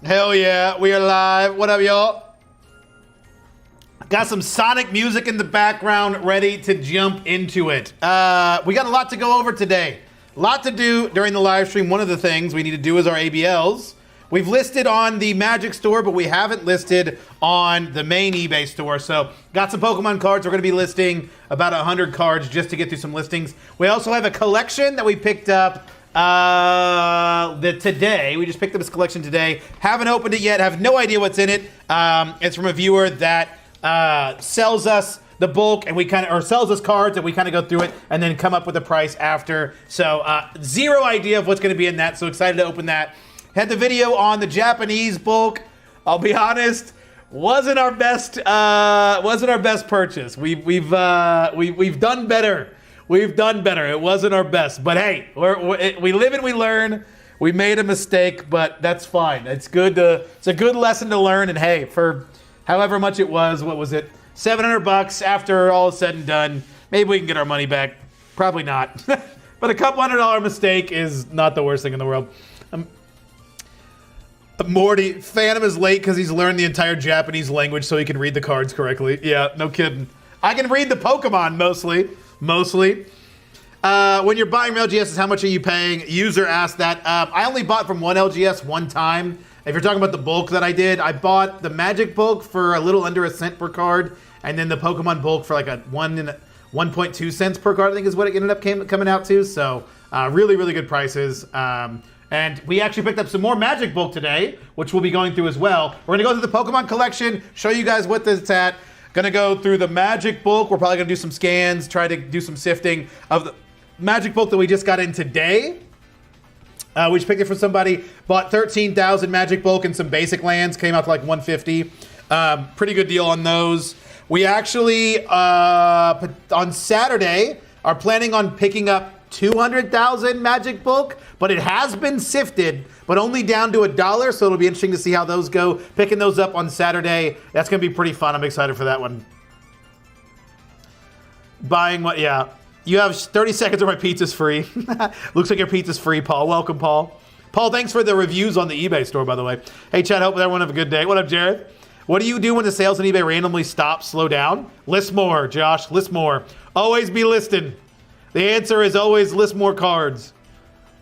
Hell yeah, we are live. What up, y'all? Got some Sonic music in the background, ready to jump into it. We got a lot to go over today. A lot to do during the live stream. One of the things we need to do is our ABLs. We've listed on the Magic store, but we haven't listed on the main eBay store. So got some Pokemon cards. We're going to be listing about 100 cards just to get through some listings. We also have a collection that we picked up today. We just picked up this collection today. Haven't opened it yet. Have no idea what's in it. It's from a viewer that sells us the bulk, and we sells us cards, and we kind of go through it and then come up with a price after. So zero idea of what's going to be in that. So excited to open that. Had the video on the Japanese bulk. I'll be honest, wasn't our best purchase. We've done better. We've done better. It wasn't our best, but hey, we live and we learn. We made a mistake, but that's fine. It's a good lesson to learn. And hey, for however much it was, what was it? $700 after all is said and done. Maybe we can get our money back. Probably not. But a couple $100 mistake is not the worst thing in the world. Morty, Phantom is late because he's learned the entire Japanese language so he can read the cards correctly. Yeah, no kidding. I can read the Pokemon mostly. When you're buying from LGS, how much are you paying? User asked that. I only bought from one LGS one time. If you're talking about the bulk that I did, I bought the Magic bulk for a little under a cent per card, and then the Pokemon bulk for like a 1.2 cents per card, I think is what it ended up coming out to. So really, really good prices. And we actually picked up some more Magic bulk today, which we'll be going through as well. We're going to go through the Pokemon collection, show you guys what this is at. Going to go through the Magic bulk. We're probably going to do some scans, try to do some sifting of the Magic bulk that we just got in today. We just picked it from somebody, bought 13,000 Magic bulk and some basic lands, came out to like 150. Pretty good deal on those. We actually, on Saturday, are planning on picking up 200,000 Magic bulk, but it has been sifted, but only down to $1, so it'll be interesting to see how those go. Picking those up on Saturday, that's going to be pretty fun. I'm excited for that one. Buying what? Yeah. You have 30 seconds or my pizza's free. Looks like your pizza's free, Paul. Welcome, Paul. Paul, thanks for the reviews on the eBay store, by the way. Hey, Chad, hope everyone have a good day. What up, Jared? What do you do when the sales on eBay randomly stop, slow down? List more, Josh. List more. Always be listing. The answer is always list more cards.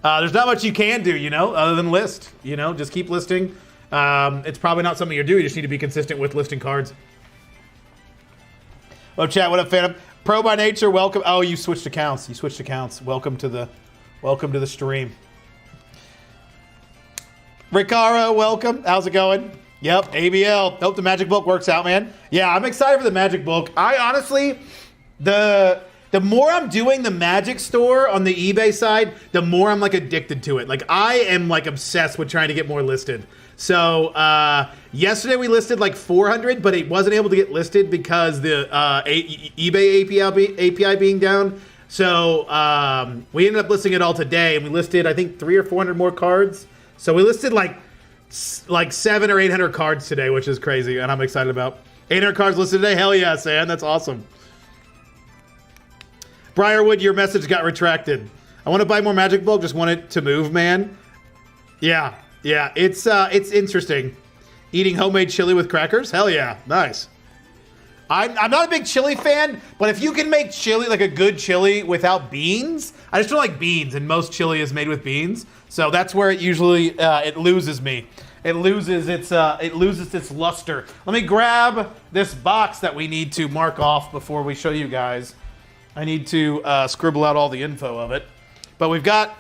There's not much you can do, other than list. Just keep listing. It's probably not something you're doing. You just need to be consistent with listing cards. What up, chat? What up, Phantom? Pro by nature, welcome. Oh, you switched accounts. Welcome to the stream. Ricaro, welcome. How's it going? Yep, ABL. Hope the Magic bulk works out, man. Yeah, I'm excited for the Magic bulk. I honestly, the more I'm doing the Magic store on the eBay side, the more I'm like addicted to it. Like I am like obsessed with trying to get more listed. So yesterday we listed like 400, but it wasn't able to get listed because the eBay API being down. So we ended up listing it all today, and we listed I think 300 or 400 more cards. So we listed like 700 or 800 cards today, which is crazy, and I'm excited about 800 cards listed today. Hell yeah, Sam, that's awesome. Briarwood, your message got retracted. I want to buy more Magic bulk, just want it to move, man. Yeah, it's interesting. Eating homemade chili with crackers? Hell yeah, nice. I'm not a big chili fan, but if you can make chili, like a good chili without beans, I just don't like beans, and most chili is made with beans. So that's where it usually, it loses me. It loses its luster. Let me grab this box that we need to mark off before we show you guys. I need to scribble out all the info of it. But we've got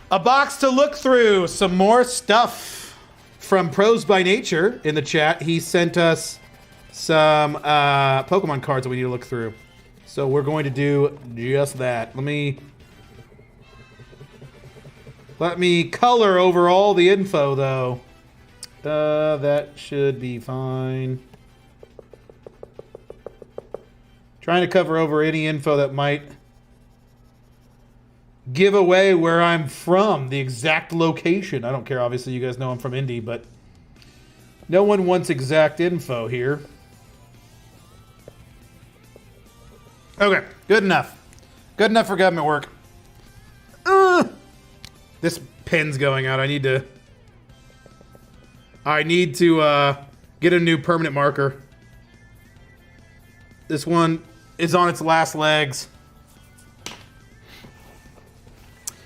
a box to look through. Some more stuff from Pros by Nature in the chat. He sent us some Pokemon cards that we need to look through. So we're going to do just that. Let me color over all the info, though. That should be fine. Trying to cover over any info that might give away where I'm from, the exact location. I don't care, obviously, you guys know I'm from Indy, but no one wants exact info here. Okay, good enough. Good enough for government work. This pen's going out. I need to I need to get a new permanent marker. This one is on its last legs.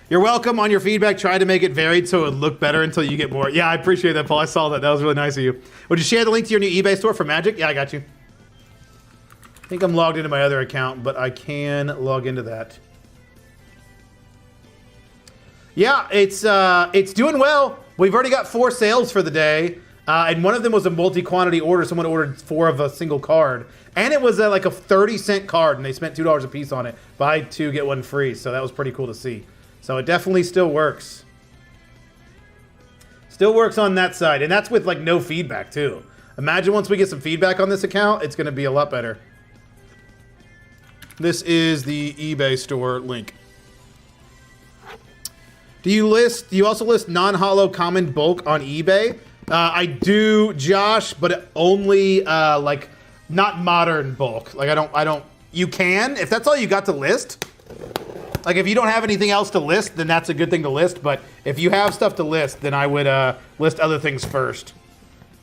You're welcome on your feedback. Try to make it varied so it would look better until you get more. Yeah, I appreciate that, Paul. I saw that. That was really nice of you. Would you share the link to your new eBay store for Magic? Yeah, I got you. I think I'm logged into my other account, but I can log into that. Yeah, it's doing well. We've already got 4 sales for the day, and one of them was a multi-quantity order. Someone ordered 4 of a single card, and it was like a 30-cent card, and they spent $2 a piece on it. Buy 2, get 1 free, so that was pretty cool to see. So it definitely still works. Still works on that side, and that's with like no feedback too. Imagine once we get some feedback on this account, it's going to be a lot better. This is the eBay store link. Do you also list non-hollow common bulk on eBay? I do, Josh, but only like not modern bulk. Like I don't. You can if that's all you got to list. Like if you don't have anything else to list, then that's a good thing to list. But if you have stuff to list, then I would list other things first.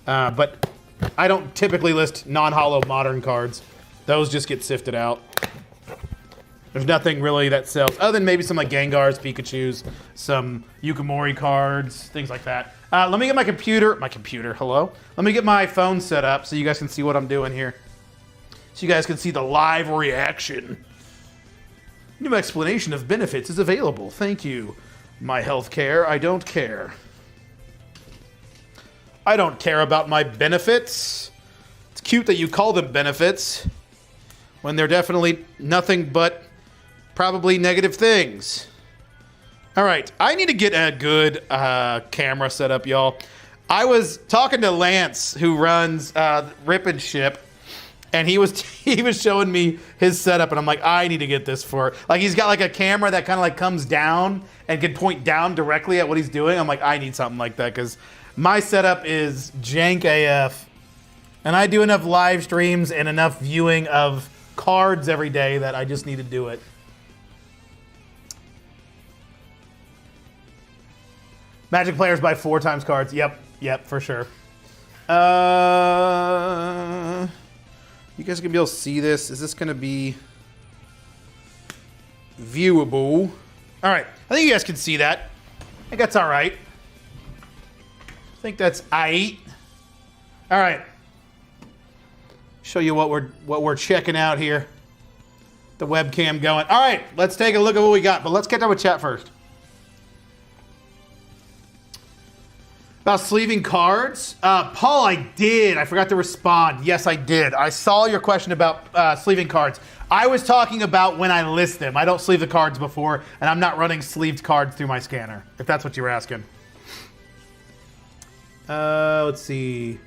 But I don't typically list non-hollow modern cards. Those just get sifted out. There's nothing really that sells, other than maybe some like Gengars, Pikachus, some Yukimori cards, things like that. Let me get my computer, hello? Let me get my phone set up so you guys can see what I'm doing here. So you guys can see the live reaction. New explanation of benefits is available. Thank you. My health care, I don't care. I don't care about my benefits. It's cute that you call them benefits when they're definitely nothing but probably negative things. All right, I need to get a good camera set up, y'all. I was talking to Lance, who runs Rip and Ship, and he was showing me his setup, and I'm like, I need to get this for, like, he's got like a camera that kind of like comes down and can point down directly at what he's doing. I'm like, I need something like that because my setup is jank AF, and I do enough live streams and enough viewing of cards every day that I just need to do it. Magic players buy 4 times cards. Yep, for sure. You guys are gonna be able to see this. Is this gonna be viewable? All right, I think you guys can see that. I think that's all right. I think that's aight. All right. Show you what we're checking out here. The webcam going. All right, let's take a look at what we got, but let's get down with chat first. About sleeving cards? Paul, I did. I forgot to respond. Yes, I did. I saw your question about sleeving cards. I was talking about when I list them. I don't sleeve the cards before, and I'm not running sleeved cards through my scanner, if that's what you were asking. Let's see.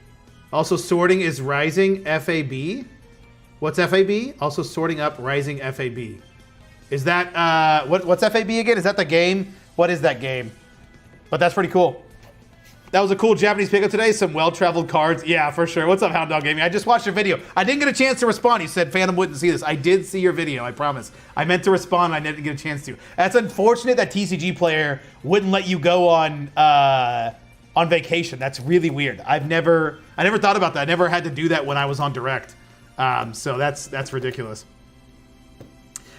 Also sorting is rising FAB. What's FAB? Also sorting up rising FAB. Is that, what's FAB again? Is that the game? What is that game? But that's pretty cool. That was a cool Japanese pickup today. Some well-traveled cards. Yeah, for sure. What's up, Hound Dog Gaming? I just watched your video. I didn't get a chance to respond. You said Phantom wouldn't see this. I did see your video, I promise. I meant to respond. I didn't get a chance to. That's unfortunate that TCG player wouldn't let you go on vacation. That's really weird. I never thought about that. I never had to do that when I was on direct. So that's ridiculous.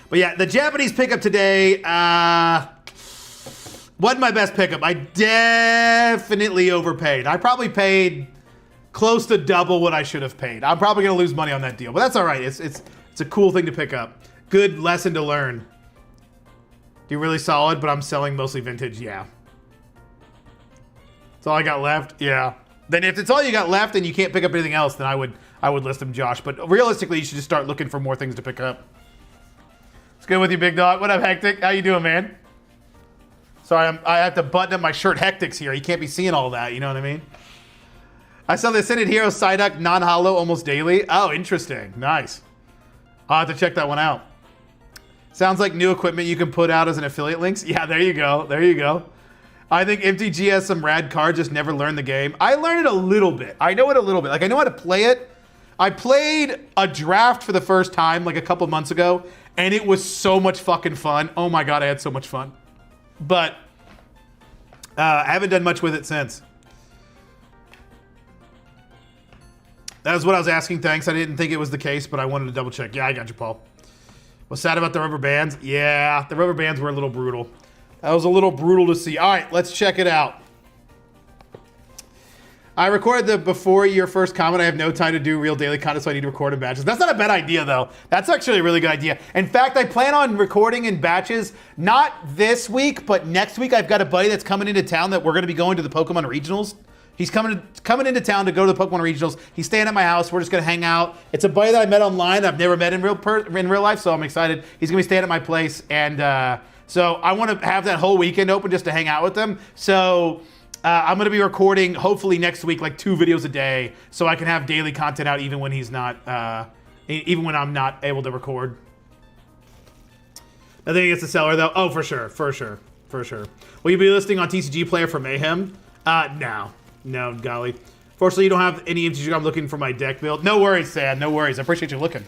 But yeah, the Japanese pickup today, wasn't my best pickup. I definitely overpaid. I probably paid close to double what I should have paid. I'm probably gonna lose money on that deal, but that's all right. It's a cool thing to pick up. Good lesson to learn. Do really solid, but I'm selling mostly vintage. Yeah. That's all I got left. Yeah. Then if it's all you got left and you can't pick up anything else, then I would list them, Josh. But realistically, you should just start looking for more things to pick up. What's good with you, big dog? What up, Hectic? How you doing, man? Sorry, I have to button up my shirt. Hectic's here. You can't be seeing all that. You know what I mean? I saw the Ascended Hero Psyduck non-hollow almost daily. Oh, interesting. Nice. I'll have to check that one out. Sounds like new equipment you can put out as an affiliate links. Yeah, there you go. There you go. I think MTG has some rad cards, just never learned the game. I learned it a little bit. I know it a little bit. Like, I know how to play it. I played a draft for the first time like a couple months ago, and it was so much fucking fun. Oh my God, I had so much fun. But I haven't done much with it since. That was what I was asking. Thanks. I didn't think it was the case, but I wanted to double check. Yeah, I got you, Paul. What's sad about the rubber bands? Yeah, the rubber bands were a little brutal. That was a little brutal to see. All right, let's check it out. I recorded the before your first comment. I have no time to do real daily content, so I need to record in batches. That's not a bad idea, though. That's actually a really good idea. In fact, I plan on recording in batches, not this week, but next week. I've got a buddy that's coming into town that we're going to be going to the Pokemon Regionals. He's coming into town to go to the Pokemon Regionals. He's staying at my house. We're just going to hang out. It's a buddy that I met online. I've never met in real life, so I'm excited. He's going to be staying at my place, and so I want to have that whole weekend open just to hang out with him. So I'm going to be recording, hopefully next week, like 2 videos a day, so I can have daily content out even when he's not, even when I'm not able to record. Nothing against the seller, though. Oh, for sure. Will you be listing on TCG Player for Mayhem? No, golly. Fortunately, you don't have any MTG. I'm looking for my deck build. No worries, Sad. No worries. I appreciate you looking.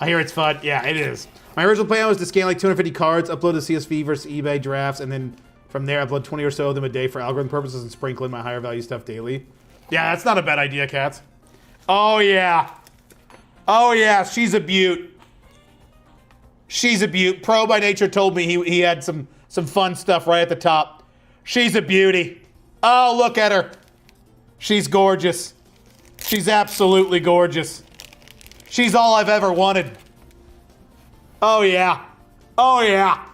I hear it's fun. Yeah, it is. My original plan was to scan like 250 cards, upload the CSV versus eBay drafts, and then from there, upload 20 or so of them a day for algorithm purposes and sprinkle in my higher value stuff daily. Yeah, that's not a bad idea, Cats. Oh, yeah. Oh, yeah. She's a beaut. She's a beaut. Pro by Nature told me he had some fun stuff right at the top. She's a beauty. Oh, look at her. She's gorgeous. She's absolutely gorgeous. She's all I've ever wanted. Oh, yeah. Oh, yeah.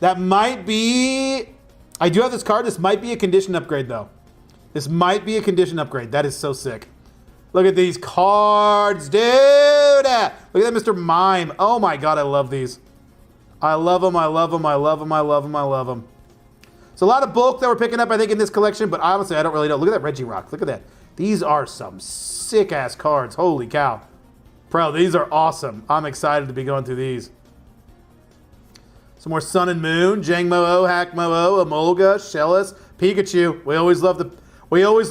That might be... I do have this card. This might be a condition upgrade, though. This might be a condition upgrade. That is so sick. Look at these cards, dude. Look at that Mr. Mime. Oh, my God. I love these. I love them. I love them. I love them. I love them. I love them. So a lot of bulk that we're picking up, I think, in this collection. But honestly, I don't really know. Look at that Reggie Rock. Look at that. These are some sick-ass cards. Holy cow. Bro, these are awesome. I'm excited to be going through these. Some more Sun and Moon, Jangmo-O, Hack-Mo-O, Emolga, Shellis, Pikachu. We always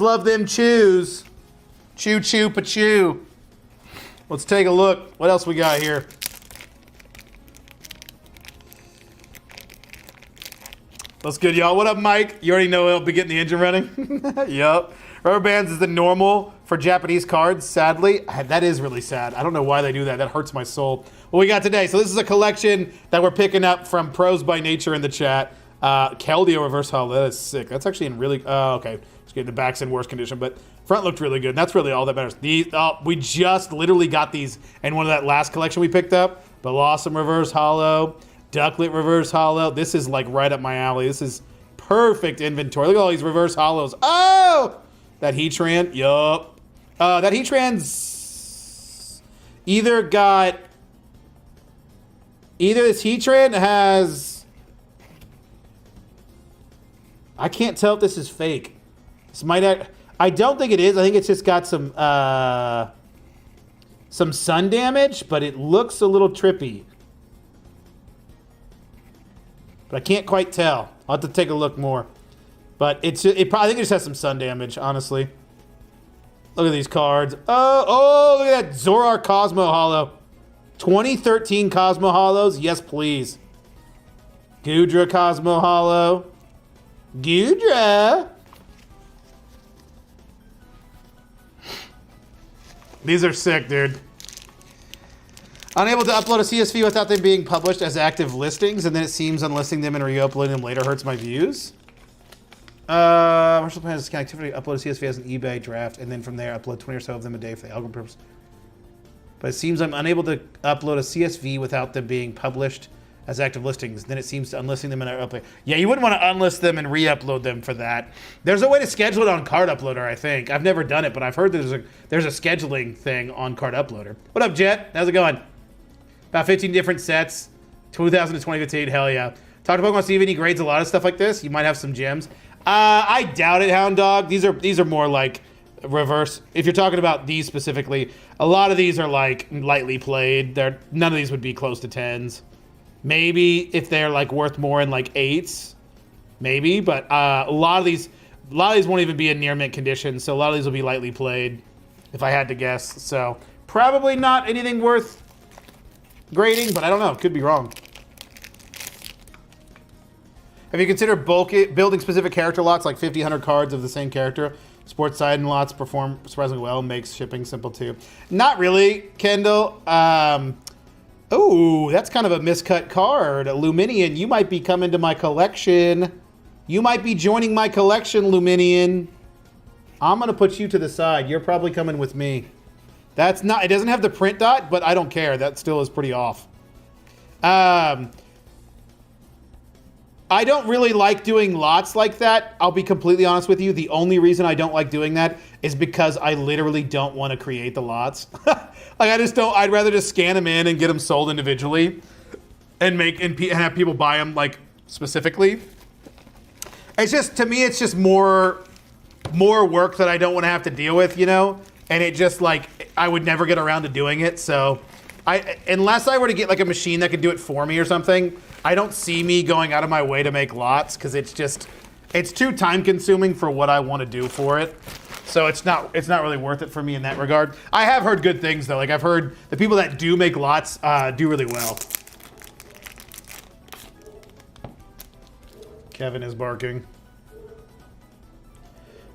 love them chews. Chew, chew, pa-chew. Let's take a look. What else we got here? What's good, y'all? What up, Mike? You already know I'll be getting the engine running. Yup. Rubber bands is the normal for Japanese cards, sadly. That is really sad. I don't know why they do that. That hurts my soul. What we got today? So this is a collection that we're picking up from Pros by Nature in the chat. Keldeo Reverse Hollow. That is sick. That's actually in really... okay. Just getting the back's in worse condition, but front looked really good. And that's really all that matters. These, we just literally got these in one of that last collection we picked up. Blossom Reverse Hollow. Ducklet Reverse Hollow. This is like right up my alley. This is perfect inventory. Look at all these Reverse Hollows. Oh! That Heatran, yup. That Heatran's either this Heatran has... I can't tell if this is fake. This might... I don't think it is. I think it's just got some sun damage, but it looks a little trippy. But I can't quite tell. I'll have to take a look more. But I think it just has some sun damage, honestly. Look at these cards. Oh, look at that Zorar Cosmo Hollow. 2013 Cosmo Hollows. Yes, please. Gudra Cosmo Hollow. Gudra. These are sick, dude. Unable to upload a CSV without them being published as active listings, and then it seems unlisting them and re-uploading them later hurts my views. Marshall plan is connectivity, upload a CSV as an eBay draft, and then from there upload 20 or so of them a day for the algorithm purpose. But it seems I'm unable to upload a CSV without them being published as active listings. Then it seems to unlisting them and upload. Yeah, you wouldn't want to unlist them and re-upload them for that. There's a way to schedule it on Card Uploader, I think. I've never done it, but I've heard there's a scheduling thing on Card Uploader. What up, Jet? How's it going? About 15 different sets, 2000 to 2015. Hell yeah. Talk to Pokemon Steve, and he grades a lot of stuff like this. You might have some gems. I doubt it, Hound Dog. These are more like reverse. If you're talking about these specifically, a lot of these are like lightly played. None of these would be close to 10s. Maybe if they're like worth more in like 8s, maybe. But a lot of these won't even be in near mint condition. So a lot of these will be lightly played, if I had to guess. So probably not anything worth grading, but I don't know. Could be wrong. Have Have you considered building specific character lots, like 50, 100 cards of the same character? Sports side and lots perform surprisingly well, makes shipping simple too. Not really, Kendall. Oh, that's kind of a miscut card. Luminian, you might be coming to my collection. You might be joining my collection, Luminian. I'm going to put you to the side. You're probably coming with me. That's not, it doesn't have the print dot, but I don't care. That still is pretty off. I don't really like doing lots like that. I'll be completely honest with you. The only reason I don't like doing that is because I literally don't want to create the lots. Like I just don't, I'd rather just scan them in and get them sold individually and have people buy them like specifically. It's just, to me, it's just more work that I don't want to have to deal with, you know? And it just like, I would never get around to doing it. So unless I were to get like a machine that could do it for me or something, I don't see me going out of my way to make lots because it's too time consuming for what I want to do for it. So it's not really worth it for me in that regard. I have heard good things though. Like I've heard the people that do make lots do really well. Kevin is barking.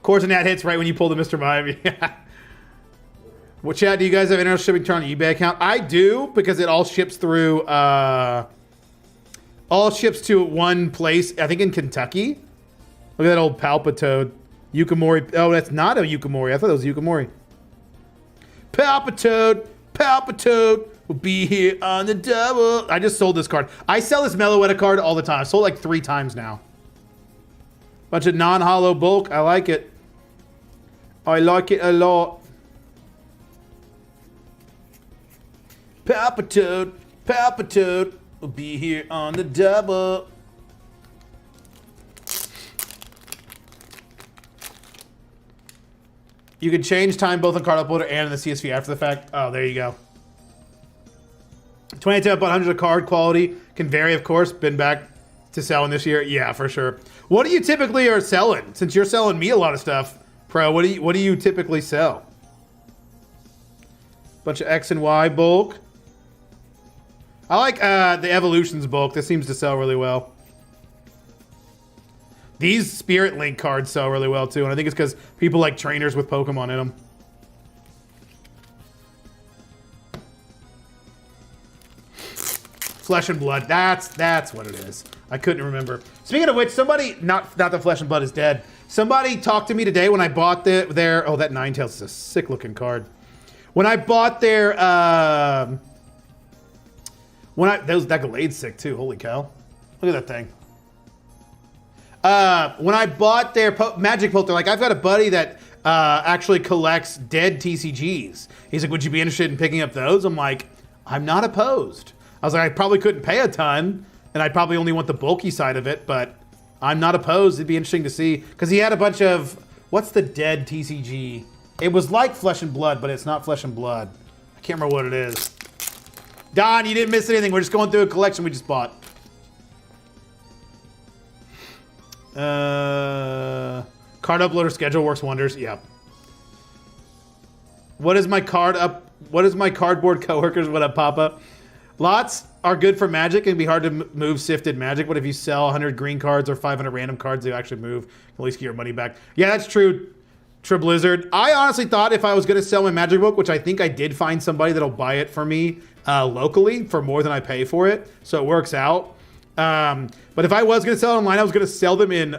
Cortinat hits right when you pull the Mr. Mime. Well, Chad, do you guys have international shipping turn on the eBay account? I do, because it all ships through, all ships to one place, I think in Kentucky. Look at that old Palpitoad. Yukimori. Oh, that's not a Yukimori. I thought it was Yukimori. Palpitoad will be here on the double. I just sold this card. I sell this Meloetta card all the time. I've sold like 3 times now. Bunch of non-hollow bulk. I like it. I like it a lot. Palpitoad will be here on the double. You can change time both on card uploader and in the CSV after the fact. Oh, there you go. 2010 about 100 card quality can vary, of course. Been back to selling this year. Yeah, for sure. What do you typically are selling? Since you're selling me a lot of stuff, Pro, what do you typically sell? Bunch of X and Y bulk. I like the Evolutions bulk. This seems to sell really well. These Spirit Link cards sell really well too, and I think it's because people like trainers with Pokemon in them. Flesh and Blood. That's what it is. I couldn't remember. Speaking of which, somebody, not that Flesh and Blood is dead. Somebody talked to me today when I bought their. Oh, that Ninetales is a sick looking card. When I bought their. That Gallade's sick too. Holy cow! Look at that thing. When I bought their Magic Bolt, they're like, I've got a buddy that actually collects dead TCGs. He's like, would you be interested in picking up those? I'm like, I'm not opposed. I was like, I probably couldn't pay a ton, and I'd probably only want the bulky side of it, but I'm not opposed. It'd be interesting to see. Because he had a bunch of, what's the dead TCG? It was like Flesh and Blood, but it's not Flesh and Blood. I can't remember what it is. Don, you didn't miss anything. We're just going through a collection we just bought. Card uploader schedule works wonders. Yep. What is my cardboard coworkers? What up, Papa? Lots are good for Magic and be hard to move sifted Magic. What if you sell 100 green cards or 500 random cards? They actually move. At least get your money back. Yeah, that's true. Blizzard. I honestly thought if I was going to sell my Magic book, which I think I did find somebody that'll buy it for me locally for more than I pay for it, so it works out. But if I was going to sell it online, I was going to sell them in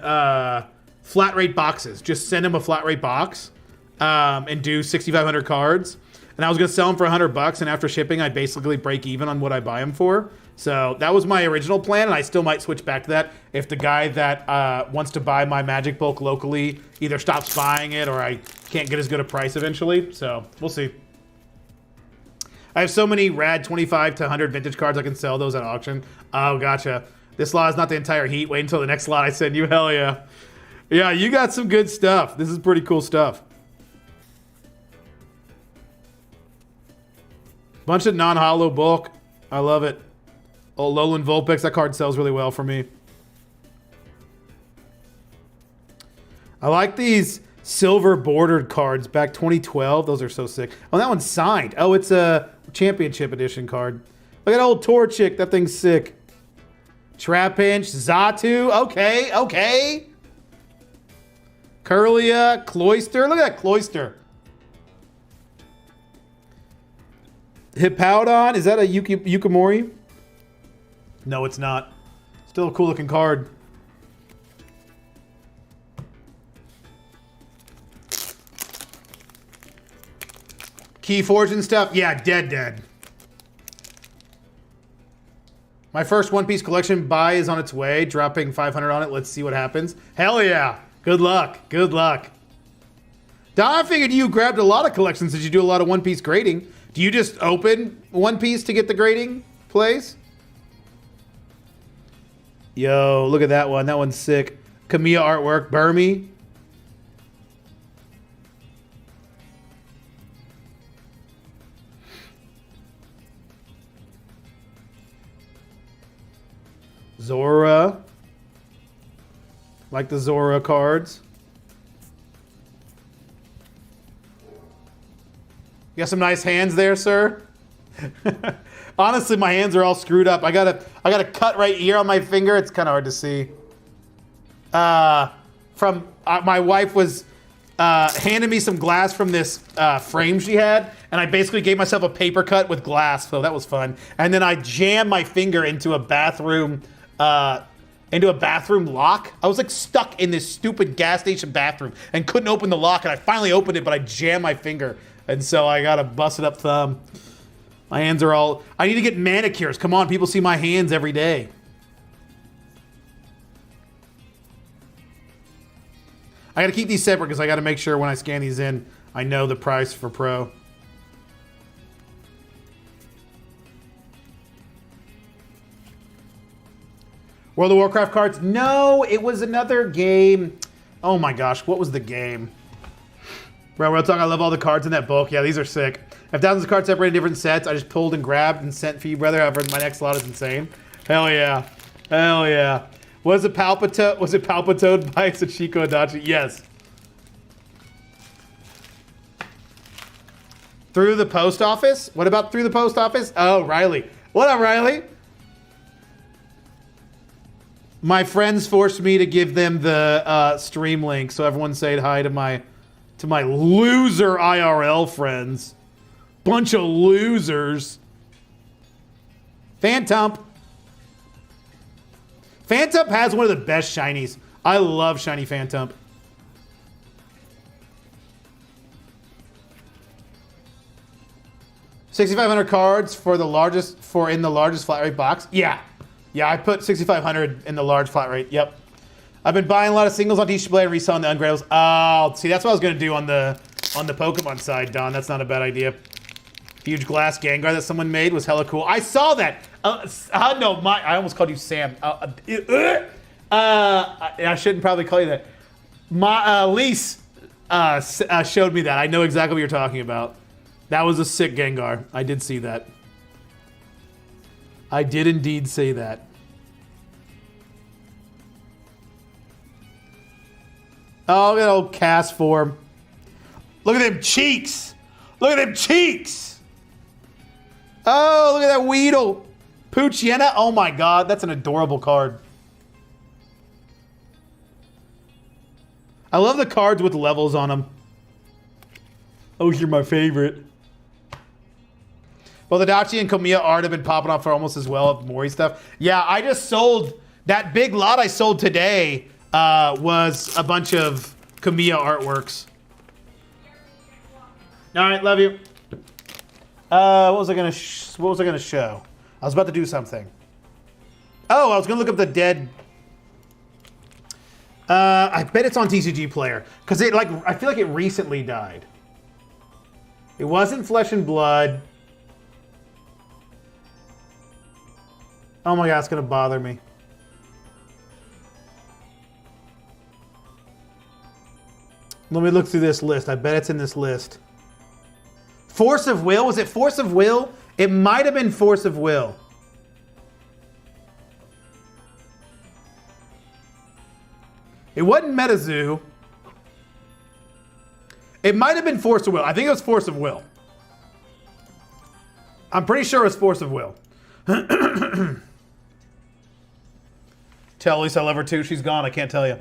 flat rate boxes. Just send them a flat rate box and do 6,500 cards. And I was going to sell them for $100, and after shipping, I basically break even on what I buy them for. So that was my original plan, and I still might switch back to that if the guy that wants to buy my Magic bulk locally either stops buying it or I can't get as good a price eventually. So we'll see. I have so many rad 25 to 100 vintage cards, I can sell those at auction. Oh, gotcha. This lot is not the entire heat. Wait until the next lot I send you. Hell yeah. Yeah, you got some good stuff. This is pretty cool stuff. Bunch of non-hollow bulk. I love it. Oh, Lowland Vulpix. That card sells really well for me. I like these silver bordered cards back 2012. Those are so sick. Oh, that one's signed. Oh, it's a championship edition card. Look at old Torchic. That thing's sick. Trapinch, Zatu. Okay, okay. Curlia, Cloyster. Look at that Cloyster. Hippowdon. Is that a Yukimori? No, it's not. Still a cool looking card. Keyforge and stuff. Yeah, dead. My first One Piece collection buy is on its way. Dropping 500 on it. Let's see what happens. Hell yeah. Good luck. Good luck. Don, I figured you grabbed a lot of collections. Did you do a lot of One Piece grading? Do you just open One Piece to get the grading plays? Yo, look at that one. That one's sick. Kamiya artwork. Burmy. Zora. Like the Zora cards. You got some nice hands there, sir. Honestly, my hands are all screwed up. I got a cut right here on my finger. It's kind of hard to see. My wife was handing me some glass from this frame she had, and I basically gave myself a paper cut with glass, so that was fun. And then I jammed my finger into a bathroom lock. I was like stuck in this stupid gas station bathroom and couldn't open the lock, and I finally opened it, but I jammed my finger, and so I got a busted up thumb. My hands are all... I need to get manicures. Come on, people see my hands every day. I gotta keep these separate because I gotta make sure when I scan these in, I know the price for Pro. World of Warcraft cards? No, it was another game. Oh my gosh, what was the game? Bro, real talk, I love all the cards in that book. Yeah, these are sick. I have thousands of cards separated in different sets. I just pulled and grabbed and sent for you, brother. However, my next lot is insane. Hell yeah. Hell yeah. Was it Palpitoad by Sachiko Adachi? Yes. Through the post office? What about through the post office? Oh, Riley. What up, Riley? My friends forced me to give them the stream link, so everyone say hi to my loser IRL friends. Bunch of losers. Phantump. Phantump has one of the best shinies. I love shiny Phantump. $6,500 cards for the largest in the largest flat rate box. Yeah, I put 6,500 in the large flat rate. Yep. I've been buying a lot of singles on display and reselling the ungradables. Oh, see, that's what I was gonna do on the Pokemon side, Don. That's not a bad idea. Huge glass Gengar that someone made was hella cool. I saw that. No, I almost called you Sam. I shouldn't probably call you that. Lise showed me that. I know exactly what you're talking about. That was a sick Gengar. I did see that. I did indeed say that. Oh, look at old cast form. Look at them cheeks. Look at them cheeks. Oh, look at that Weedle. Poochyena. Oh my god, that's an adorable card. I love the cards with levels on them. Oh, you're my favorite. Well, the Dachi and Komiya art have been popping off for almost as well of Mori stuff. Yeah, I just sold... That big lot I sold today was a bunch of Komiya artworks. All right, love you. What was I gonna show? I was about to do something. Oh, I was gonna look up the dead. I bet it's on TCG Player because I feel like it recently died. It wasn't Flesh and Blood. Oh my god, it's gonna bother me. Let me look through this list. I bet it's in this list. Force of Will? Was it Force of Will? It might have been Force of Will. It wasn't MetaZoo. It might have been Force of Will. I think it was Force of Will. I'm pretty sure it was Force of Will. Tell Lisa I love her too. She's gone. I can't tell you.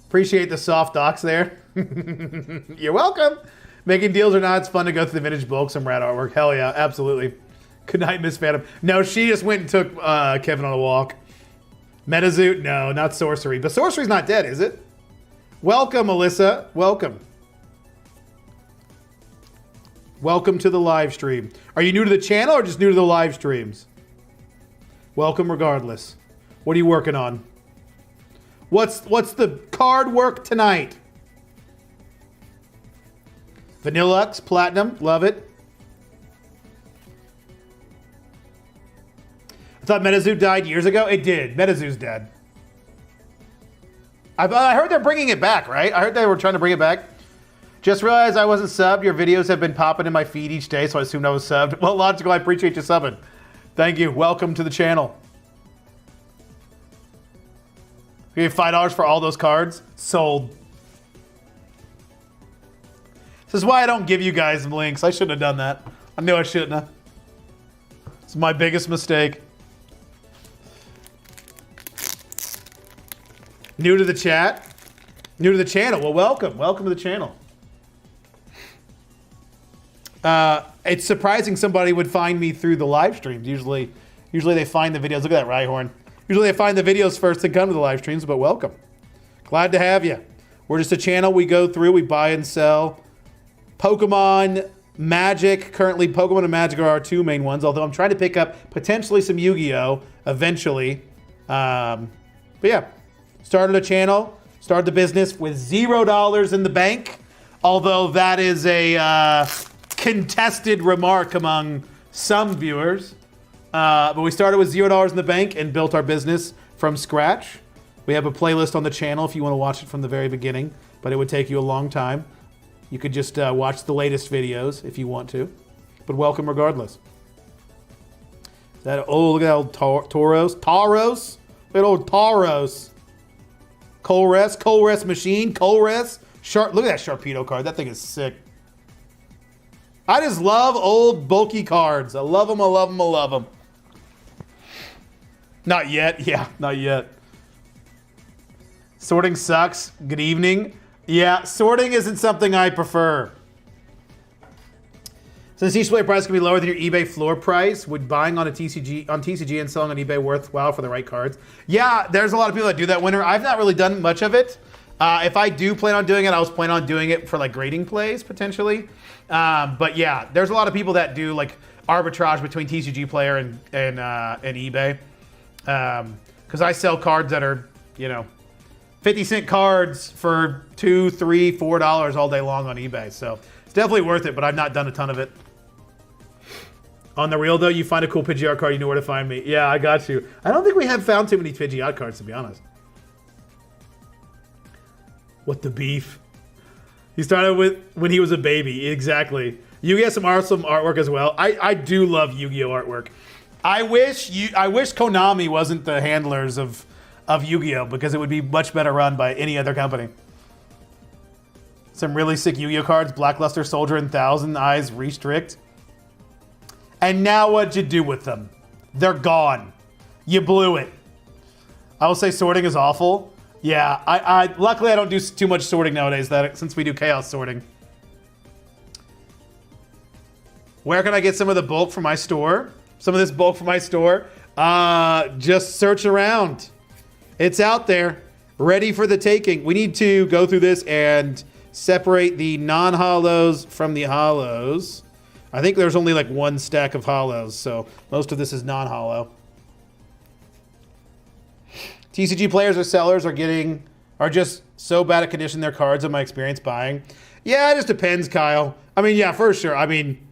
Appreciate the soft docs there. You're welcome. Making deals or not, it's fun to go through the vintage bulk, some rad artwork. Hell yeah, absolutely. Good night, Miss Phantom. No, she just went and took Kevin on a walk. Metazoot? No, not sorcery. But sorcery's not dead, is it? Welcome, Alyssa. Welcome. Welcome to the live stream. Are you new to the channel or just new to the live streams? Welcome regardless. What are you working on? What's the card work tonight? Vanillux, Platinum, love it. I thought Metazoo died years ago. It did. Metazoo's dead. I heard they're bringing it back, right? I heard they were trying to bring it back. Just realized I wasn't subbed. Your videos have been popping in my feed each day, so I assumed I was subbed. Well, Logical, I appreciate you subbing. Thank you. Welcome to the channel. We gave $5 for all those cards. Sold. This is why I don't give you guys links. I shouldn't have done that. I knew I shouldn't have. It's my biggest mistake. New to the chat? New to the channel? Well, welcome. Welcome to the channel. It's surprising somebody would find me through the live streams. Usually they find the videos. Look at that Rhyhorn. Usually they find the videos first and come to the live streams, but welcome. Glad to have you. We're just a channel we go through. We buy and sell. Pokemon, Magic. Currently, Pokemon and Magic are our two main ones, although I'm trying to pick up potentially some Yu-Gi-Oh! Eventually. But yeah, started a channel, started the business with $0 in the bank, although that is a contested remark among some viewers. But we started with $0 in the bank and built our business from scratch. We have a playlist on the channel if you want to watch it from the very beginning, but it would take you a long time. You could just watch the latest videos if you want to, but welcome regardless. Is that, oh, look at that old Tauros. Tauros? Look at old Tauros. Colress machine, Colress. Look at that Sharpedo card. That thing is sick. I just love old bulky cards. I love them, I love them, I love them. Not yet. Yeah, not yet. Sorting sucks. Good evening. Yeah, sorting isn't something I prefer. Since each player price can be lower than your eBay floor price, would buying on TCG and selling on eBay worthwhile for the right cards? Yeah, there's a lot of people that do that, Winner. I've not really done much of it. If I do plan on doing it, I was planning on doing it for like grading plays potentially. But yeah, there's a lot of people that do like arbitrage between TCG player and eBay. Because I sell cards that are, 50-cent cards for $2, $3, $4 all day long on eBay. So it's definitely worth it, but I've not done a ton of it. On the real though, you find a cool Pidgeot card, you know where to find me. Yeah, I got you. I don't think we have found too many Pidgeot cards, to be honest. What the beef? He started with when he was a baby. Exactly. You get some awesome artwork as well. I do love Yu-Gi-Oh artwork. I wish Konami wasn't the handlers of Yu-Gi-Oh because it would be much better run by any other company. Some really sick Yu-Gi-Oh cards. Blackluster Soldier and Thousand Eyes Restrict. And now what'd you do with them? They're gone. You blew it. I will say sorting is awful. Yeah, I luckily I don't do too much sorting nowadays since we do chaos sorting. Where can I get some of the bulk from my store? Some of this bulk from my store? Just search around. It's out there, ready for the taking. We need to go through this and separate the non-hollows from the hollows. I think there's only like one stack of hollows, so most of this is non-hollow. TCG players or sellers are just so bad at conditioning their cards in my experience buying. Yeah, it just depends, Kyle. I mean, yeah, for sure. I mean,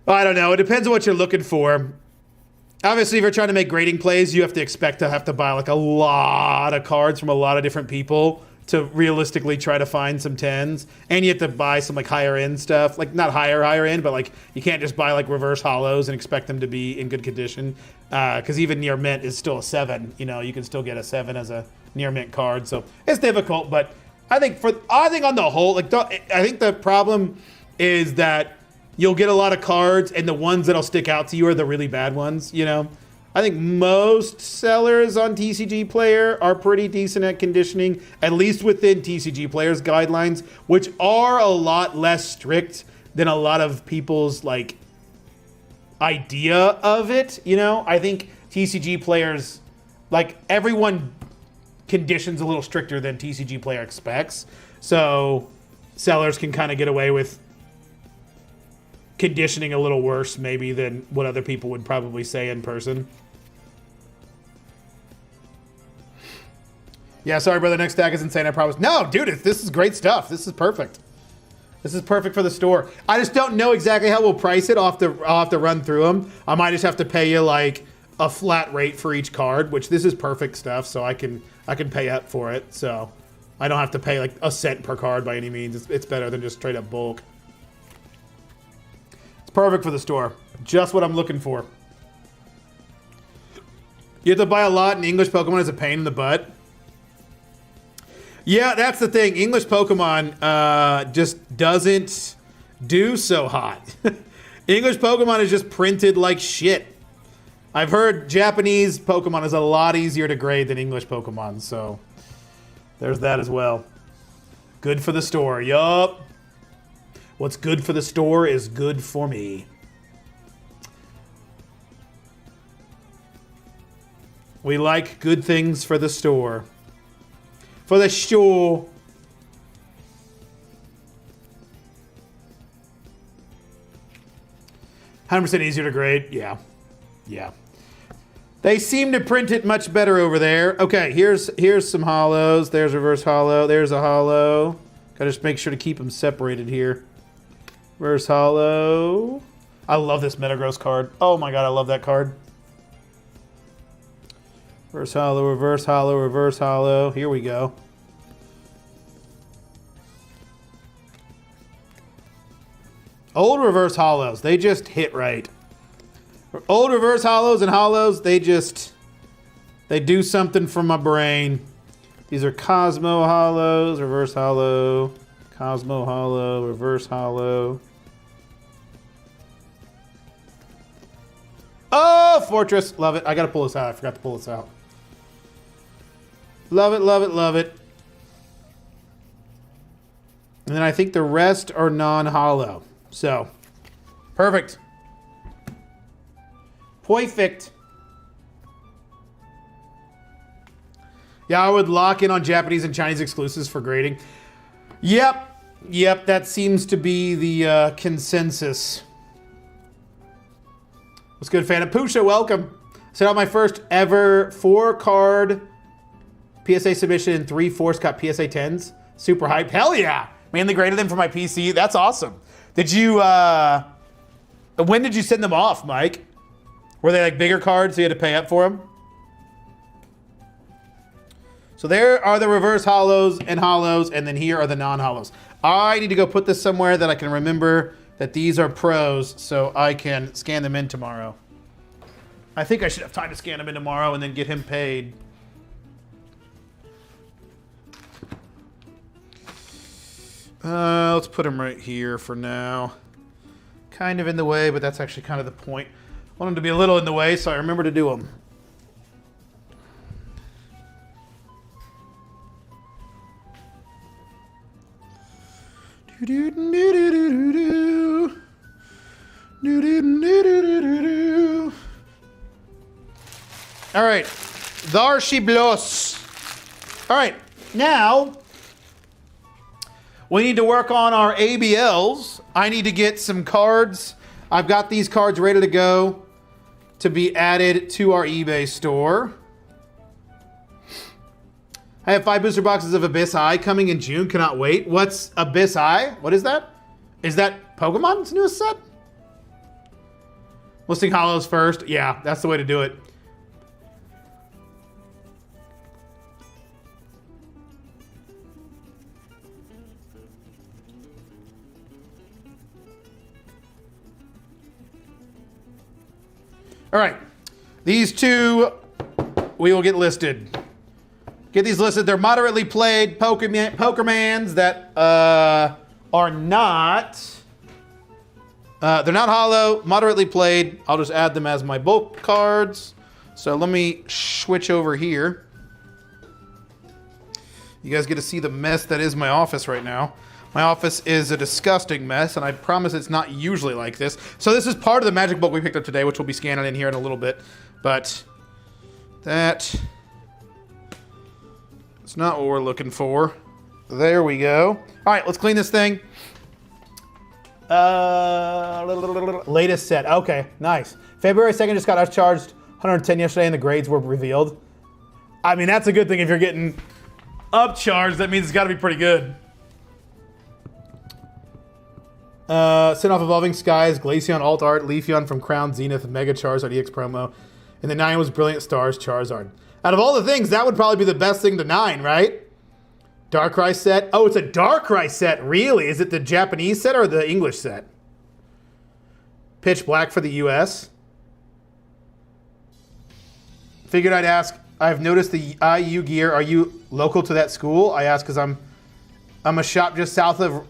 I don't know. It depends on what you're looking for. Obviously, if you're trying to make grading plays, you have to buy like a lot of cards from a lot of different people to realistically try to find some 10s. And you have to buy some like higher end stuff. Like not higher end, but like you can't just buy like reverse hollows and expect them to be in good condition. Because even near mint is still a 7. You can still get a 7 as a near mint card. So it's difficult, but I think on the whole, I think the problem is that you'll get a lot of cards, and the ones that'll stick out to you are the really bad ones, I think most sellers on TCG Player are pretty decent at conditioning, at least within TCG Player's guidelines, which are a lot less strict than a lot of people's like idea of it. You know, I think TCG Players, like everyone conditions a little stricter than TCG Player expects. So sellers can kind of get away with conditioning a little worse maybe than what other people would probably say in person. Yeah, sorry, brother. Next stack is insane, I promise. No, dude, this is great stuff. This is perfect. This is perfect for the store. I just don't know exactly how we'll price it. I'll have to run through them. I might just have to pay you like a flat rate for each card, which this is perfect stuff, so I can pay up for it. So I don't have to pay like a cent per card by any means. It's better than just straight up bulk. It's perfect for the store. Just what I'm looking for. You have to buy a lot, and English Pokemon is a pain in the butt. Yeah, that's the thing. English Pokemon just doesn't do so hot. English Pokemon is just printed like shit. I've heard Japanese Pokemon is a lot easier to grade than English Pokemon, so there's that as well. Good for the store, yup. What's good for the store is good for me. We like good things for the store. For the store. "100% easier to grade." Yeah. Yeah. They seem to print it much better over there. Okay, here's some hollows. There's reverse hollow. There's a hollow. Gotta just make sure to keep them separated here. Reverse hollow. I love this Metagross card. Oh my god, I love that card. Reverse hollow, reverse hollow, reverse hollow. Here we go. Old reverse hollows, they just hit right. Old reverse hollows and hollows, they do something for my brain. These are Cosmo hollows, reverse hollow, Cosmo hollow, reverse hollow. Oh, Fortress, love it. I gotta pull this out. I forgot to pull this out. Love it, love it, love it. And then I think the rest are non-hollow. So, perfect. Perfect. Yeah, I would lock in on Japanese and Chinese exclusives for grading. Yep, that seems to be the consensus. What's good, fan of Pusha? Welcome. Set out my first ever 4-card PSA submission in 3 Force Cup PSA 10s. Super hyped. Hell yeah. Mainly graded them for my PC. That's awesome. Did you, when did you send them off, Mike? Were they like bigger cards so you had to pay up for them? So there are the reverse hollows, and then here are the non-hollows. I need to go put this somewhere that I can remember that these are pros so I can scan them in tomorrow. I think I should have time to scan them in tomorrow and then get him paid. Let's put him right here for now. Kind of in the way, but that's actually kind of the point. I want him to be a little in the way, so I remember to do them. All right, there she blows. All right, now we need to work on our ABLs. I need to get some cards. I've got these cards ready to go to be added to our eBay store. I have 5 booster boxes of Abyss Eye coming in June. Cannot wait. What's Abyss Eye? What is that? Is that Pokemon's newest set? Listing hollows first. Yeah, that's the way to do it. All right, these two we will get listed. Get these listed. They're moderately played Pokemans that are not. They're not hollow, moderately played. I'll just add them as my bulk cards. So let me switch over here. You guys get to see the mess that is my office right now. My office is a disgusting mess, and I promise it's not usually like this. So this is part of the magic book we picked up today, which we'll be scanning in here in a little bit. But that is not what we're looking for. There we go. All right, let's clean this thing. Latest set. Okay, nice. February 2nd just got us charged 110 yesterday, and the grades were revealed. I mean, that's a good thing. If you're getting upcharged, that means it's got to be pretty good. Sent off Evolving Skies, Glaceon Alt Art, Leafeon from Crown Zenith, Mega Charizard EX promo, and the 9 was Brilliant Stars Charizard. Out of all the things, that would probably be the best thing to 9, right? Darkrai set. Oh, it's a Darkrai set. Really? Is it the Japanese set or the English set? Pitch Black for the US. Figured I'd ask. I've noticed the IU gear. Are you local to that school? I ask because I'm a shop just south of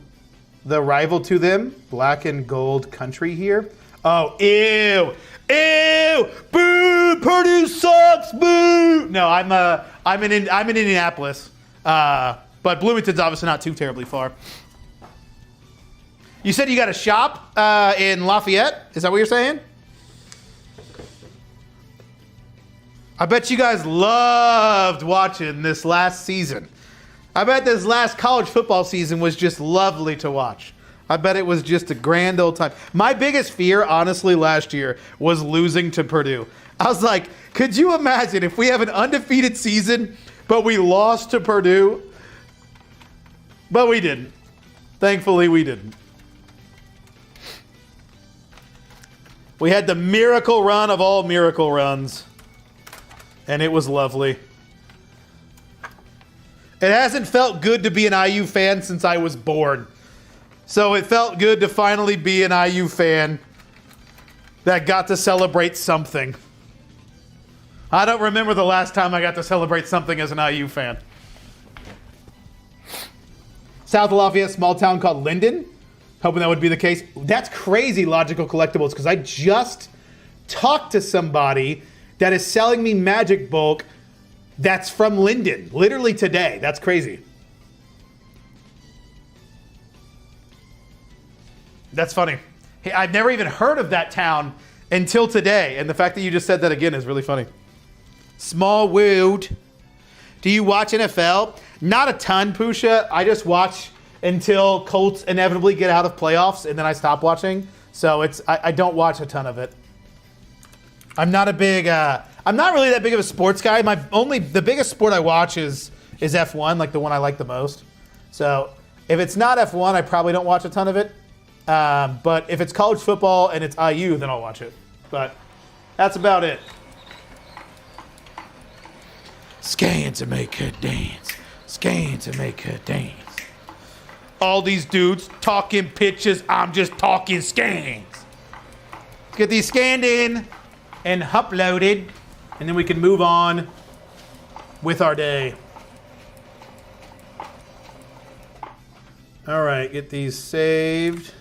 the rival to them. Black and Gold Country here. Oh, ew. Ew! Boo! Purdue sucks! Boo! No, I'm in Indianapolis. But Bloomington's obviously not too terribly far. You said you got a shop in Lafayette? Is that what you're saying? I bet you guys loved watching this last season. I bet this last college football season was just lovely to watch. I bet it was just a grand old time. My biggest fear, honestly, last year was losing to Purdue. I was like, could you imagine if we have an undefeated season, but we lost to Purdue? But we didn't. Thankfully, we didn't. We had the miracle run of all miracle runs. And it was lovely. It hasn't felt good to be an IU fan since I was born. So it felt good to finally be an IU fan that got to celebrate something. I don't remember the last time I got to celebrate something as an IU fan. South of Lafayette, small town called Linden. Hoping that would be the case. That's crazy, Logical Collectibles, because I just talked to somebody that is selling me Magic Bulk that's from Linden, literally today. That's crazy. That's funny. Hey, I've never even heard of that town until today, and the fact that you just said that again is really funny. Small world. Do you watch NFL? Not a ton, Pusha. I just watch until Colts inevitably get out of playoffs, and then I stop watching. So I don't watch a ton of it. I'm not really that big of a sports guy. The biggest sport I watch is F1, like the one I like the most. So if it's not F1, I probably don't watch a ton of it. But if it's college football and it's IU, then I'll watch it. But that's about it. Scan to make her dance. Scan to make her dance. All these dudes talking pitches. I'm just talking scans. Get these scanned in and uploaded, and then we can move on with our day. All right, get these saved.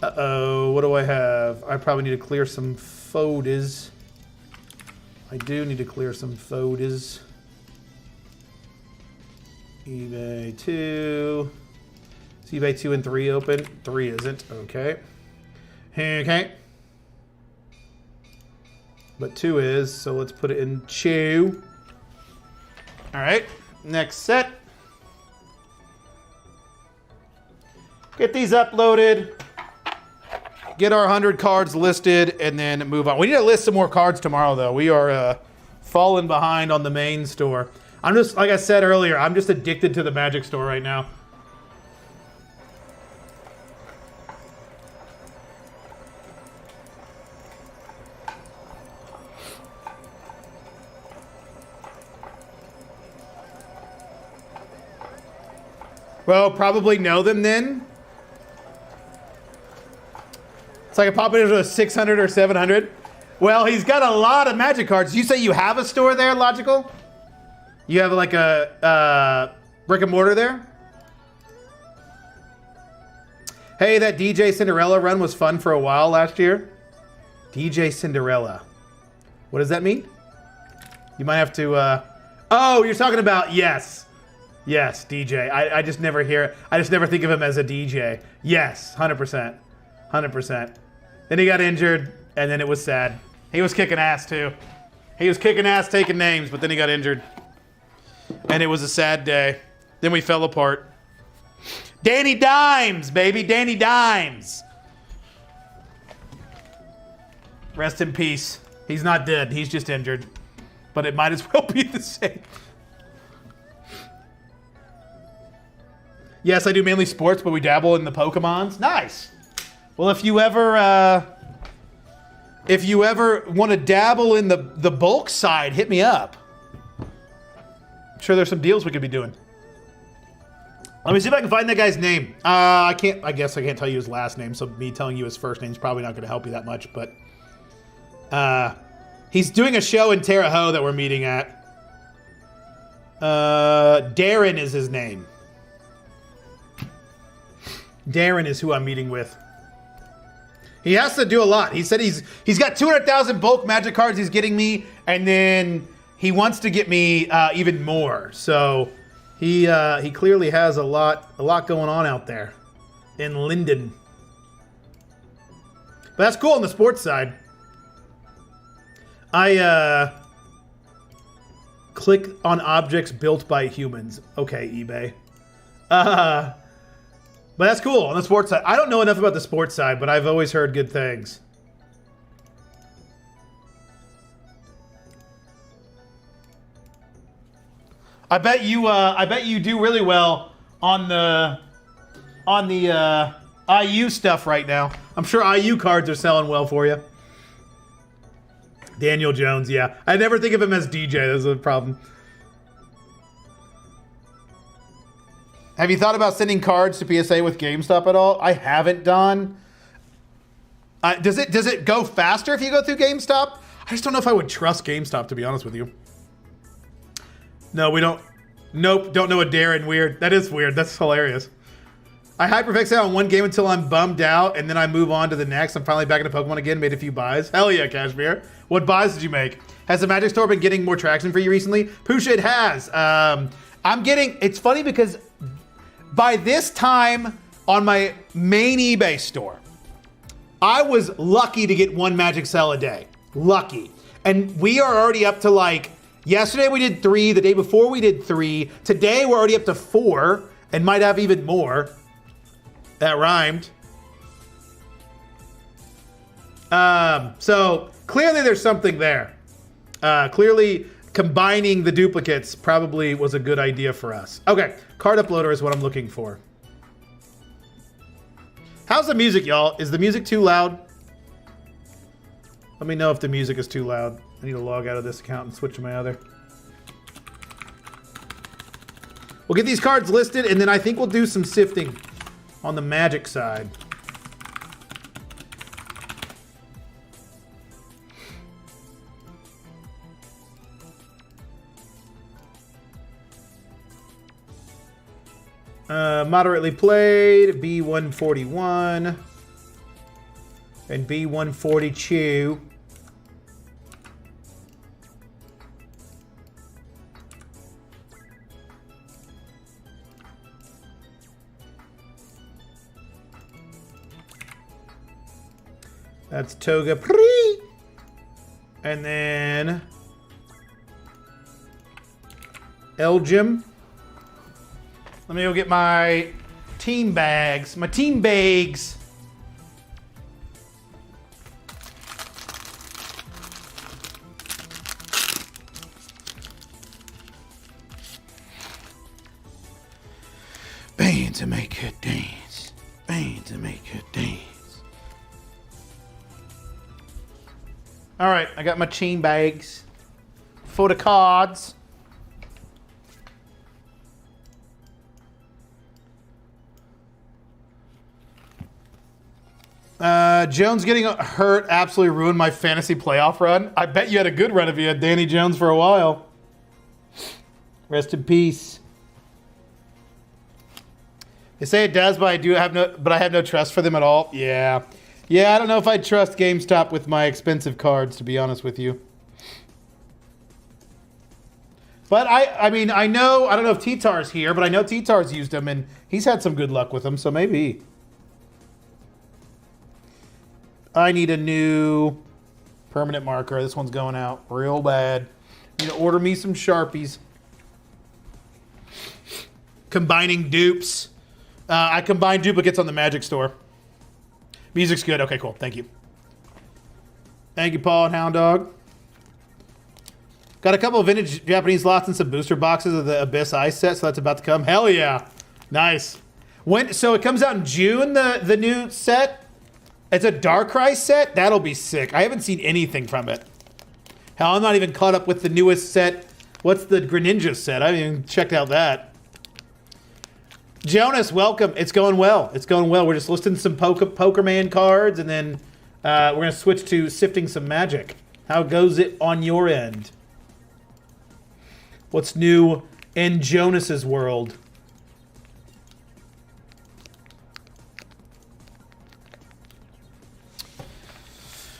Uh-oh, what do I have? I probably need to clear some photos. I do need to clear some photos. eBay 2. Is eBay 2 and 3 open? 3 isn't. Okay. Okay. But 2 is, so let's put it in 2. All right, next set. Get these uploaded. Get our 100 cards listed, and then move on. We need to list some more cards tomorrow, though. We are falling behind on the main store. I'm just, like I said earlier, I'm just addicted to the Magic store right now. Well, probably know them then. It's like a pop into a 600 or 700. Well, he's got a lot of Magic cards. You say you have a store there, Logical? You have like a brick and mortar there? Hey, that DJ Cinderella run was fun for a while last year. DJ Cinderella. What does that mean? You might have to, oh, you're talking about, yes. Yes, DJ. I just never hear, I just never think of him as a DJ. Yes, 100%. 100%. Then he got injured, and then it was sad. He was kicking ass, too. He was kicking ass, taking names, but then he got injured. And it was a sad day. Then we fell apart. Danny Dimes, baby. Danny Dimes. Rest in peace. He's not dead. He's just injured. But it might as well be the same. Yes, I do mainly sports, but we dabble in the Pokemons. Nice. Well, if you ever want to dabble in the bulk side, hit me up. I'm sure there's some deals we could be doing. Let me see if I can find that guy's name. I guess I can't tell you his last name, so me telling you his first name is probably not going to help you that much, but he's doing a show in Terre Haute that we're meeting at. Darren is his name. Darren is who I'm meeting with. He has to do a lot. He said he's got 200,000 bulk Magic cards he's getting me, and then he wants to get me even more. So he clearly has a lot going on out there in Linden. But that's cool on the sports side. I click on objects built by humans. Okay, eBay. But that's cool on the sports side. I don't know enough about the sports side, but I've always heard good things. I bet you do really well on the IU stuff right now. I'm sure IU cards are selling well for you. Daniel Jones, yeah. I never think of him as DJ. That's a problem. Have you thought about sending cards to PSA with GameStop at all? I haven't done. Does it go faster if you go through GameStop? I just don't know if I would trust GameStop, to be honest with you. No, we don't. Nope, don't know a Darren. Weird. That is weird. That's hilarious. I hyperfixate on one game until I'm bummed out, and then I move on to the next. I'm finally back into Pokemon again, made a few buys. Hell yeah, Cashmere. What buys did you make? Has the Magic Store been getting more traction for you recently? Pusha, it has. It's funny because by this time on my main eBay store, I was lucky to get one Magic Cell a day. Lucky. And we are already up to like, yesterday we did 3, the day before we did 3. Today we're already up to 4 and might have even more. That rhymed. So clearly there's something there. Clearly combining the duplicates probably was a good idea for us. Okay, card uploader is what I'm looking for. How's the music, y'all? Is the music too loud? Let me know if the music is too loud. I need to log out of this account and switch to my other. We'll get these cards listed, and then I think we'll do some sifting on the Magic side. Moderately played, B141 and B142. That's Toga Pri. And then Elgin. Let me go get my team bags. My team bags. Bang to make her dance. Bang to make her dance. All right, I got my team bags for the cards. Jones getting hurt absolutely ruined my fantasy playoff run. I bet you had a good run if you had Danny Jones for a while. Rest in peace. They say it does, but I have no trust for them at all. Yeah. Yeah, I don't know if I trust GameStop with my expensive cards, to be honest with you. But I mean, I don't know if T-Tar's here, but I know T-Tar's used them, and he's had some good luck with them, so maybe. I need a new permanent marker. This one's going out real bad. Need to order me some Sharpies. Combining dupes. I combine duplicates on the Magic Store. Music's good. Okay, cool. Thank you. Thank you, Paul and Hound Dog. Got a couple of vintage Japanese lots and some booster boxes of the Abyss Ice set, so that's about to come. Hell yeah. Nice. So it comes out in June, the new set? It's a Darkrai set? That'll be sick. I haven't seen anything from it. Hell, I'm not even caught up with the newest set. What's the Greninja set? I haven't even checked out that. Jonas, welcome. It's going well. It's going well. We're just listing some Pokerman cards, and then we're going to switch to sifting some Magic. How goes it on your end? What's new in Jonas's world?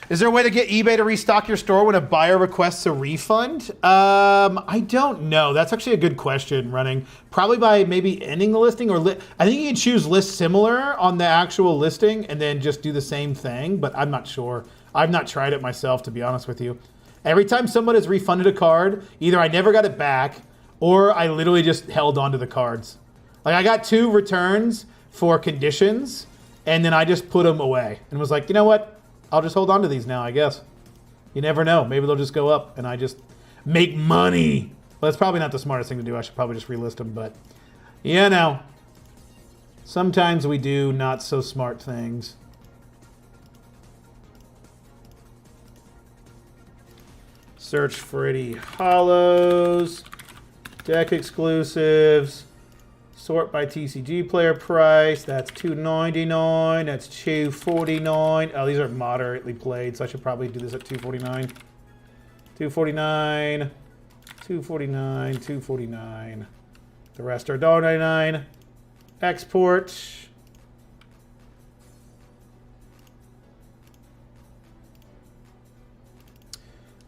Is there a way to get eBay to restock your store when a buyer requests a refund? I don't know. That's actually a good question, Running. Probably by maybe ending the listing, or I think you can choose list similar on the actual listing and then just do the same thing, but I'm not sure. I've not tried it myself, to be honest with you. Every time someone has refunded a card, either I never got it back or I literally just held on to the cards. Like, I got 2 returns for conditions, and then I just put them away and was like, you know what? I'll just hold on to these now, I guess. You never know. Maybe they'll just go up and I just make money. Well, that's probably not the smartest thing to do. I should probably just relist them, but you know, sometimes we do not so smart things. Search for any hollows, deck exclusives, sort by TCG player price. That's $2.99. That's $2.49. Oh, these are moderately played, so I should probably do this at $2.49. $2.49. $2.49. $2.49. The rest are $1.99. Export.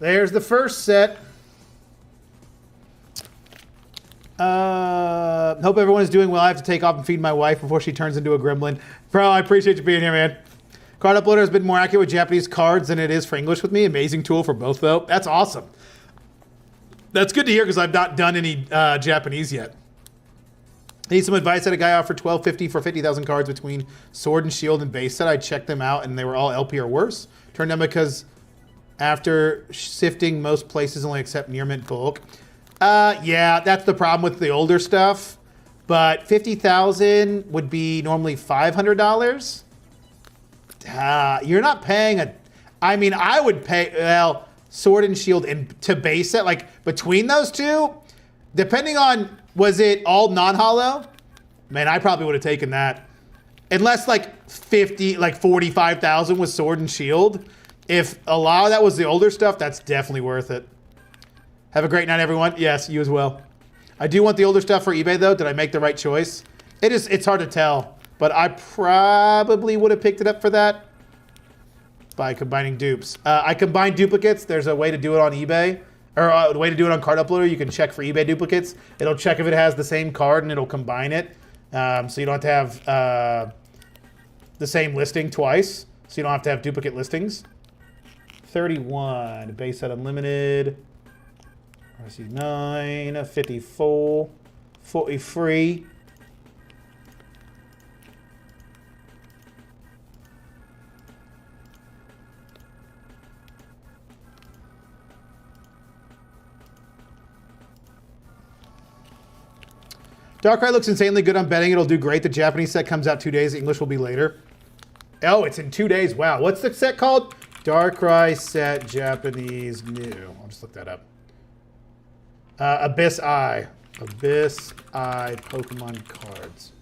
There's the first set. Hope everyone is doing well. I have to take off and feed my wife before she turns into a gremlin. Bro, I appreciate you being here, man. Card Uploader has been more accurate with Japanese cards than it is for English with me. Amazing tool for both, though. That's awesome. That's good to hear because I've not done any Japanese yet. Need some advice that a guy offered $12.50 for 50,000 cards between Sword and Shield and base set. I checked them out and they were all LP or worse. Turned down because after sifting, most places only accept near mint bulk. Yeah, that's the problem with the older stuff. But 50,000 would be normally $500. You're not paying a. I mean, I would pay. Well, Sword and Shield and to base set, like between those two, depending on was it all non-hollow? Man, I probably would have taken that. Unless like 45,000 was Sword and Shield. If a lot of that was the older stuff, that's definitely worth it. Have a great night, everyone. Yes, you as well. I do want the older stuff for eBay, though. Did I make the right choice? It's hard to tell, but I probably would have picked it up for that by combining dupes. I combine duplicates. There's a way to do it on eBay, or a way to do it on Card Uploader. You can check for eBay duplicates. It'll check if it has the same card, and it'll combine it. So you don't have to have the same listing twice. So you don't have to have duplicate listings. 31, base set unlimited. RC9, 54, 43. Darkrai looks insanely good on betting. It'll do great. The Japanese set comes out 2 days. English will be later. Oh, it's in 2 days. Wow. What's the set called? Darkrai set Japanese new. I'll just look that up. Abyss Eye. Abyss Eye Pokemon cards.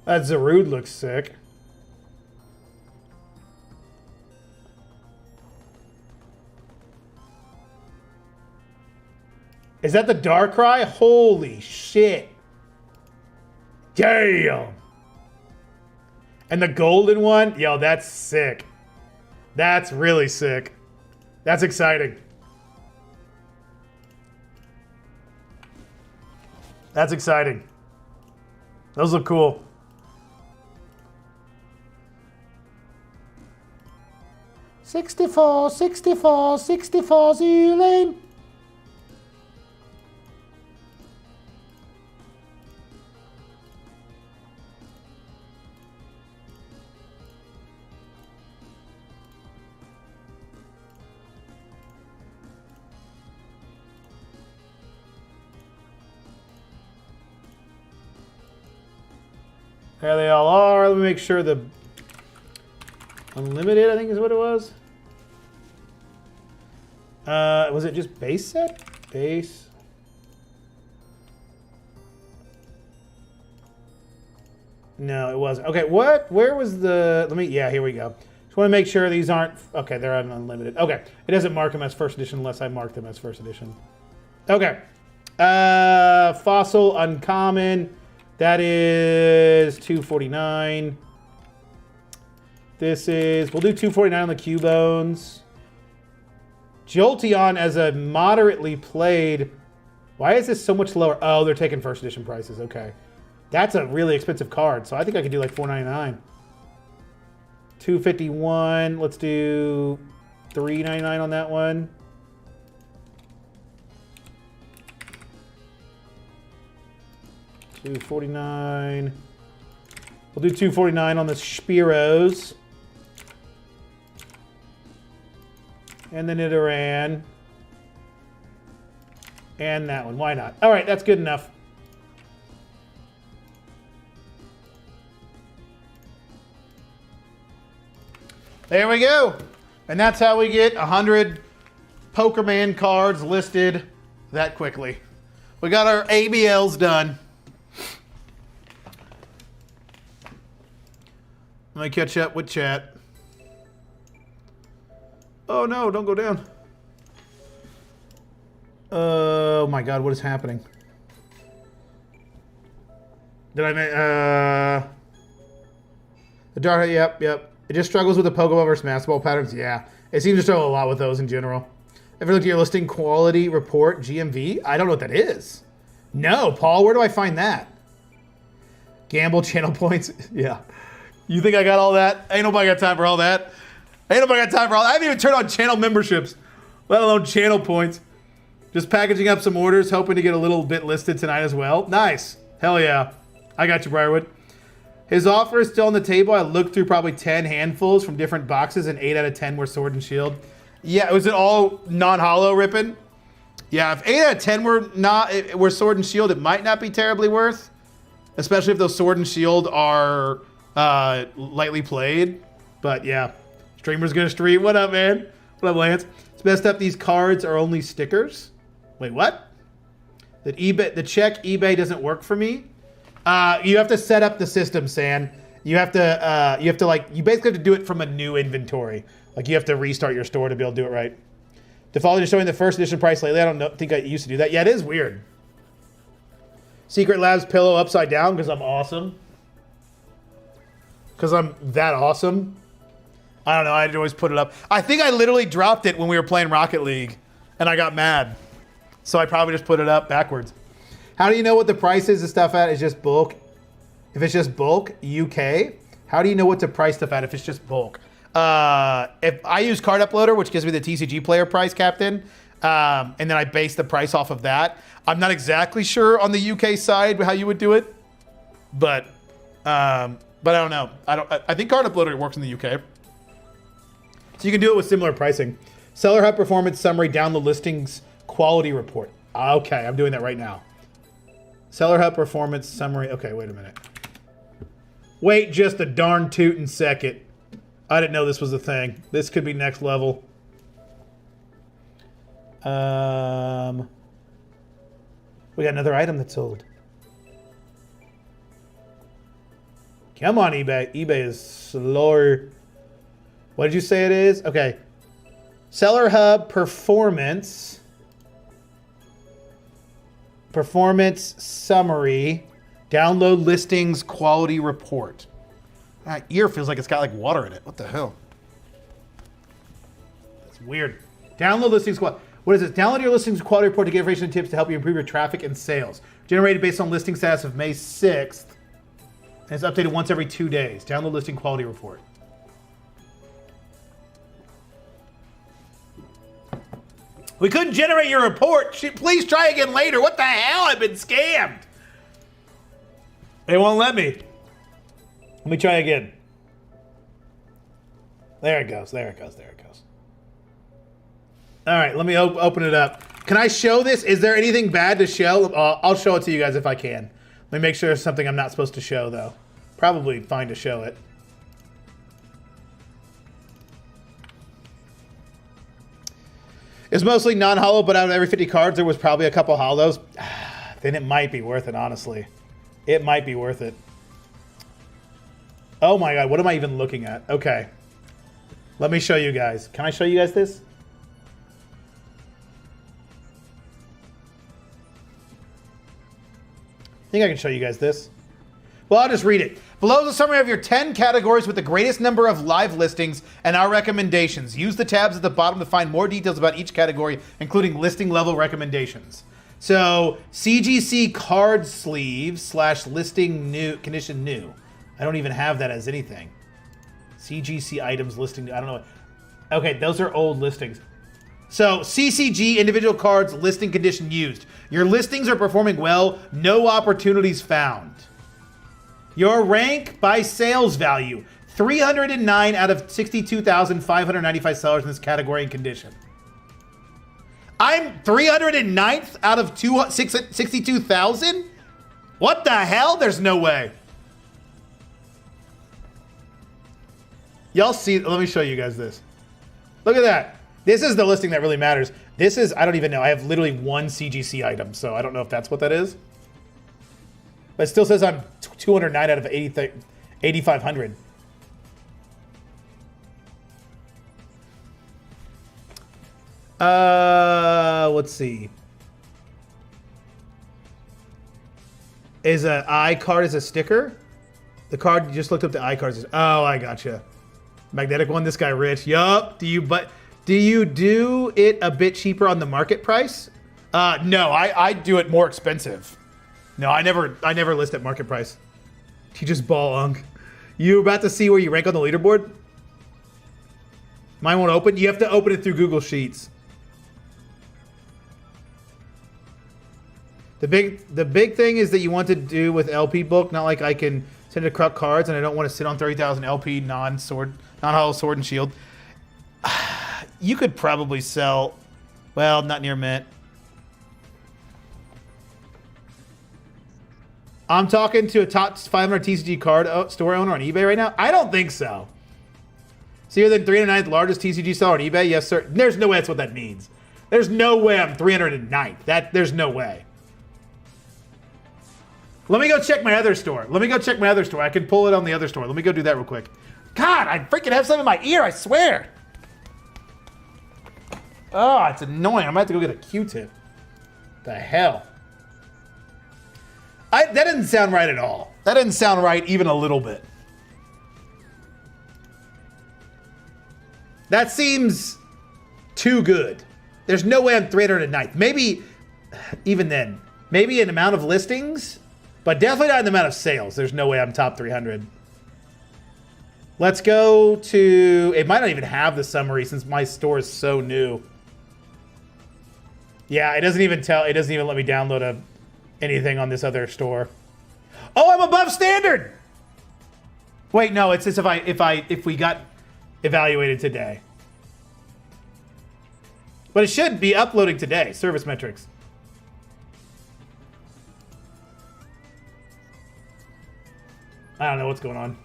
That Zarude looks sick. Is that the Darkrai? Holy shit. Damn. And the golden one? Yo, that's sick. That's really sick. That's exciting. That's exciting. Those look cool. $64, $64, $64, Zulane. There they all are. Let me make sure the unlimited, I think is what it was. Was it just base set? Base. No, it wasn't. Okay, what? Where was the... Let me... Yeah, here we go. Just want to make sure these aren't... Okay, they're on unlimited. Okay. It doesn't mark them as first edition unless I mark them as first edition. Okay. Fossil Uncommon. That is $249. This is... We'll do $249 on the Cubones. Jolteon as a moderately played... Why is this so much lower? Oh, they're taking first edition prices. Okay. That's a really expensive card, so I think I could do like $499. $251. Let's do $399 on that one. $249. We'll do $249 on the Spiros. And the Nidoran. And that one. Why not? All right, that's good enough. There we go. And that's how we get 100 Pokémon cards listed that quickly. We got our ABLs done. Let me catch up with chat. Oh no, don't go down. Oh my god, what is happening? Did I make, the Dart, yep. It just struggles with the Pokeball versus Master Ball patterns, yeah. It seems to struggle a lot with those in general. Ever looked at your listing quality report, GMV? I don't know what that is. No, Paul, where do I find that? Gamble channel points, yeah. You think I got all that? Ain't nobody got time for all that. Ain't nobody got time for all that. I haven't even turned on channel memberships, let alone channel points. Just packaging up some orders, hoping to get a little bit listed tonight as well. Nice. Hell yeah. I got you, Briarwood. His offer is still on the table. I looked through probably 10 handfuls from different boxes, and 8 out of 10 were Sword and Shield. Yeah, was it all non-holo ripping? Yeah, if 8 out of 10 were Sword and Shield, it might not be terribly worth. Especially if those Sword and Shield are lightly played. But yeah, streamer's gonna stream. What up, man? What up, Lance? It's messed up. These cards are only stickers. Wait, what? That eBay, the check eBay doesn't work for me. You have to set up the system, San. You have to you basically have to do it from a new inventory. Like you have to restart your store to be able to do it right. Defaulted to showing the first edition price lately. I don't think I used to do that. Yeah, it is weird. Secret Labs pillow upside down because I'm awesome. Because I'm that awesome. I don't know. I'd always put it up. I think I literally dropped it when we were playing Rocket League, and I got mad. So I probably just put it up backwards. How do you know what the price is of stuff at? Is just bulk. If it's just bulk, UK. How do you know what to price stuff at if it's just bulk? If I use Card Uploader, which gives me the TCG player price, Captain, and then I base the price off of that. I'm not exactly sure on the UK side how you would do it, but I don't know. I think Card Uploader works in the UK, so you can do it with similar pricing. Seller Hub Performance Summary, download listings quality report. Okay, I'm doing that right now. Seller Hub Performance Summary. Okay, wait a minute. Wait just a darn tootin' second. I didn't know this was a thing. This could be next level. We got another item that's sold. Come on, eBay. eBay is slower. What did you say it is? Okay. Seller Hub Performance. Performance Summary. Download listings quality report. That ear feels like it's got like water in it. What the hell? It's weird. Download listings quality. What is this? Download your listings quality report to get information and tips to help you improve your traffic and sales. Generated based on listing status of May 6th. And it's updated once every 2 days. Download listing quality report. We couldn't generate your report. Please try again later. What the hell? I've been scammed. They won't let me. Let me try again. There it goes. There it goes. There it goes. All right, let me open it up. Can I show this? Is there anything bad to show? I'll show it to you guys if I can. Let me make sure it's something I'm not supposed to show, though. Probably fine to show it. It's mostly non-hollow, but out of every 50 cards, there was probably a couple hollows. Then it might be worth it, honestly. It might be worth it. Oh my god, what am I even looking at? Okay. Let me show you guys. Can I show you guys this? I think I can show you guys this. Well, I'll just read it. Below is a summary of your 10 categories with the greatest number of live listings and our recommendations. Use the tabs at the bottom to find more details about each category, including listing level recommendations. So, CGC card sleeves / listing new, condition new. I don't even have that as anything. CGC items listing, I don't know. Okay, those are old listings. So, CCG, individual cards, listing condition used. Your listings are performing well, no opportunities found. Your rank by sales value, 309 out of 62,595 sellers in this category and condition. I'm 309th out of 62,000? What the hell? There's no way. Y'all see, let me show you guys this. Look at that. This is the listing that really matters. This is, I don't even know. I have literally one CGC item, so I don't know if that's what that is. But it still says I'm 209 out of 8,500. Let's see. Is an I card as a sticker? The card, you just looked up the I cards. Oh, I gotcha. Magnetic one, this guy rich. Yup. Do you do it a bit cheaper on the market price? No, I do it more expensive. No, I never list at market price. You just ball-unk. You about to see where you rank on the leaderboard? Mine won't open. You have to open it through Google Sheets. The big thing is that you want to do with LP book, not like I can send it to cards and I don't want to sit on 30,000 LP non-hollow sword and shield. You could probably sell, well, not near mint. I'm talking to a top 500 TCG card store owner on eBay right now. I don't think so. So you're the 309th largest TCG seller on eBay? Yes, sir. There's no way that's what that means. There's no way I'm 309th. There's no way. Let me go check my other store. I can pull it on the other store. Let me go do that real quick. God, I freaking have something in my ear, I swear. Oh, it's annoying. I'm going to have to go get a Q-tip. The hell? That doesn't sound right at all. That doesn't sound right even a little bit. That seems too good. There's no way I'm 309th. Maybe, even then, maybe an amount of listings, but definitely not in the amount of sales. There's no way I'm top 300. Let's go to, it might not even have the summary since my store is so new. Yeah, it doesn't even let me download anything on this other store. Oh, I'm above standard. Wait, no, it says if we got evaluated today. But it should be uploading today. Service metrics. I don't know what's going on.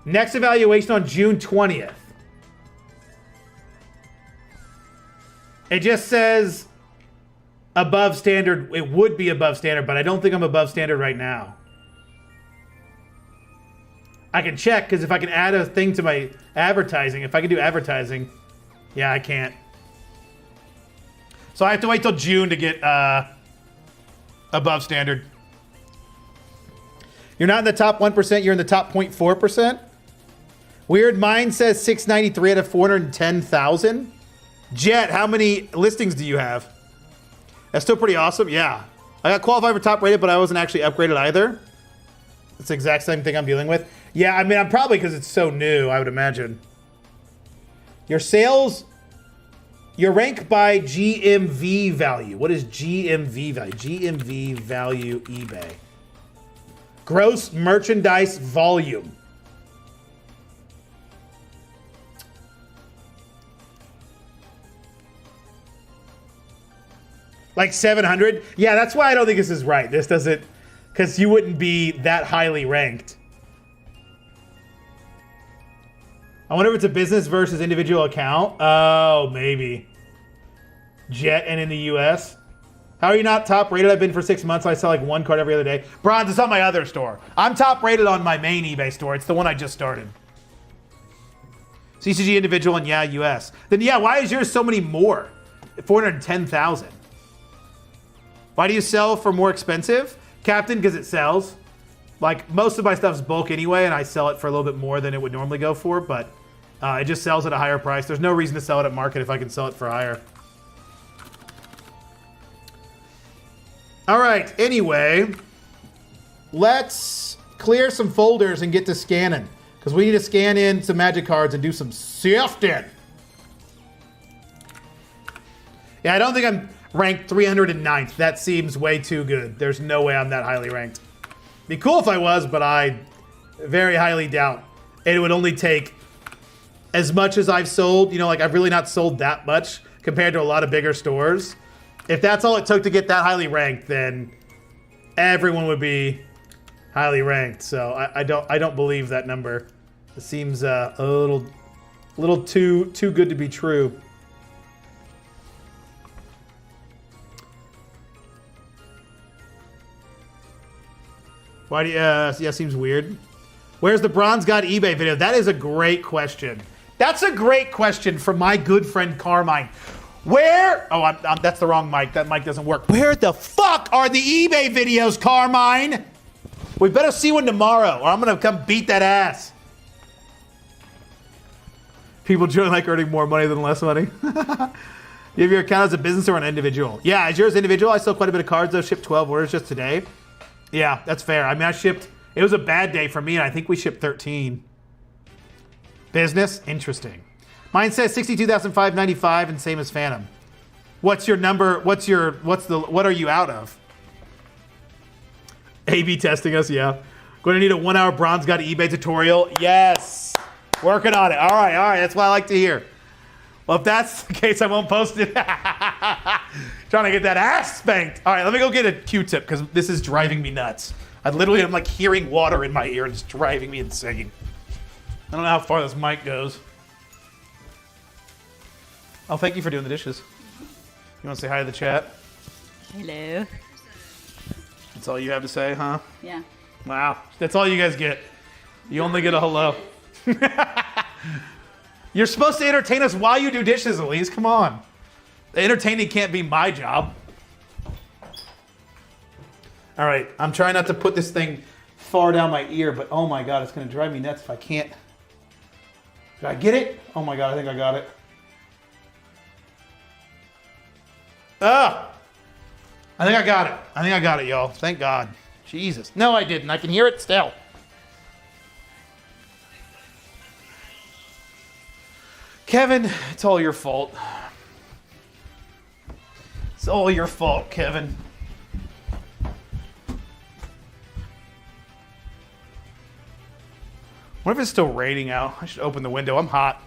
Next evaluation on June 20th. It just says above standard. It would be above standard, but I don't think I'm above standard right now. I can check, because if I can add a thing to my advertising, if I can do advertising, yeah, I can't. So I have to wait till June to get above standard. You're not in the top 1%, you're in the top 0.4%. Weird Mind says 693 out of 410,000. Jet, how many listings do you have? That's still pretty awesome. Yeah. I got qualified for top rated, but I wasn't actually upgraded either. It's the exact same thing I'm dealing with. Yeah, I mean, I'm probably because it's so new, I would imagine. Your sales, your rank by GMV value. What is GMV value? GMV value eBay. Gross merchandise volume. Like 700? Yeah, that's why I don't think this is right. This doesn't, because you wouldn't be that highly ranked. I wonder if it's a business versus individual account. Oh, maybe. Jet and in the US. How are you not top rated? I've been for 6 months. I sell like one card every other day. Bronze, it's on my other store. I'm top rated on my main eBay store. It's the one I just started. CCG individual and yeah, US. Then yeah, why is yours so many more? 410,000. Why do you sell for more expensive? Captain, because it sells. Like, most of my stuff's bulk anyway, and I sell it for a little bit more than it would normally go for, but it just sells at a higher price. There's no reason to sell it at market if I can sell it for higher. All right, anyway, let's clear some folders and get to scanning, because we need to scan in some magic cards and do some sifting. Yeah, I don't think I'm ranked 309th. That seems way too good. There's no way I'm that highly ranked. Be cool if I was, but I very highly doubt. It would only take as much as I've sold. You know, like I've really not sold that much compared to a lot of bigger stores. If that's all it took to get that highly ranked, then everyone would be highly ranked. So I don't believe that number. It seems a little too good to be true. Why do you, yeah, seems weird. Where's the Bronze God eBay video? That is a great question. That's a great question from my good friend Carmine. Where, oh, that's the wrong mic. That mic doesn't work. Where the fuck are the eBay videos, Carmine? We better see one tomorrow or I'm gonna come beat that ass. People join like earning more money than less money. You have your account as a business or an individual? Yeah, is yours individual? I sold quite a bit of cards though, shipped 12 orders just today. Yeah, that's fair. I mean, it was a bad day for me, and I think we shipped 13. Business? Interesting. Mine says 62,595 and same as Phantom. What's your number? What are you out of? A/B testing us, yeah. Going to need a 1 hour Bronze God eBay tutorial. Yes. Working on it. All right. That's what I like to hear. Well, if that's the case, I won't post it. Trying to get that ass spanked. All right, let me go get a Q-tip because this is driving me nuts. I'm like hearing water in my ear and it's driving me insane. I don't know how far this mic goes. Oh, thank you for doing the dishes. You want to say hi to the chat? Hello. That's all you have to say, huh? Yeah. Wow, that's all you guys get. You only get a hello. You're supposed to entertain us while you do dishes, Elise. Come on. The entertaining can't be my job. All right, I'm trying not to put this thing far down my ear, but oh my God, it's gonna drive me nuts if I can't. Did I get it? Oh my God, I think I got it. Ah! I think I got it, y'all. Thank God. Jesus. No, I didn't. I can hear it still. Kevin, it's all your fault. It's all your fault, Kevin. What if it's still raining out? I should open the window. I'm hot.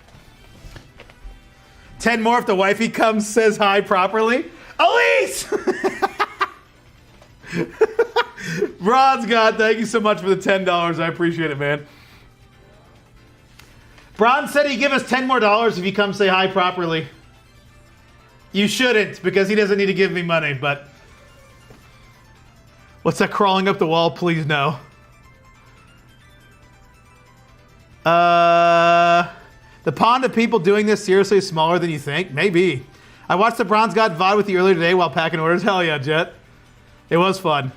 10 more if the wifey comes, says hi properly. Elise! Bronze God, thank you so much for the $10. I appreciate it, man. Bronze said he'd give us $10 more if you come say hi properly. You shouldn't, because he doesn't need to give me money, but... What's that crawling up the wall? Please no. The pond of people doing this seriously is smaller than you think? Maybe. I watched the Bronze God VOD with you earlier today while packing orders. Hell yeah, Jet. It was fun.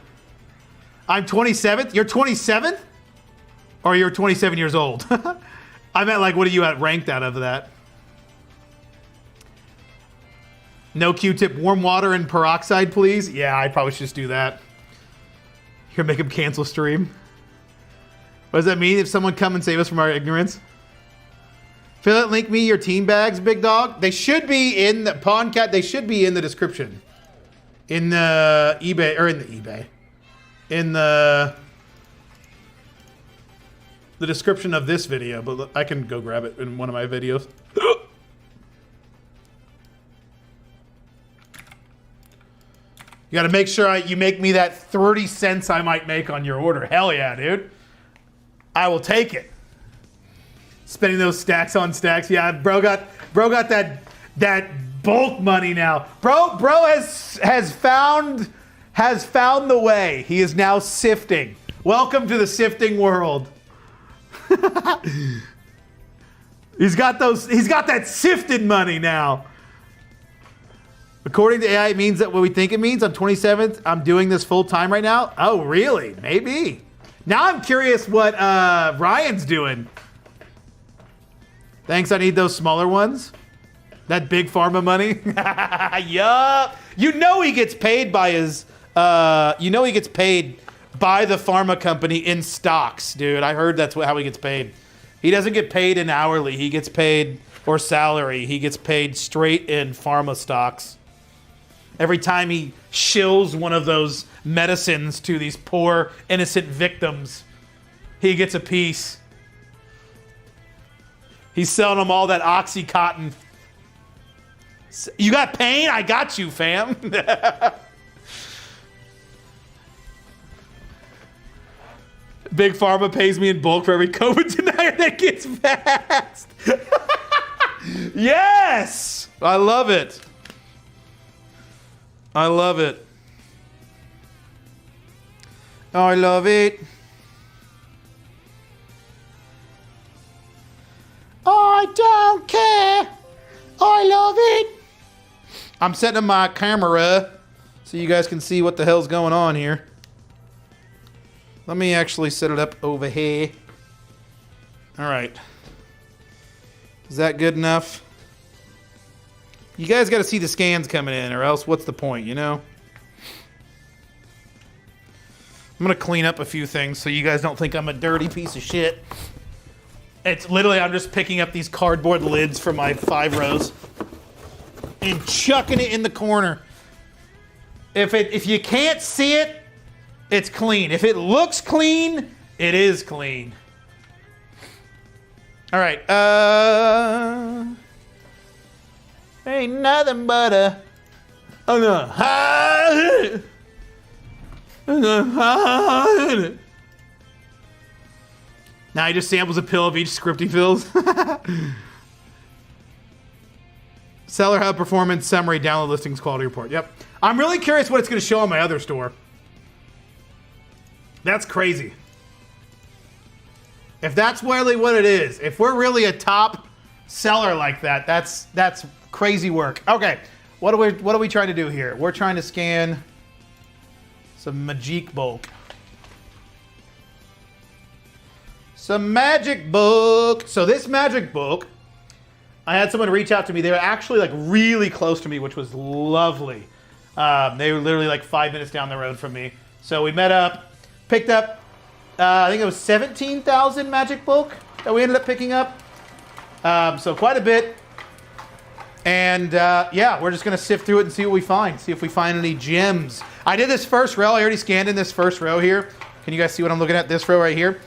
I'm 27th? You're 27th? Or you're 27 years old? I meant like, what are you at ranked out of that? No Q-tip, warm water and peroxide, please. Yeah, I probably should just do that. Here, make him cancel stream. What does that mean? If someone come and save us from our ignorance? Affiliate link me your team bags, big dog. They should be in the Pondcat. They should be in the description. In the eBay, or in the eBay. In the description of this video, but I can go grab it in one of my videos. You got to make sure you make me that 30 cents I might make on your order. Hell yeah, dude. I will take it. Spending those stacks on stacks. Yeah, bro got that bulk money now. Bro has found the way. He is now sifting. Welcome to the sifting world. He's got that sifted money now. According to AI, it means that what we think it means. On 27th, I'm doing this full time right now. Oh, really? Maybe. Now I'm curious what Ryan's doing. Thanks, I need those smaller ones. That big pharma money. Yup. You know he gets paid by his, you know he gets paid by the pharma company in stocks, dude. I heard that's how he gets paid. He doesn't get paid in hourly. He gets paid, or salary. He gets paid straight in pharma stocks. Every time he shills one of those medicines to these poor, innocent victims, he gets a piece. He's selling them all that Oxycontin. You got pain? I got you, fam. Big Pharma pays me in bulk for every COVID denier that gets vaxxed. Yes! I love it. I love it. I love it. I don't care. I love it. I'm setting up my camera so you guys can see what the hell's going on here. Let me actually set it up over here. All right. Is that good enough? You guys got to see the scans coming in, or else what's the point, you know? I'm going to clean up a few things so you guys don't think I'm a dirty piece of shit. It's literally, I'm just picking up these cardboard lids for my 5 rows and chucking it in the corner. If you can't see it, it's clean. If it looks clean, it is clean. All right. Ain't nothing but a... Oh no. Now he just samples a pill of each script he fills. Seller Hub Performance Summary, Download Listings Quality Report. Yep. I'm really curious what it's going to show on my other store. That's crazy. If that's really what it is, if we're really a top seller like that, that's crazy work. Okay, what are we trying to do here? We're trying to scan some Magic bulk. Some Magic book. So this Magic book, I had someone reach out to me. They were actually like really close to me, which was lovely. They were literally like 5 minutes down the road from me. So we met up, picked up, I think it was 17,000 Magic bulk that we ended up picking up. So quite a bit. And yeah, we're just going to sift through it and see what we find. See if we find any gems. I did this first row. I already scanned in this first row here. Can you guys see what I'm looking at? This row right here.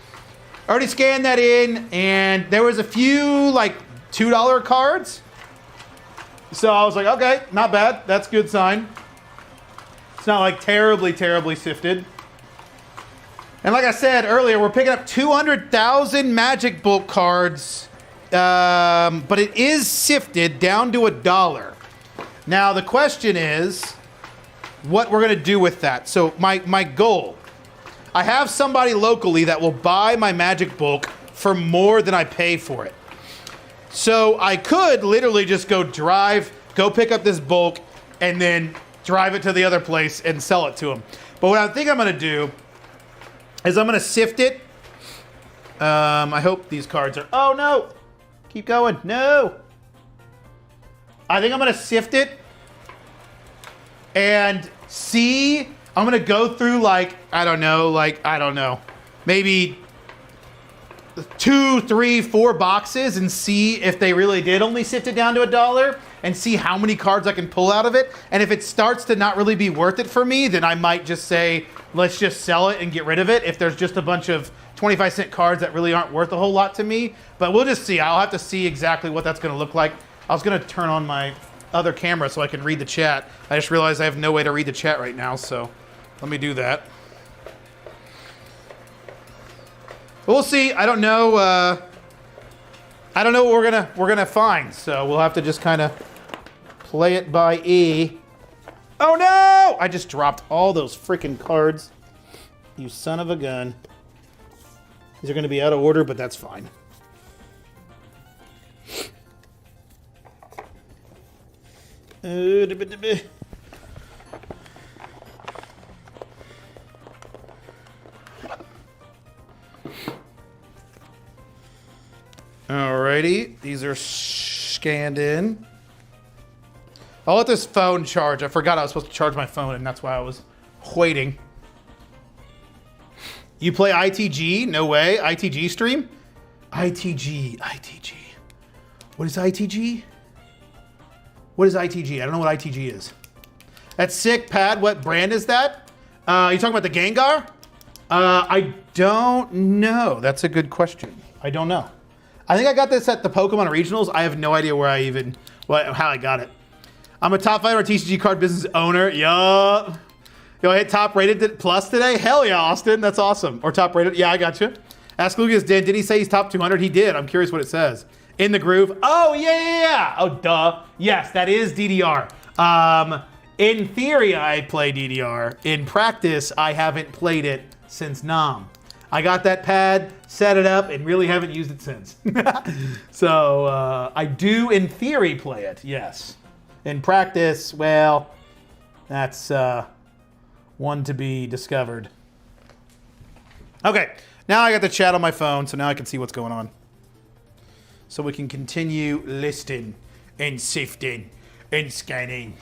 Already scanned that in, and there was a few like $2 cards. So I was like, okay, not bad. That's a good sign. It's not like terribly, terribly sifted. And like I said earlier, we're picking up 200,000 Magic bulk cards, but it is sifted down to $1. Now the question is, what we're gonna do with that. So my goal, I have somebody locally that will buy my Magic bulk for more than I pay for it. So I could literally just go pick up this bulk, and then drive it to the other place and sell it to them. But what I think I'm gonna do is I'm gonna sift it, I hope these cards are... Oh, no! Keep going. No! I think I'm going to sift it and see... I'm going to go through, like, I don't know. Maybe 2, 3, 4 boxes and see if they really did only sift it down to $1 and see how many cards I can pull out of it. And if it starts to not really be worth it for me, then I might just say, let's just sell it and get rid of it if there's just a bunch of 25-cent cards that really aren't worth a whole lot to me. But we'll just see. I'll have to see exactly what that's going to look like. I was going to turn on my other camera so I can read the chat. I just realized I have no way to read the chat right now, so let me do that. We'll see. I don't know. I don't know what we're gonna find. So we'll have to just kind of play it by ear. Oh no! I just dropped all those freaking cards. You son of a gun. These are gonna be out of order, but that's fine. Alrighty, these are scanned in. I'll let this phone charge. I forgot I was supposed to charge my phone, and that's why I was waiting. You play ITG? No way. ITG stream? ITG. What is ITG? What is ITG? I don't know what ITG is. That's sick, Pad. What brand is that? You talking about the Gengar? I don't know. That's a good question. I don't know. I think I got this at the Pokemon Regionals. I have no idea where how I got it. I'm a top 5 TCG card business owner. Yup. Yo, hit top rated plus today? Hell yeah, Austin. That's awesome. Or top rated. Yeah, I got you. Ask Lucas, did he say he's top 200? He did. I'm curious what it says. In the groove. Oh, yeah. Oh, duh. Yes, that is DDR. In theory, I play DDR. In practice, I haven't played it since Nam. I got that pad, set it up, and really haven't used it since. So I do, in theory, play it, yes. In practice, well, that's one to be discovered. Okay, now I got the chat on my phone, so now I can see what's going on. So we can continue listing and sifting and scanning.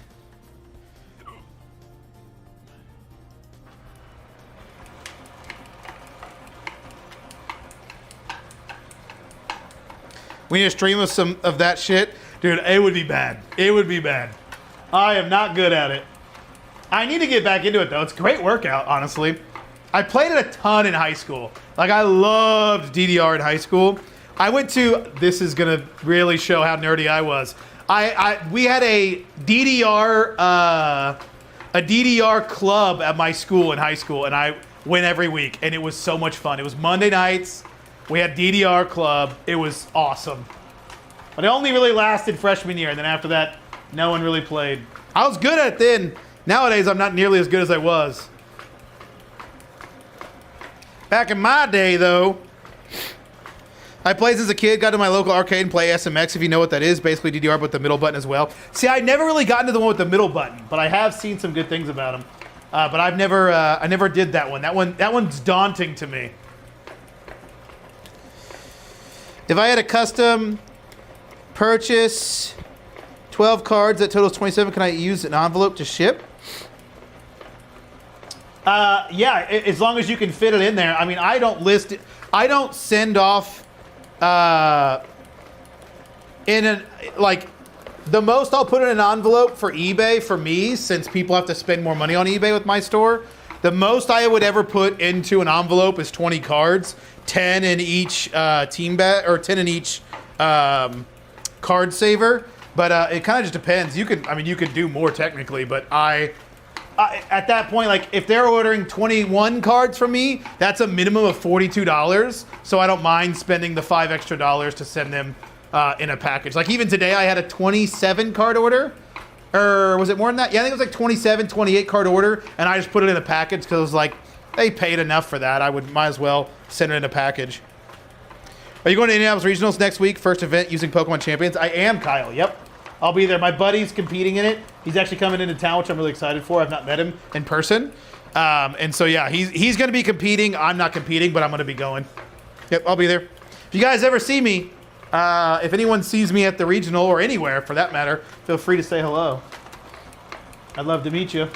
We need to stream of some of that shit. Dude, it would be bad. It would be bad. I am not good at it. I need to get back into it, though. It's a great workout, honestly. I played it a ton in high school. Like, I loved DDR in high school. I went to, this is going to really show how nerdy I was. We had a DDR club at my school in high school, and I went every week, and it was so much fun. It was Monday nights. We had DDR club. It was awesome. But it only really lasted freshman year, and then after that, no one really played. I was good at it then. Nowadays, I'm not nearly as good as I was. Back in my day, though, I played as a kid, got to my local arcade and play SMX, if you know what that is. Basically DDR, but with the middle button as well. See, I never really got into the one with the middle button, but I have seen some good things about them. But I never did that one. That one's daunting to me. If I had a custom purchase 12 cards that totals 27, can I use an envelope to ship? Yeah, as long as you can fit it in there. I mean, I don't list it. I don't send off the most I'll put in an envelope for eBay for me, since people have to spend more money on eBay with my store. The most I would ever put into an envelope is 20 cards, 10 in each team bet, or 10 in each card saver. But it kind of just depends. You could do more technically, but I at that point, like, if they're ordering 21 cards from me, that's a minimum of $42. So I don't mind spending the $5 extra to send them in a package. Like, even today, I had a 27 card order. Or was it more than that? Yeah, I think it was like 27, 28 card order, and I just put it in a package because it was like, they paid enough for that. might as well send it in a package. Are you going to Indianapolis Regionals next week? First event using Pokemon Champions? I am, Kyle. Yep. I'll be there. My buddy's competing in it. He's actually coming into town, which I'm really excited for. I've not met him in person. And so, yeah, he's going to be competing. I'm not competing, but I'm going to be going. Yep, I'll be there. If you guys ever see me, if anyone sees me at the regional or anywhere for that matter, feel free to say hello. I'd love to meet you.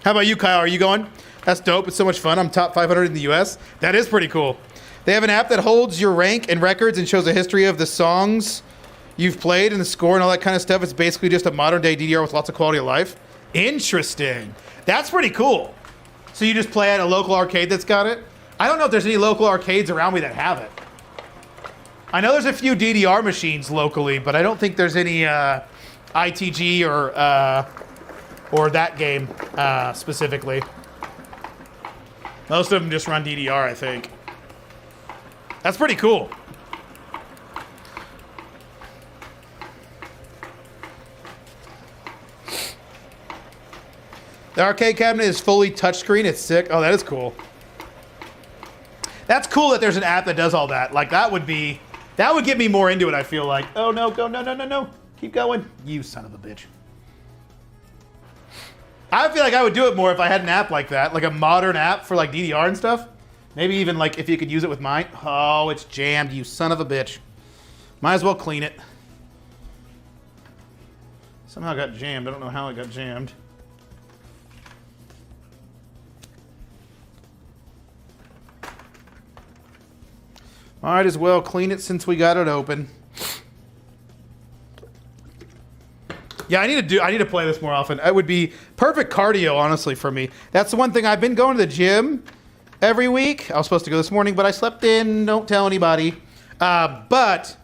How about you, Kyle? Are you going? That's dope. It's so much fun. I'm top 500 in the US. That is pretty cool. They have an app that holds your rank and records and shows a history of the songs you've played and the score and all that kind of stuff. It's basically just a modern day DDR with lots of quality of life. Interesting. That's pretty cool. So you just play at a local arcade that's got it? I don't know if there's any local arcades around me that have it. I know there's a few DDR machines locally, but I don't think there's any ITG or that game specifically. Most of them just run DDR, I think. That's pretty cool. The arcade cabinet is fully touchscreen. It's sick. Oh, that is cool. That's cool that there's an app that does all that. Like, that would get me more into it, I feel like. Oh, no, go, no. Keep going. You son of a bitch. I feel like I would do it more if I had an app like that, like a modern app for like DDR and stuff. Maybe even like if you could use it with mine. Oh, it's jammed, you son of a bitch. Might as well clean it. Somehow it got jammed. I don't know how it got jammed. Might as well clean it since we got it open. Yeah, I need to play this more often. It would be perfect cardio, honestly, for me. That's the one thing. I've been going to the gym every week. I was supposed to go this morning, but I slept in. Don't tell anybody. But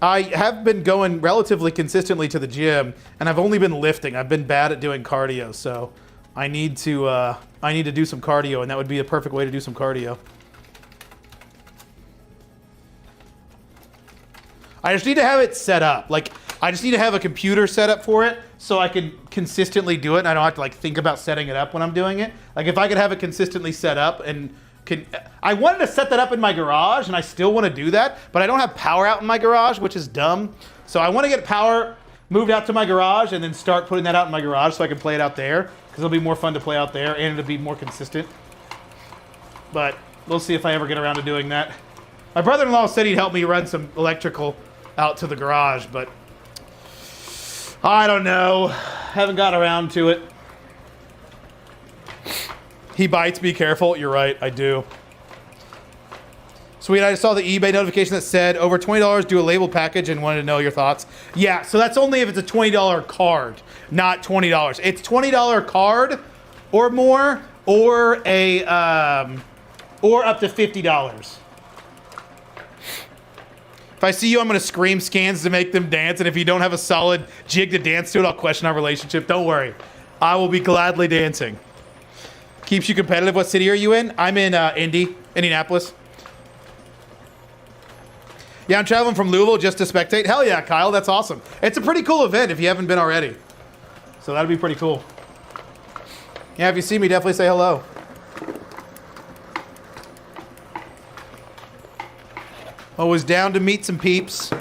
I have been going relatively consistently to the gym, and I've only been lifting. I've been bad at doing cardio, so I need to do some cardio, and that would be a perfect way to do some cardio. I just need to have it set up. Like, I just need to have a computer set up for it so I can consistently do it and I don't have to like think about setting it up when I'm doing it. Like if I could have it consistently set up and I wanted to set that up in my garage and I still want to do that, but I don't have power out in my garage, which is dumb. So I want to get power moved out to my garage and then start putting that out in my garage so I can play it out there because it'll be more fun to play out there and it'll be more consistent. But we'll see if I ever get around to doing that. My brother-in-law said he'd help me run some electrical out to the garage, but I don't know. Haven't got around to it. He bites, be careful. You're right, I do. Sweet, I just saw the eBay notification that said over $20, do a label package and wanted to know your thoughts. Yeah, so that's only if it's a $20 card, not $20. It's $20 card or more, or up to $50. If I see you, I'm going to scream scans to make them dance, and if you don't have a solid jig to dance to it, I'll question our relationship. Don't worry. I will be gladly dancing. Keeps you competitive. What city are you in? I'm in Indianapolis. Yeah, I'm traveling from Louisville just to spectate. Hell yeah, Kyle. That's awesome. It's a pretty cool event if you haven't been already. So that'll be pretty cool. Yeah, if you see me, definitely say hello. Always down to meet some peeps.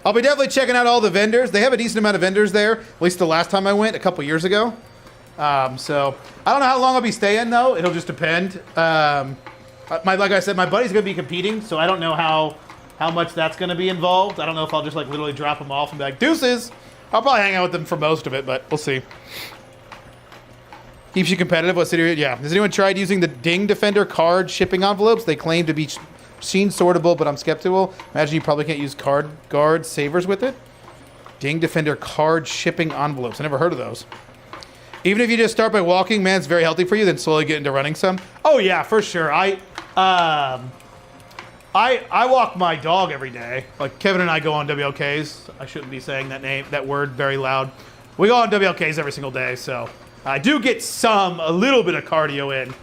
I'll be definitely checking out all the vendors. They have a decent amount of vendors there, at least the last time I went, a couple years ago. So I don't know how long I'll be staying, though. It'll just depend. Like I said, my buddy's going to be competing, so I don't know how much that's going to be involved. I don't know if I'll just like literally drop them off and be like, deuces. I'll probably hang out with them for most of it, but we'll see. Keeps you competitive. What city? Yeah. Has anyone tried using the Ding Defender card shipping envelopes? They claim to be machine sortable, but I'm skeptical. Imagine you probably can't use card guard savers with it. Ding Defender card shipping envelopes. I never heard of those. Even if you just start by walking, man, it's very healthy for you, then slowly get into running some. Oh yeah, for sure. I walk my dog every day. Like Kevin and I go on WLKs. I shouldn't be saying that word very loud. We go on WLKs every single day, so I do get a little bit of cardio in.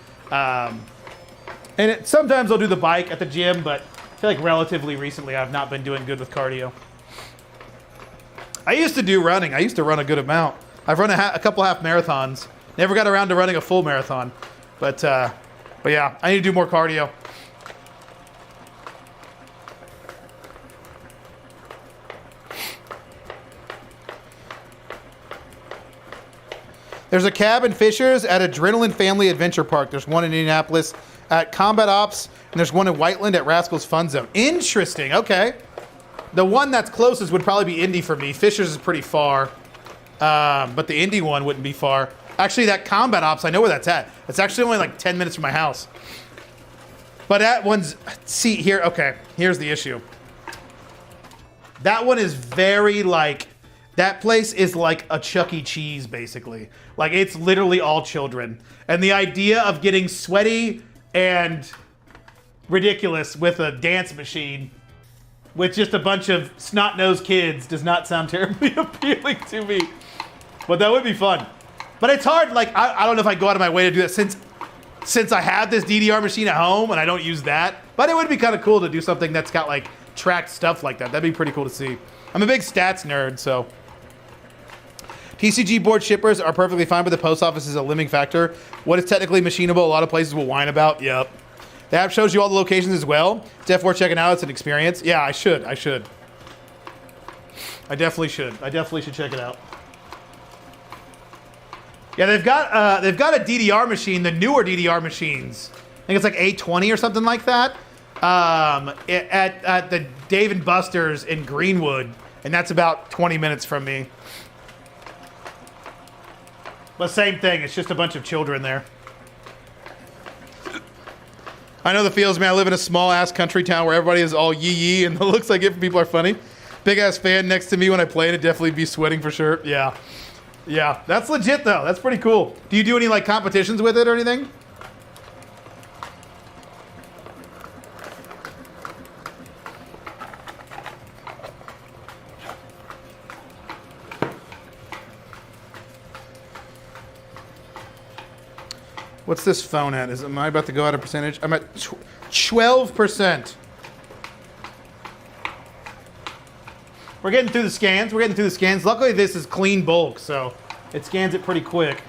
And sometimes I'll do the bike at the gym, but I feel like relatively recently I've not been doing good with cardio. I used to do running. I used to run a good amount. I've run a couple half marathons. Never got around to running a full marathon. But yeah, I need to do more cardio. There's a cab in Fishers at Adrenaline Family Adventure Park. There's one in Indianapolis at Combat Ops, and there's one in Whiteland at Rascal's Fun Zone. Interesting. Okay. The one that's closest would probably be Indy for me. Fisher's is pretty far, but the Indy one wouldn't be far. Actually, that Combat Ops, I know where that's at. It's actually only like 10 minutes from my house. But that one's, see here, okay, here's the issue. That one is very like, that place is like a Chuck E. Cheese, basically. Like, it's literally all children. And the idea of getting sweaty and ridiculous with a dance machine with just a bunch of snot-nosed kids does not sound terribly appealing to me. But that would be fun. But it's hard, like, I don't know if I go out of my way to do that since I have this DDR machine at home and I don't use that. But it would be kind of cool to do something that's got, like, tracked stuff like that. That'd be pretty cool to see. I'm a big stats nerd, so. TCG board shippers are perfectly fine, but the post office is a limiting factor. What is technically machinable, a lot of places will whine about. Yep. The app shows you all the locations as well. It's definitely worth checking out. It's an experience. Yeah, I should. I definitely should. I definitely should check it out. Yeah, they've got a DDR machine, the newer DDR machines. I think it's like A20 or something like that. At the Dave & Buster's in Greenwood, and that's about 20 minutes from me. But same thing, it's just a bunch of children there. I know the feels, man. I live in a small-ass country town where everybody is all yee-yee, and the looks like it people are funny. Big-ass fan next to me when I play it, it'd definitely be sweating for sure. Yeah. Yeah, that's legit, though. That's pretty cool. Do you do any, like, competitions with it or anything? What's this phone at? Am I about to go out of percentage? I'm at 12%. We're getting through the scans. Luckily, this is clean bulk, so it scans it pretty quick.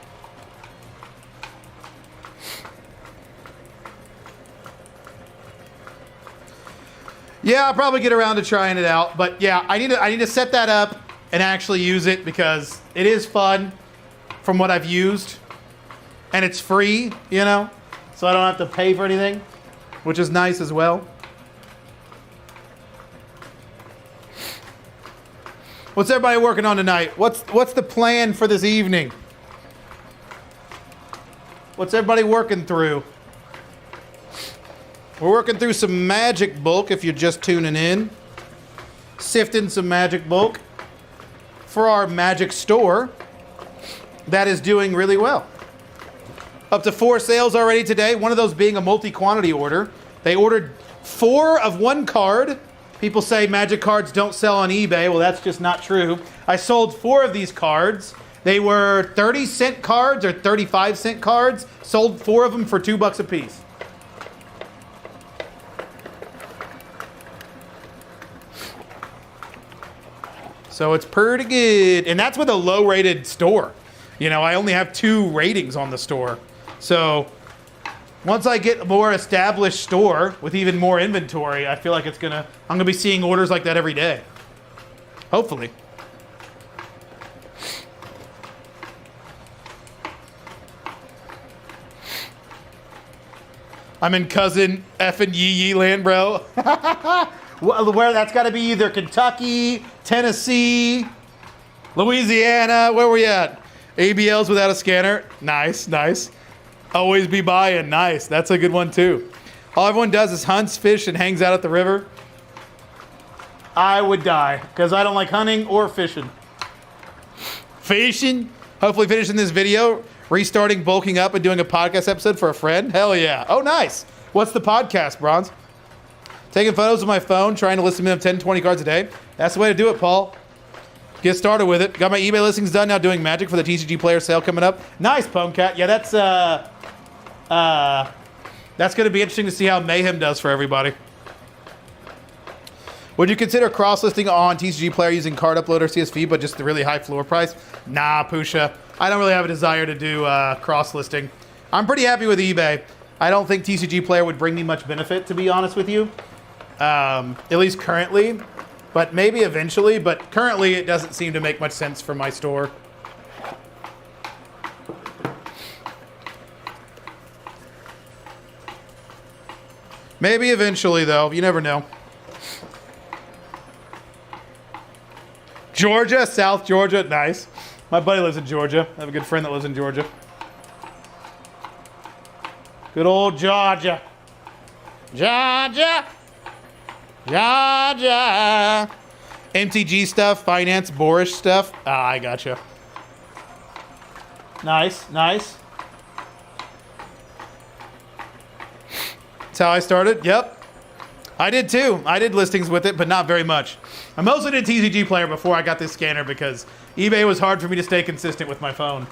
Yeah, I'll probably get around to trying it out. But yeah, I need to set that up and actually use it because it is fun from what I've used. And it's free, you know, so I don't have to pay for anything, which is nice as well. What's everybody working on tonight? What's the plan for this evening? What's everybody working through? We're working through some Magic bulk if you're just tuning in. Sifting some Magic bulk for our Magic store that is doing really well. Up to 4 sales already today, one of those being a multi-quantity order. They ordered 4 of one card. People say Magic cards don't sell on eBay. Well, that's just not true. I sold 4 of these cards. They were 30-cent cards or 35-cent cards. Sold 4 of them for $2 a piece. So it's pretty good. And that's with a low-rated store. You know, I only have 2 ratings on the store. So once I get a more established store with even more inventory, I feel like I'm gonna be seeing orders like that every day. Hopefully. I'm in cousin effing yee land, bro. Where that's got to be either Kentucky, Tennessee, Louisiana. Where we at? ABLs without a scanner. Nice, nice. Always be buying. Nice. That's a good one, too. All everyone does is hunts, fish, and hangs out at the river. I would die because I don't like hunting or fishing. Fishing? Hopefully finishing this video, restarting, bulking up, and doing a podcast episode for a friend. Hell yeah. Oh, nice. What's the podcast, Bronze? Taking photos with my phone, trying to list a minimum of 10, 20 cards a day. That's the way to do it, Paul. Get started with it. Got my eBay listings done, now doing Magic for the TCG player sale coming up. Nice, Pomecat. Yeah, that's going to be interesting to see how Mayhem does for everybody. Would you consider cross-listing on TCG player using card uploader CSV, but just the really high floor price? Nah, Pusha. I don't really have a desire to do cross-listing. I'm pretty happy with eBay. I don't think TCG player would bring me much benefit, to be honest with you. At least currently. But maybe eventually. But currently, it doesn't seem to make much sense for my store. Maybe eventually, though. You never know. Georgia, South Georgia. Nice. My buddy lives in Georgia. I have a good friend that lives in Georgia. Good old Georgia. Georgia. Georgia. MTG stuff, finance, boorish stuff. Ah, I gotcha. Nice, nice. That's how I started. Yep. I did too. I did listings with it, but not very much. I mostly did TCG player before I got this scanner because eBay was hard for me to stay consistent with my phone.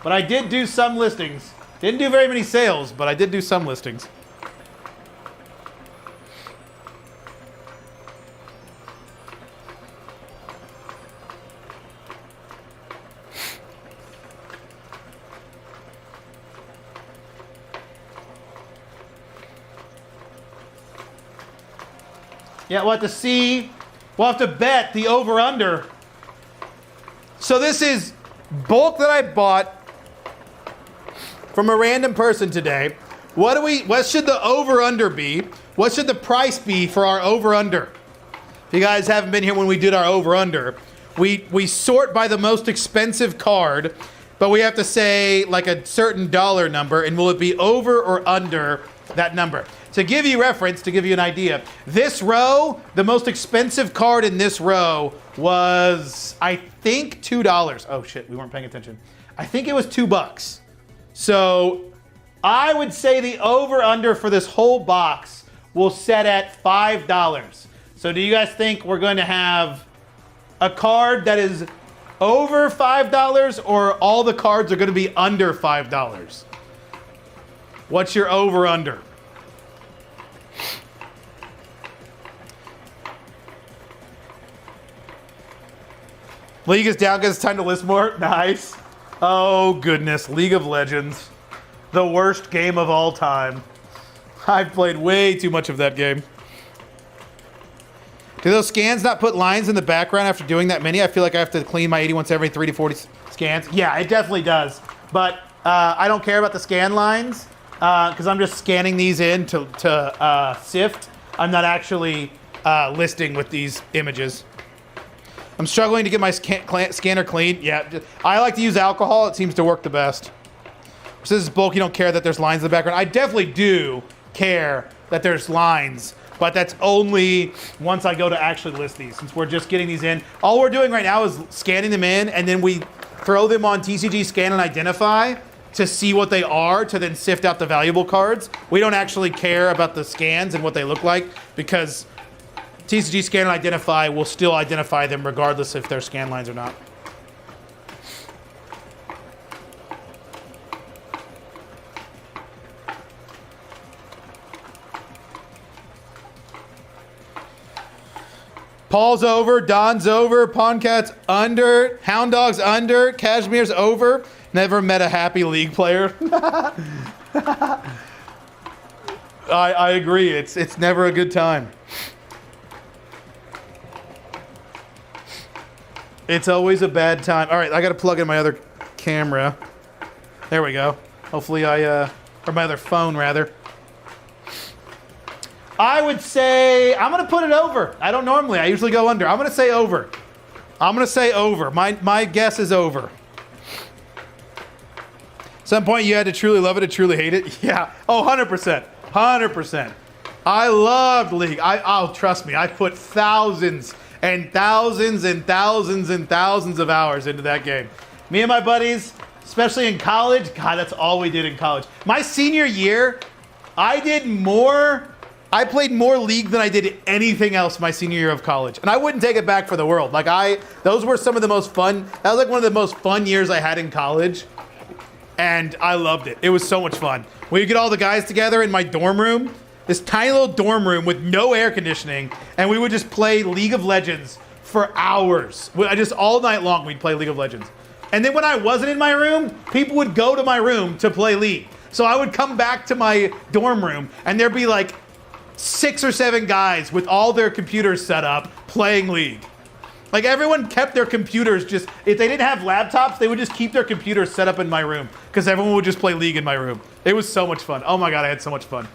But I did do some listings. Didn't do very many sales, but I did do some listings. Yeah, we'll have to see. We'll have to bet the over-under. So this is bulk that I bought from a random person today. What should the over-under be? What should the price be for our over-under? If you guys haven't been here when we did our over-under, we sort by the most expensive card, but we have to say like a certain dollar number, and will it be over or under that number? To give you reference, to give you an idea, this row, the most expensive card in this row was, I think, $2. Oh shit, we weren't paying attention. I think it was $2. So I would say the over-under for this whole box will set at $5. So do you guys think we're going to have a card that is over $5 or all the cards are going to be under $5? What's your over-under? League is down because it's time to list more. Nice. Oh, goodness. League of Legends. The worst game of all time. I've played way too much of that game. Do those scans not put lines in the background after doing that many? I feel like I have to clean my 81 every 30 to 40 scans. Yeah, it definitely does. But I don't care about the scan lines because I'm just scanning these in to sift. I'm not actually listing with these images. I'm struggling to get my scanner clean. Yeah, I like to use alcohol. It seems to work the best. So this is bulk. You don't care that there's lines in the background. I definitely do care that there's lines, but that's only once I go to actually list these. Since we're just getting these in, all we're doing right now is scanning them in, and then we throw them on TCG Scan and Identify to see what they are, to then sift out the valuable cards. We don't actually care about the scans and what they look like because TCG Scan and Identify will still identify them regardless if they're scan lines or not. Paul's over, Don's over, Pondcat's under, Hound Dog's under, Cashmere's over. Never met a happy League player. I agree. It's never a good time. It's always a bad time. All right, I got to plug in my other camera. There we go. Hopefully or my other phone, rather. I would say, I'm going to put it over. I don't normally. I usually go under. I'm going to say over. I'm going to say over. My guess is over. At some point, you had to truly love it to truly hate it. Yeah. Oh, 100%. 100%. I loved League. Oh, trust me. I put thousands and thousands and thousands and thousands of hours into that game. Me and my buddies, especially in college, God, that's all we did in college. My senior year, I played more League than I did anything else my senior year of college. And I wouldn't take it back for the world. Those were some of the most fun, that was like one of the most fun years I had in college. And I loved it. It was so much fun. We'd get all the guys together in my dorm room, this tiny little dorm room with no air conditioning, and we would just play League of Legends for hours. Just all night long, we'd play League of Legends. And then when I wasn't in my room, people would go to my room to play League. So I would come back to my dorm room, and there'd be like 6 or 7 guys with all their computers set up playing League. Like everyone kept their computers if they didn't have laptops, they would just keep their computers set up in my room because everyone would just play League in my room. It was so much fun. Oh my God, I had so much fun.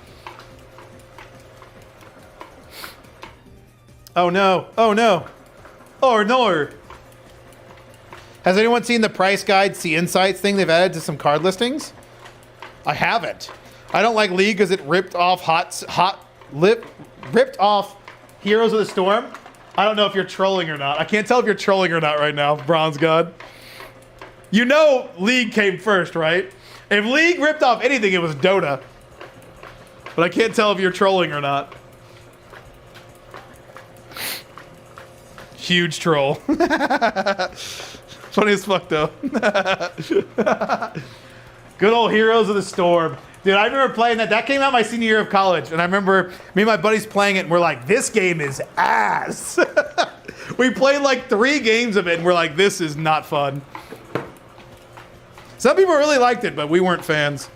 Oh no. Oh no. Oh no. Has anyone seen the price guide, see insights thing they've added to some card listings? I haven't. I don't like League because it ripped off ripped off Heroes of the Storm. I don't know if you're trolling or not. I can't tell if you're trolling or not right now, Bronze God. You know League came first, right? If League ripped off anything, it was Dota. But I can't tell if you're trolling or not. Huge troll. Funny as fuck, though. Good old Heroes of the Storm. Dude, I remember playing that. That came out my senior year of college. And I remember me and my buddies playing it, and we're like, this game is ass. We played like 3 games of it, and we're like, this is not fun. Some people really liked it, but we weren't fans.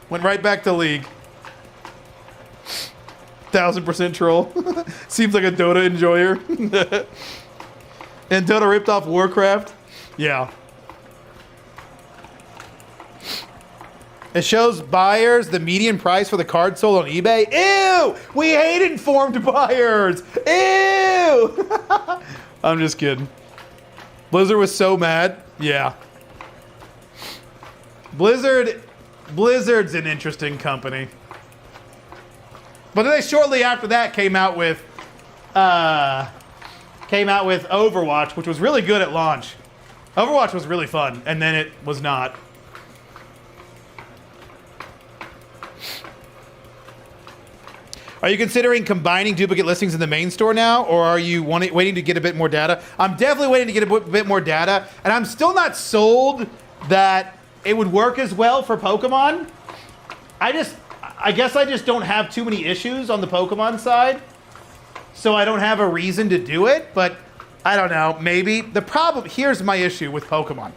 Went right back to League. 1000% troll. Seems like a Dota enjoyer. And Dota ripped off Warcraft. Yeah. It shows buyers the median price for the card sold on eBay. Ew! We hate informed buyers. Ew! I'm just kidding. Blizzard was so mad. Yeah. Blizzard's an interesting company. But then they shortly after that came out with Overwatch, which was really good at launch. Overwatch was really fun, and then it was not. Are you considering combining duplicate listings in the main store now, or are you waiting to get a bit more data? I'm definitely waiting to get a bit more data, and I'm still not sold that it would work as well for Pokemon. I guess I just don't have too many issues on the Pokemon side, so I don't have a reason to do it, but I don't know, maybe. The problem, here's my issue with Pokemon.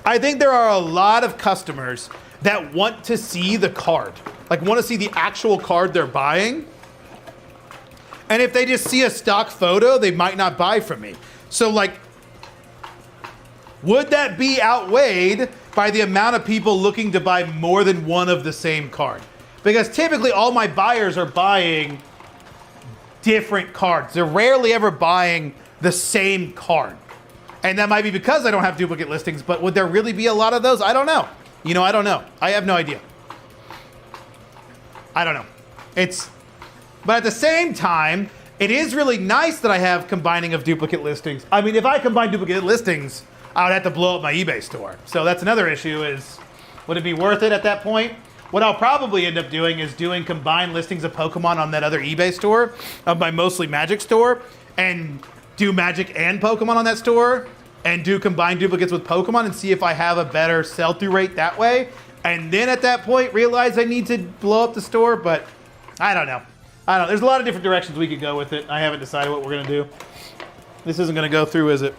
I think there are a lot of customers that want to see the card, like want to see the actual card they're buying. And if they just see a stock photo, they might not buy from me. So like, would that be outweighed by the amount of people looking to buy more than one of the same card? Because typically all my buyers are buying different cards. They're rarely ever buying the same card. And that might be because I don't have duplicate listings, but would there really be a lot of those? I don't know. You know, I don't know. I have no idea. I don't know. But at the same time, it is really nice that I have combining of duplicate listings. I mean, if I combine duplicate listings, I would have to blow up my eBay store. So that's another issue is, would it be worth it at that point? What I'll probably end up doing is doing combined listings of Pokemon on that other eBay store, of my mostly Magic store, and do Magic and Pokemon on that store, and do combined duplicates with Pokemon and see if I have a better sell-through rate that way. And then at that point, realize I need to blow up the store, but I don't know. There's a lot of different directions we could go with it. I haven't decided what we're gonna do. This isn't gonna go through, is it?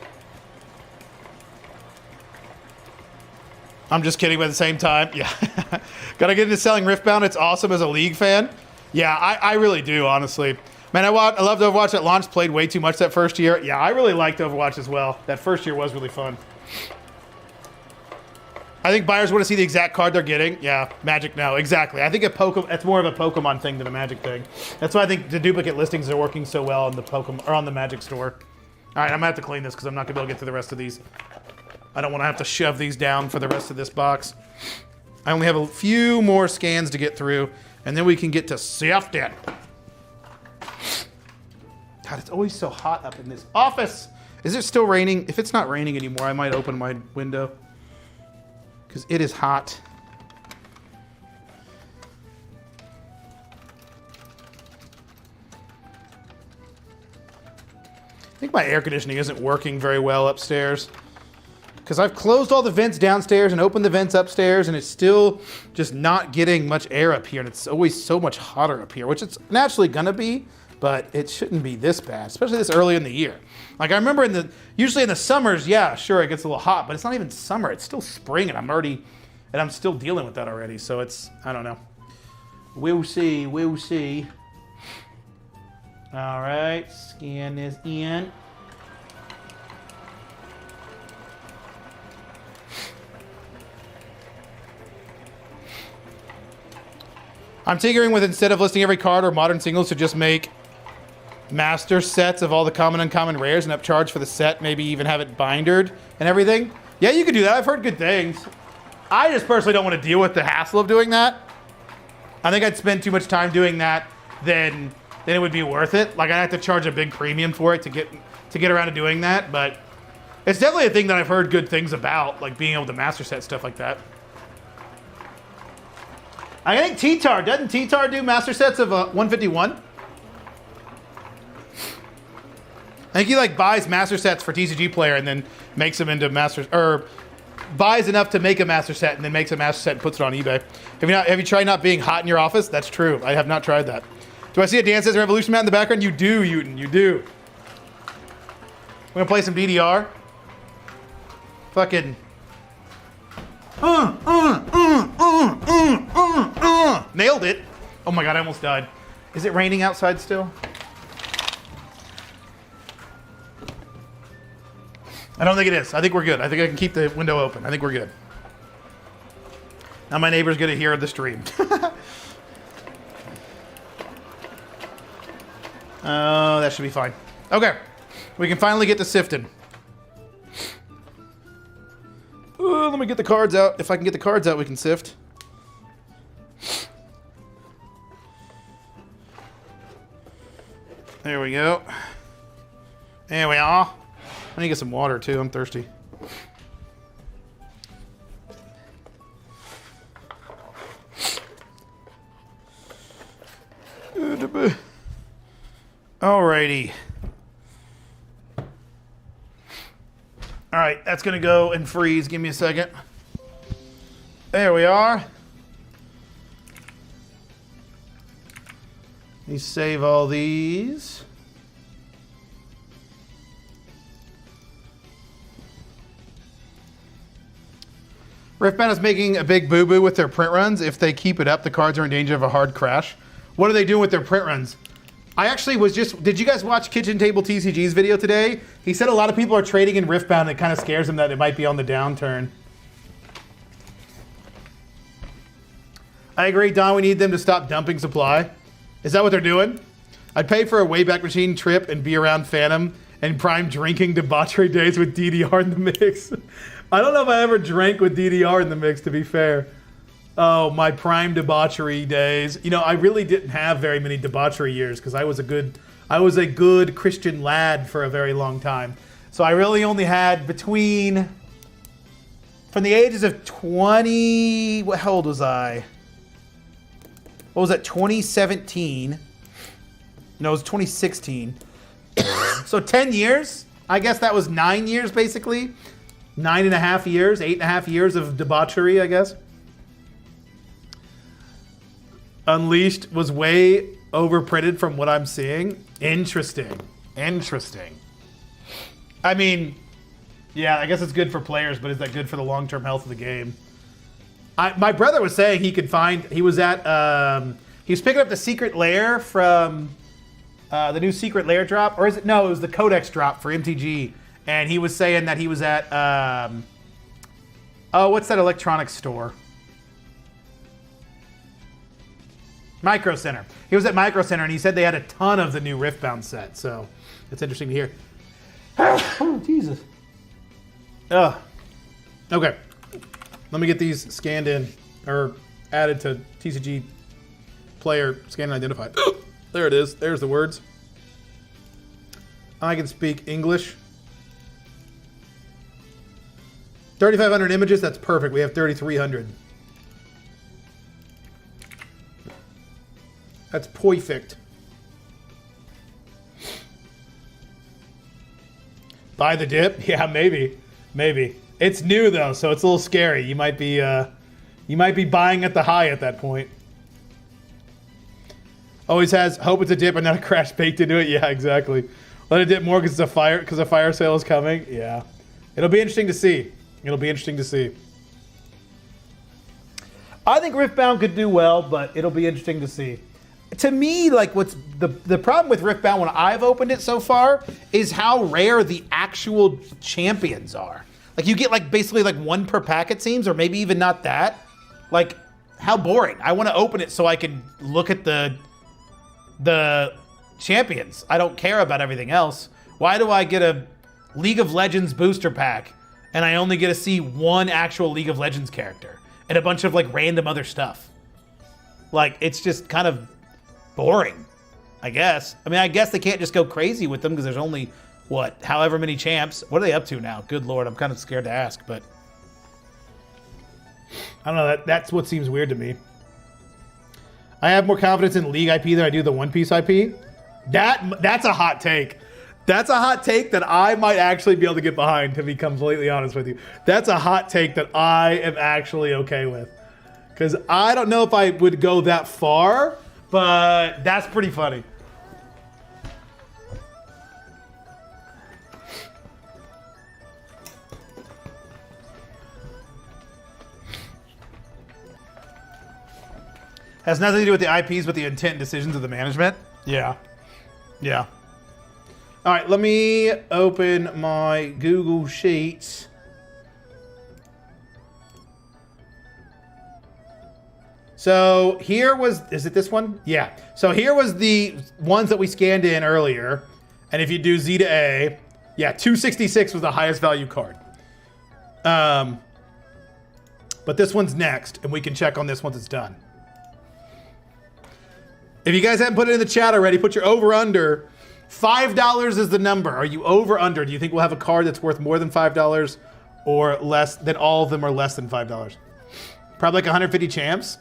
I'm just kidding, but at the same time, yeah. Gotta get into selling Riftbound. It's awesome as a League fan. Yeah, I really do, honestly. Man, I loved Overwatch at launch, played way too much that first year. Yeah, I really liked Overwatch as well. That first year was really fun. I think buyers want to see the exact card they're getting. Yeah, Magic, no, exactly. I think it's more of a Pokemon thing than a Magic thing. That's why I think the duplicate listings are working so well on the Pokemon or on the Magic store. All right, I'm gonna have to clean this because I'm not gonna be able to get through the rest of these. I don't want to have to shove these down for the rest of this box. I only have a few more scans to get through, and then we can get to Sifting. God, it's always so hot up in this office. Is it still raining? If it's not raining anymore, I might open my window because it is hot. I think my air conditioning isn't working very well upstairs because I've closed all the vents downstairs and opened the vents upstairs, and it's still just not getting much air up here, and it's always so much hotter up here, which it's naturally gonna be, but it shouldn't be this bad, especially this early in the year. Like I remember usually in the summers, yeah, sure, it gets a little hot, but it's not even summer, it's still spring, and I'm still dealing with that already, so I don't know. We'll see. All right, scan this in. I'm tinkering with, instead of listing every card or modern singles, to just make master sets of all the common uncommon rares and upcharge for the set, maybe even have it bindered and everything. Yeah, you could do that. I've heard good things. I just personally don't want to deal with the hassle of doing that. I think I'd spend too much time doing that than it would be worth it. Like, I'd have to charge a big premium for it to get around to doing that, but it's definitely a thing that I've heard good things about, like being able to master set stuff like that. I think T-Tar, doesn't T-Tar do master sets of 151? I think he like buys master sets for TCG player and then makes them into master, or buys enough to make a master set and then makes a master set and puts it on eBay. Have you tried not being hot in your office? That's true. I have not tried that. Do I see a Dance Dance Revolution mat in the background? You do, Uten. You do. We're gonna play some DDR. Fucking. Nailed it. Oh my god, I almost died. Is it raining outside still? I don't think it is. I think we're good. I think I can keep the window open. I think we're good. Now my neighbor's gonna hear the stream. Oh, that should be fine. Okay. We can finally get to Sifting. Let me get the cards out. If I can get the cards out, we can sift. There we go. There we are. I need to get some water too. I'm thirsty. Alrighty. All right, that's gonna go and freeze. Give me a second. There we are. Let me save all these. Riftbound is making a big boo-boo with their print runs. If they keep it up, the cards are in danger of a hard crash. What are they doing with their print runs? I actually was just... Did you guys watch Kitchen Table TCG's video today? He said a lot of people are trading in Riftbound. It kind of scares him that it might be on the downturn. I agree, Don. We need them to stop dumping supply. Is that what they're doing? I'd pay for a Wayback Machine trip and be around Phantom and prime drinking debauchery days with DDR in the mix. I don't know if I ever drank with DDR in the mix, to be fair. Oh, my prime debauchery days. You know, I really didn't have very many debauchery years because I was a good Christian lad for a very long time. So I really only had from the ages of 20, how old was I? What was that, 2017? No, it was 2016. So 10 years? I guess that was 9 years, basically. 9.5 years, 8.5 years of debauchery, I guess. Unleashed was way overprinted from what I'm seeing. Interesting. I mean, yeah, I guess it's good for players, but is that good for the long-term health of the game? My brother was saying he was picking up the Secret Lair from the new Secret Lair drop, or it was the Codex drop for MTG, and he was saying that he was at, what's that electronics store? Micro Center. He was at Micro Center, and he said they had a ton of the new Riftbound set, so it's interesting to hear. Oh, Jesus. Okay. Let me get these scanned in, or added to TCG player scan and identify. There it is. There's the words. I can speak English. 3,500 images. That's perfect. We have 3,300. That's perfect. Buy the dip? Yeah, maybe. It's new though, so it's a little scary. You might be buying at the high at that point. Always has hope it's a dip and not a crash baked into it. Yeah, exactly. Let it dip more because a fire sale is coming. Yeah, it'll be interesting to see. I think Riftbound could do well, but it'll be interesting to see. To me, like, what's the problem with Riftbound when I've opened it so far is how rare the actual champions are. Like, you get basically one per pack, it seems, or maybe even not that. Like, how boring. I want to open it so I can look at the champions. I don't care about everything else. Why do I get a League of Legends booster pack and I only get to see one actual League of Legends character and a bunch of like random other stuff? Like, it's just kind of boring, I guess. I mean, I guess they can't just go crazy with them because there's only, what, however many champs. What are they up to now? Good Lord, I'm kind of scared to ask, but I don't know. That's what seems weird to me. I have more confidence in League IP than I do the One Piece IP. That's a hot take. That's a hot take that I might actually be able to get behind, to be completely honest with you. That's a hot take that I am actually okay with. Because I don't know if I would go that far, but that's pretty funny. Has nothing to do with the IPs, but the intent and decisions of the management. Yeah. Yeah. All right, let me open my Google Sheets. So here was, is it this one? Yeah. So here was the ones that we scanned in earlier. And if you do Z to A, yeah, 266 was the highest value card. But this one's next, and we can check on this once it's done. If you guys haven't put it in the chat already, put your over-under. $5 is the number. Are you over-under? Do you think we'll have a card that's worth more than $5 or less than all of them are less than $5? Probably like 150 champs.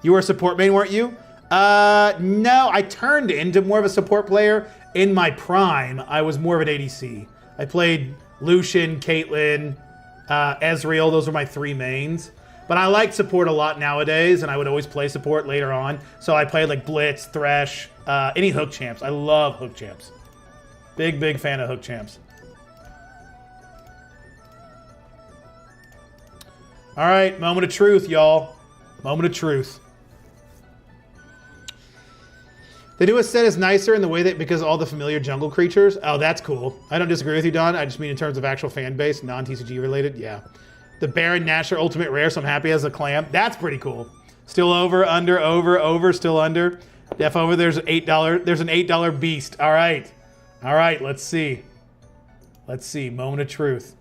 You were a support main, weren't you? No, I turned into more of a support player in my prime. I was more of an ADC. I played Lucian, Caitlyn, Ezreal. Those were my three mains. But I like support a lot nowadays, and I would always play support later on. So I played like Blitz, Thresh, any hook champs. I love hook champs. Big, big fan of hook champs. All right, moment of truth, y'all. Moment of truth. They do a set is nicer in the way that because of all the familiar jungle creatures. Oh, that's cool. I don't disagree with you, Don. I just mean in terms of actual fan base, non-TCG related. Yeah. The Baron Nashor Ultimate Rare, so I'm happy as a clam. That's pretty cool. Still over, under, over, still under. Def over, there's an $8. There's an $8 beast. All right. All right, let's see. Let's see. Moment of truth.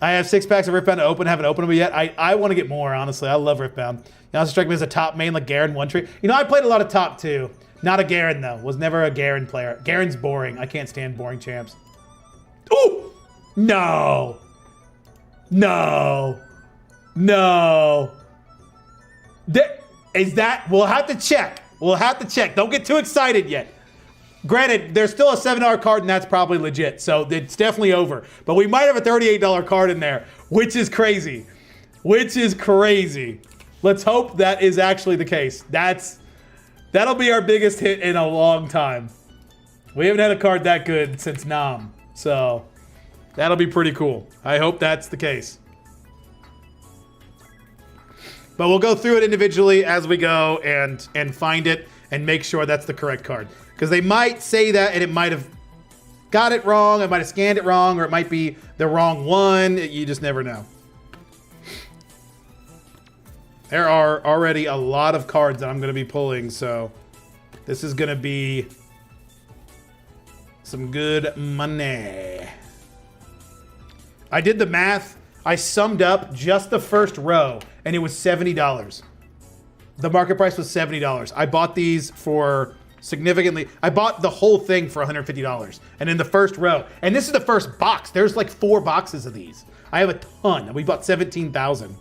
I have 6 packs of Riftbound to open. Haven't opened them yet. I want to get more, honestly. I love Riftbound. You also strike me as a top main like Garen One Tree. You know, I played a lot of top too. Not a Garen, though. Was never a Garen player. Garen's boring. I can't stand boring champs. Ooh! No. No. No. Is that... We'll have to check. We'll have to check. Don't get too excited yet. Granted, there's still a $7 card, and that's probably legit, so it's definitely over. But we might have a $38 card in there, which is crazy. Which is crazy. Let's hope that is actually the case. That'll be our biggest hit in a long time. We haven't had a card that good since Nam, so that'll be pretty cool. I hope that's the case. But we'll go through it individually as we go and find it and make sure that's the correct card. Because they might say that and it might have got it wrong, it might have scanned it wrong, or it might be the wrong one. You just never know. There are already a lot of cards that I'm going to be pulling, so this is going to be some good money. I did the math. I summed up just the first row, and it was $70. The market price was $70. I bought these for significantly. I bought the whole thing for $150, and in the first row. And this is the first box. There's like 4 boxes of these. I have a ton. We bought 17,000.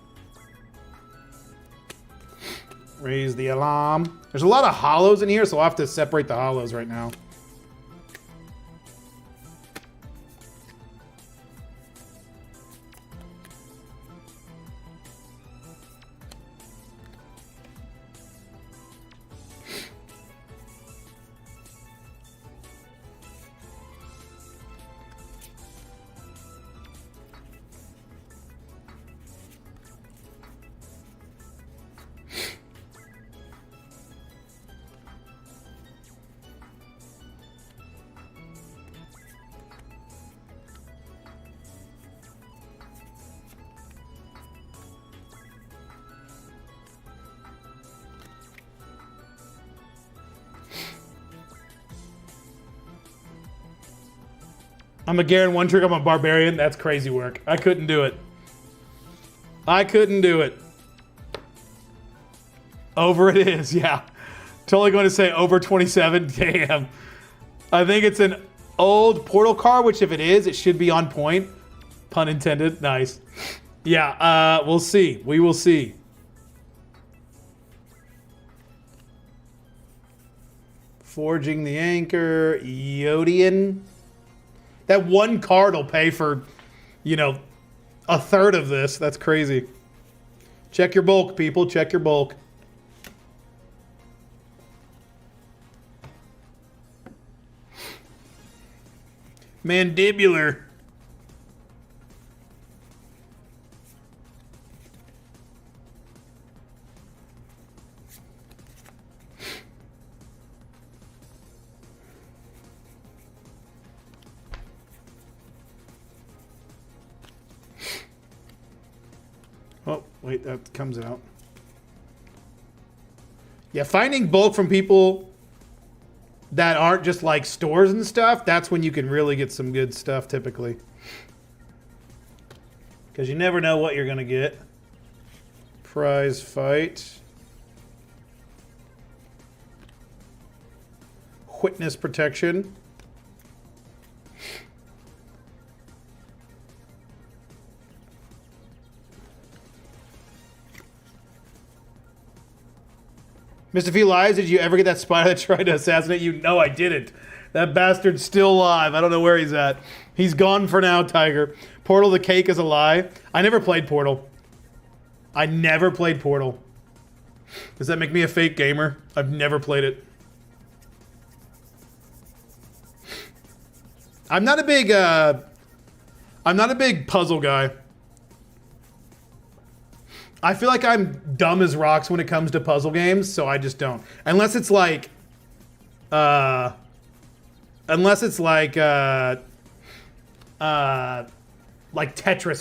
Raise the alarm. There's a lot of hollows in here, so I'll have to separate the hollows right now. I'm a Garen one trick. I'm a barbarian. That's crazy work. I couldn't do it. I couldn't do it. Over it is, yeah. Totally going to say over 27. Damn. I think it's an old portal card, which if it is, it should be on point. Pun intended. Nice. Yeah, we'll see. We will see. Forging the Anchor. Yodian. That one card will pay for, you know, a third of this. That's crazy. Check your bulk, people. Check your bulk. Mandibular. Oh, wait, that comes out. Yeah, finding bulk from people that aren't just like stores and stuff, that's when you can really get some good stuff typically. Because you never know what you're going to get. Prize fight. Witness protection. Mr. Few Lives, did you ever get that spider that tried to assassinate you? No, I didn't. That bastard's still alive. I don't know where he's at. He's gone for now, Tiger. Portal the Cake is a lie. I never played Portal. I never played Portal. Does that make me a fake gamer? I've never played it. I'm not a big puzzle guy. I feel like I'm dumb as rocks when it comes to puzzle games, so I just don't. Unless it's like Tetris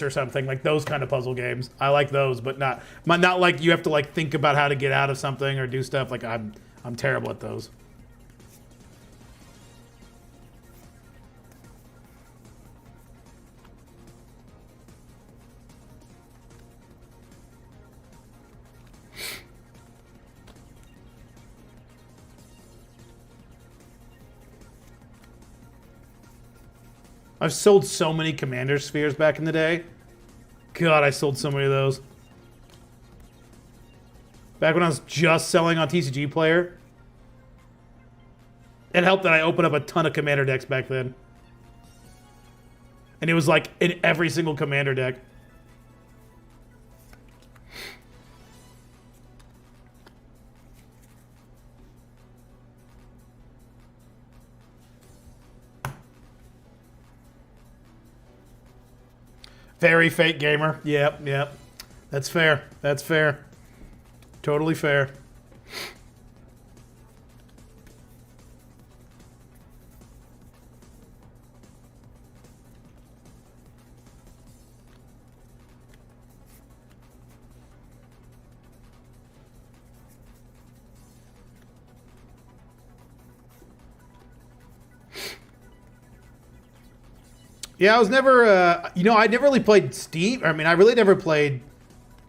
or something, like those kind of puzzle games. I like those, but not like you have to like think about how to get out of something or do stuff. Like I'm terrible at those. I've sold so many Commander Spheres back in the day. God, I sold so many of those. Back when I was just selling on TCG Player. It helped that I opened up a ton of Commander decks back then. And it was like in every single Commander deck. Very fake gamer. Yep. That's fair. That's fair. Totally fair. Yeah, I was never, I never really played Steam. I mean, I really never played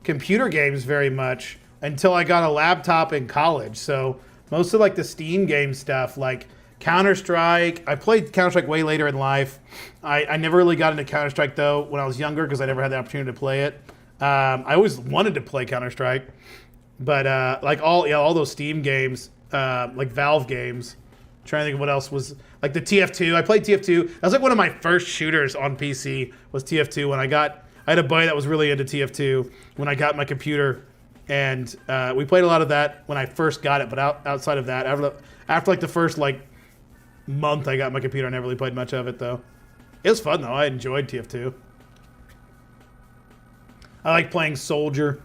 computer games very much until I got a laptop in college. So most of like the Steam game stuff, like Counter-Strike. I played Counter-Strike way later in life. I never really got into Counter-Strike though when I was younger because I never had the opportunity to play it. I always wanted to play Counter-Strike, but like all those Steam games, like Valve games. I'm trying to think of what else was like the TF2. I played TF2. That was like one of my first shooters on PC was TF2 when I had a buddy that was really into TF2 when I got my computer, and we played a lot of that when I first got it. But outside of that, after like the first like month I got my computer, I never really played much of it though. It was fun though. I enjoyed TF2. I like playing Soldier.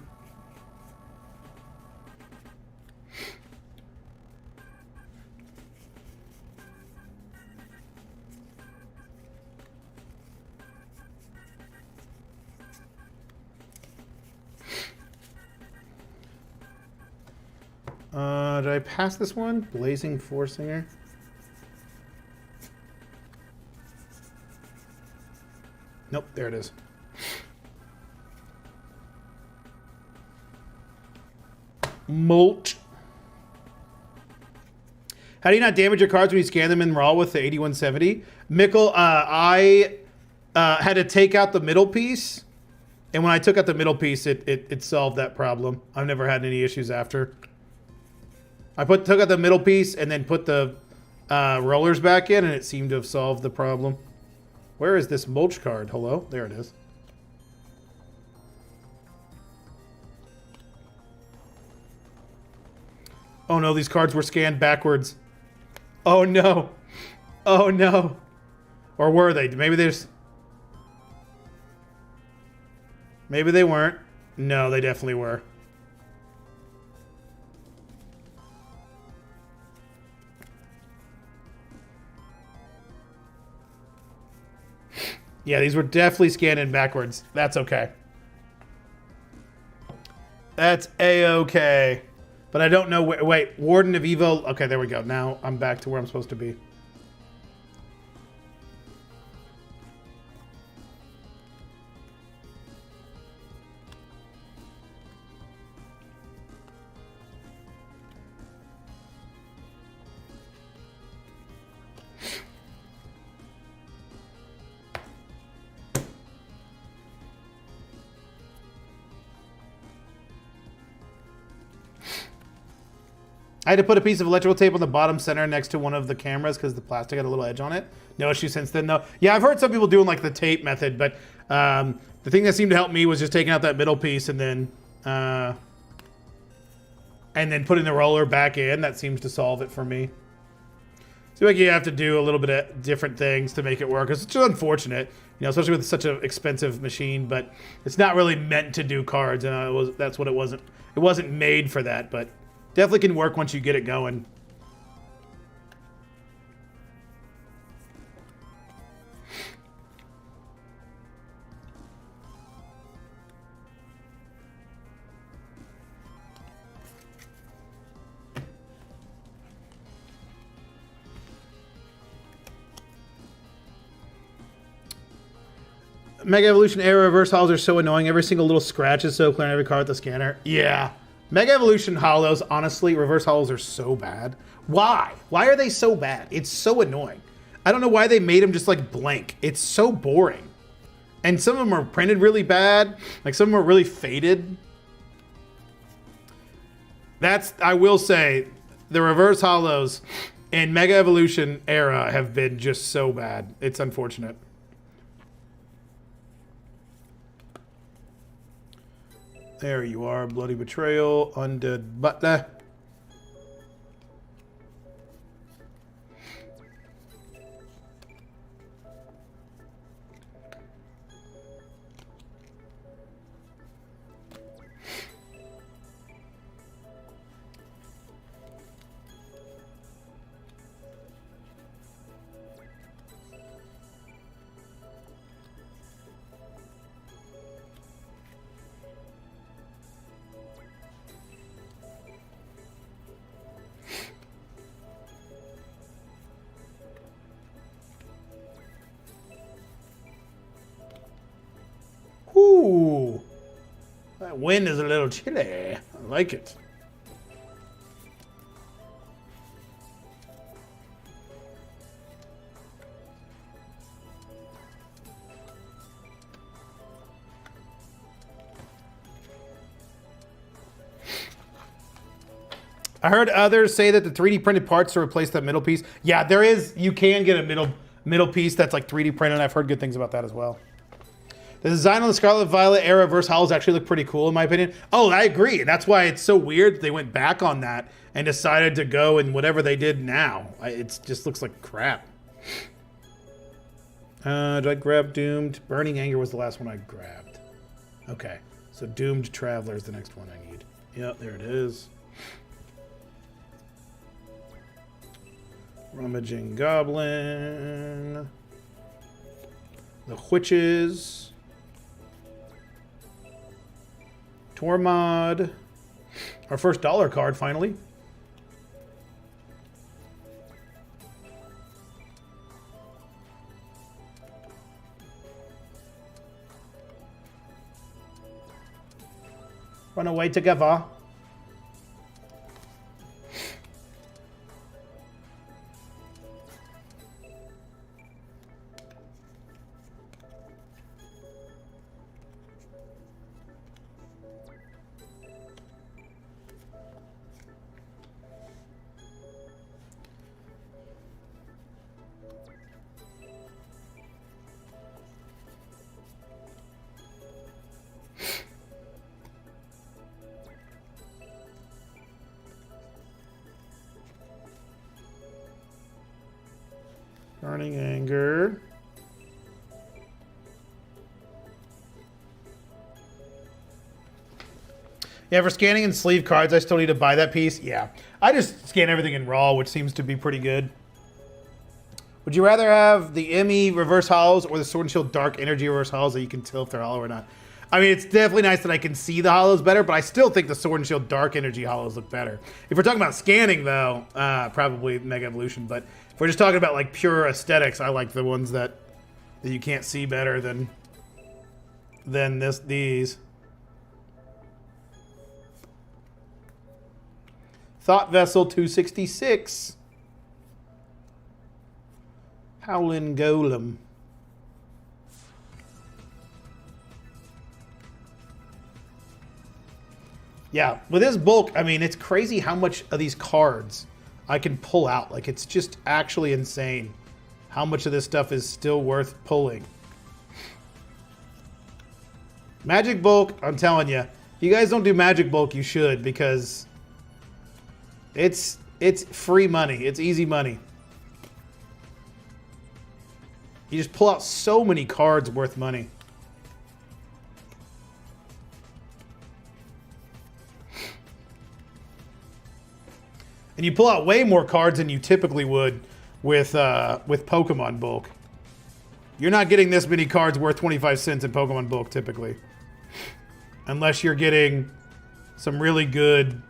Did I pass this one? Blazing Foresinger. Nope, there it is. Molt. How do you not damage your cards when you scan them in raw with the 8170? Mikkel, I had to take out the middle piece. And when I took out the middle piece, it solved that problem. I've never had any issues after. I took out the middle piece and then put the rollers back in, and it seemed to have solved the problem. Where is this mulch card? Hello? There it is. Oh no, these cards were scanned backwards. Oh no. Oh no. Or were they? Maybe there's... Maybe they weren't. No, they definitely were. Yeah, these were definitely scanned in backwards. That's okay. That's A-okay. But I don't know where... Wait, Warden of Evil... Okay, there we go. Now I'm back to where I'm supposed to be. I had to put a piece of electrical tape on the bottom center next to one of the cameras because the plastic had a little edge on it. No issue since then, though. Yeah, I've heard some people doing like the tape method, but the thing that seemed to help me was just taking out that middle piece and then putting the roller back in. That seems to solve it for me. Seems like you have to do a little bit of different things to make it work. It's just unfortunate, you know, especially with such an expensive machine. But it's not really meant to do cards, and that's what it wasn't. It wasn't made for that, but. Definitely can work once you get it going. Mega Evolution Era reverse hollows are so annoying. Every single little scratch is so clear on every card with the scanner. Yeah. Mega Evolution hollows, honestly, reverse hollows are so bad. Why? Why are they so bad? It's so annoying. I don't know why they made them just like blank. It's so boring. And some of them are printed really bad. Like some of them are really faded. I will say, the reverse hollows in Mega Evolution era have been just so bad. It's unfortunate. There you are, Bloody Betrayal, Undead Butler. Ooh, that wind is a little chilly. I like it. I heard others say that the 3D printed parts to replace that middle piece. Yeah, there is. You can get a middle piece that's like 3D printed. I've heard good things about that as well. The design on the Scarlet Violet era reverse hollows actually look pretty cool in my opinion. Oh, I agree. That's why it's so weird they went back on that and decided to go in whatever they did now. It just looks like crap. Did I grab Doomed? Burning Anger was the last one I grabbed. Okay, so Doomed Traveler is the next one I need. Yep, there it is. Rummaging Goblin. The Witches. Tormod. Our first dollar card, finally. Run away together. Burning Anger. Yeah, for scanning and sleeve cards, I still need to buy that piece. Yeah. I just scan everything in raw, which seems to be pretty good. Would you rather have the ME reverse hollows or the Sword and Shield Dark Energy reverse hollows that you can tell if they're hollow or not? I mean, it's definitely nice that I can see the hollows better, but I still think the Sword and Shield Dark Energy hollows look better. If we're talking about scanning, though, probably Mega Evolution. But if we're just talking about like pure aesthetics, I like the ones that you can't see better than these. Thought Vessel 266. Howlin' Golem. Yeah, with this bulk, I mean, it's crazy how much of these cards I can pull out. Like, it's just actually insane how much of this stuff is still worth pulling. Magic bulk, I'm telling you, if you guys don't do magic bulk, you should, because it's free money. It's easy money. You just pull out so many cards worth money. And you pull out way more cards than you typically would with Pokemon bulk. You're not getting this many cards worth 25 cents in Pokemon bulk typically. Unless you're getting some really good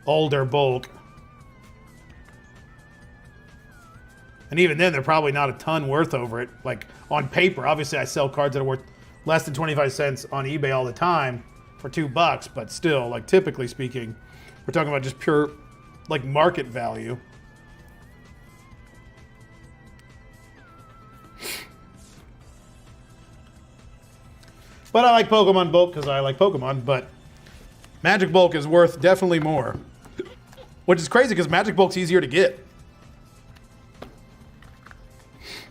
older bulk. And even then, they're probably not a ton worth over it. Like, on paper, obviously I sell cards that are worth less than 25 cents on eBay all the time for $2, but still, like, typically speaking, we're talking about just pure, like, market value. But I like Pokemon bulk because I like Pokemon, but Magic bulk is worth definitely more. Which is crazy because Magic bulk's easier to get.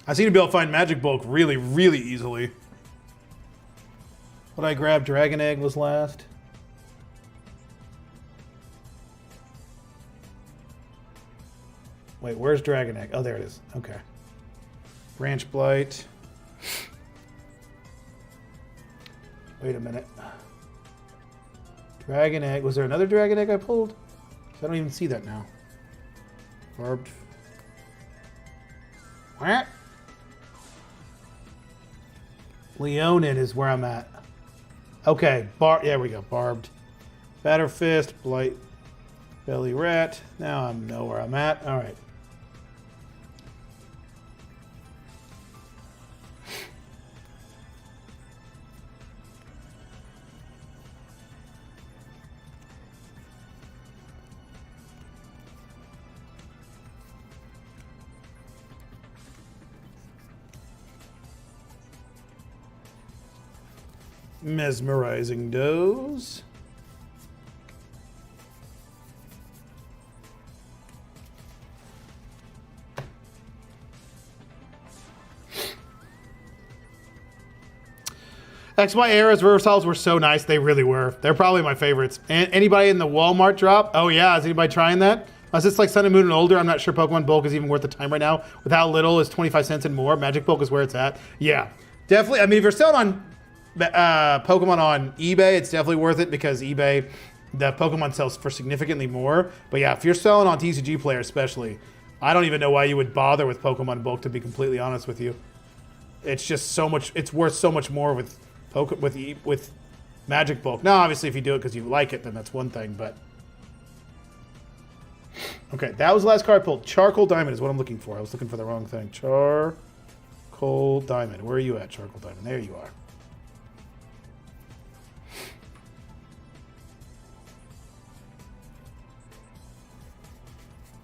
I seem to be able to find Magic bulk really, really easily. What I grabbed, Dragon Egg was last. Wait, where's Dragon Egg? Oh, there it is. Okay. Branch Blight. Wait a minute. Dragon Egg. Was there another Dragon Egg I pulled? I don't even see that now. Barbed. What? Leonin is where I'm at. Okay, there we go. Barbed. Batter Fist, Blight, Belly Rat. Now I know where I'm at. All right. Mesmerizing Doze. XY Era's reversals were so nice. They really were. They're probably my favorites. And anybody in the Walmart drop? Oh yeah, is anybody trying that? Unless it's like Sun and Moon and older, I'm not sure Pokemon bulk is even worth the time right now. With how little is 25 cents and more, Magic bulk is where it's at. Yeah, definitely. I mean, if you're selling on Pokemon on eBay, it's definitely worth it because eBay, the Pokemon sells for significantly more. But yeah, if you're selling on TCG Player especially, I don't even know why you would bother with Pokemon bulk, to be completely honest with you. It's just so much, it's worth so much more with Magic bulk. Now, obviously, if you do it because you like it, then that's one thing, but... Okay, that was the last card I pulled. Charcoal Diamond is what I'm looking for. I was looking for the wrong thing. Charcoal Diamond. Where are you at, Charcoal Diamond? There you are.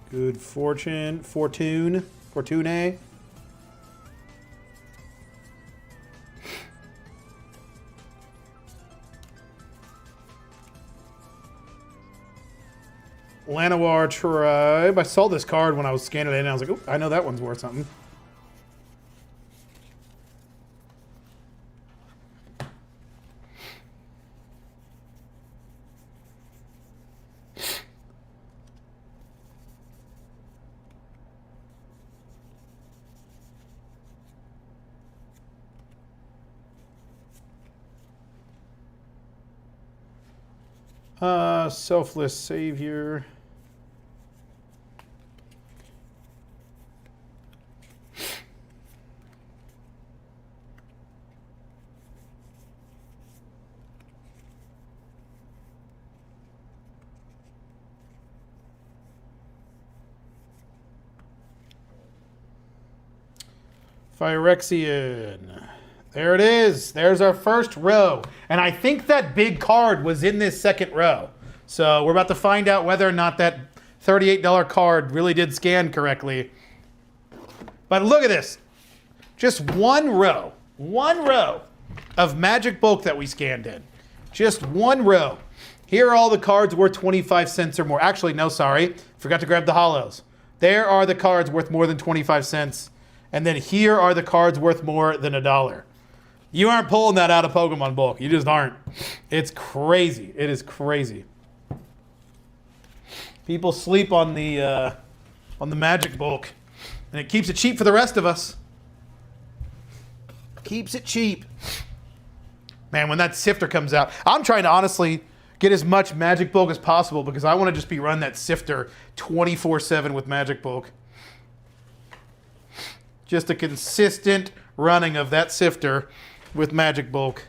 Good fortune. Fortune. Llanowar Tribe. I saw this card when I was scanning it and I was like, oh, I know that one's worth something. Selfless Savior. Phyrexian. There it is. There's our first row. And I think that big card was in this second row. So we're about to find out whether or not that $38 card really did scan correctly. But look at this. Just one row of Magic Bulk that we scanned in. Just one row. Here are all the cards worth 25 cents or more. Actually, no, sorry. Forgot to grab the holos. There are the cards worth more than 25 cents. And then here are the cards worth more than $1. You aren't pulling that out of Pokemon Bulk. You just aren't. It's crazy. It is crazy. People sleep on the Magic Bulk, and it keeps it cheap for the rest of us. Keeps it cheap. Man, when that Sifter comes out, I'm trying to honestly get as much Magic Bulk as possible because I want to just be running that Sifter 24/7 with Magic Bulk. Just a consistent running of that Sifter with Magic Bulk.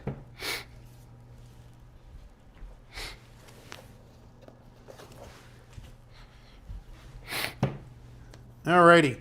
Alrighty.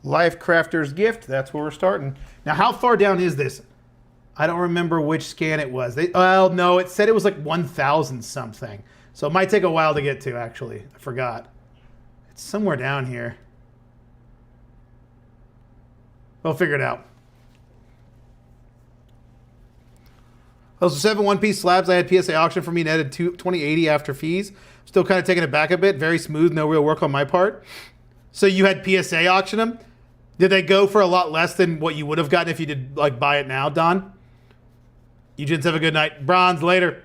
Life Crafter's Gift, that's where we're starting. Now, how far down is this? I don't remember which scan it was. Well, no, it said it was like 1,000 something. So it might take a while to get to, actually. I forgot. It's somewhere down here. We'll figure it out. Those are 7 one-piece slabs I had PSA auction for me, netted 2080 after fees. Still kind of taking it back a bit. Very smooth, no real work on my part. So you had PSA auction them? Did they go for a lot less than what you would have gotten if you did like buy it now, Don? You gents have a good night. Bronze later.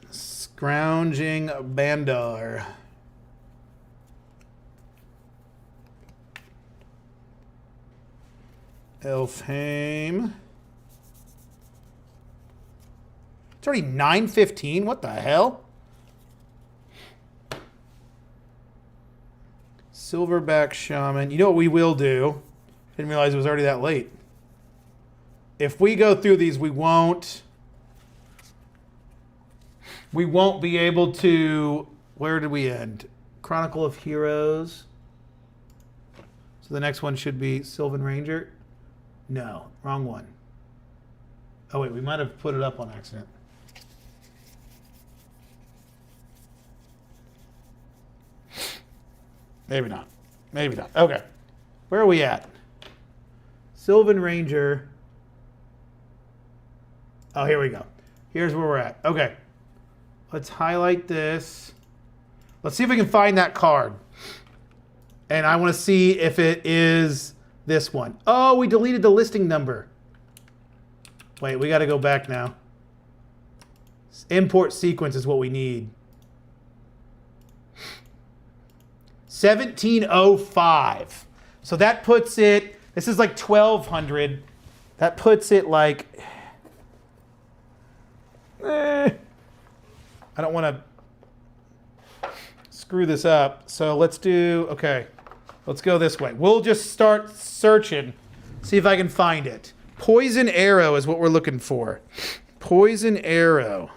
Scrounging Bandar. Elfheim. It's already 9:15. What the hell? Silverback Shaman. You know what we will do? Didn't realize it was already that late. If we go through these, we won't be able to... Where did we end? Chronicle of Heroes. So the next one should be Sylvan Ranger. No, wrong one. Oh wait, we might have put it up on accident. Maybe not. Maybe not. Okay. Where are we at? Sylvan Ranger. Oh, here we go. Here's where we're at. Okay. Let's highlight this. Let's see if we can find that card. And I want to see if it is this one. Oh, we deleted the listing number. Wait, we got to go back now. Import sequence is what we need. 1705. So that puts it, this is like 1200. That puts it like, I don't want to screw this up. So let's do, okay. Let's go this way. We'll just start searching, see if I can find it. Poison Arrow is what we're looking for. Poison Arrow.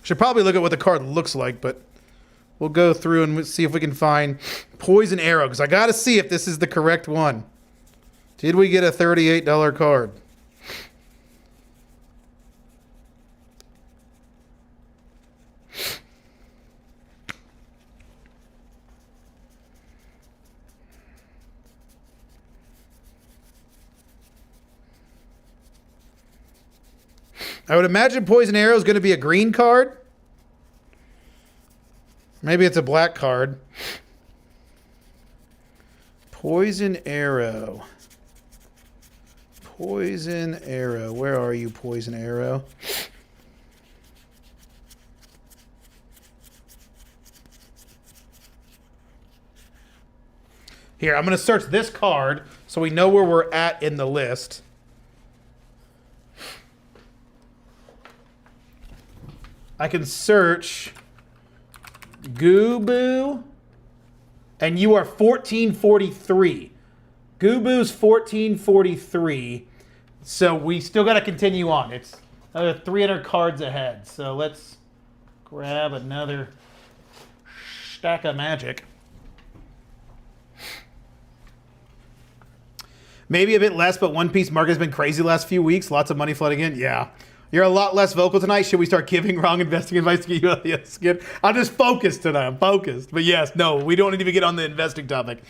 Should probably look at what the card looks like, but we'll go through and see if we can find Poison Arrow, because I got to see if this is the correct one. Did we get a $38 card? I would imagine Poison Arrow is going to be a green card. Maybe it's a black card. Poison Arrow. Poison Arrow. Where are you, Poison Arrow? Here, I'm going to search this card so we know where we're at in the list. I can search Gooboo, and you are 1443. Gooboo's 1443. So we still got to continue on. It's 300 cards ahead. So let's grab another stack of magic. Maybe a bit less, but One Piece market has been crazy the last few weeks. Lots of money flooding in. Yeah. You're a lot less vocal tonight. Should we start giving wrong investing advice to get you out of the skin? I'm just focused tonight. I'm focused. But yes, no, we don't need to get on the investing topic.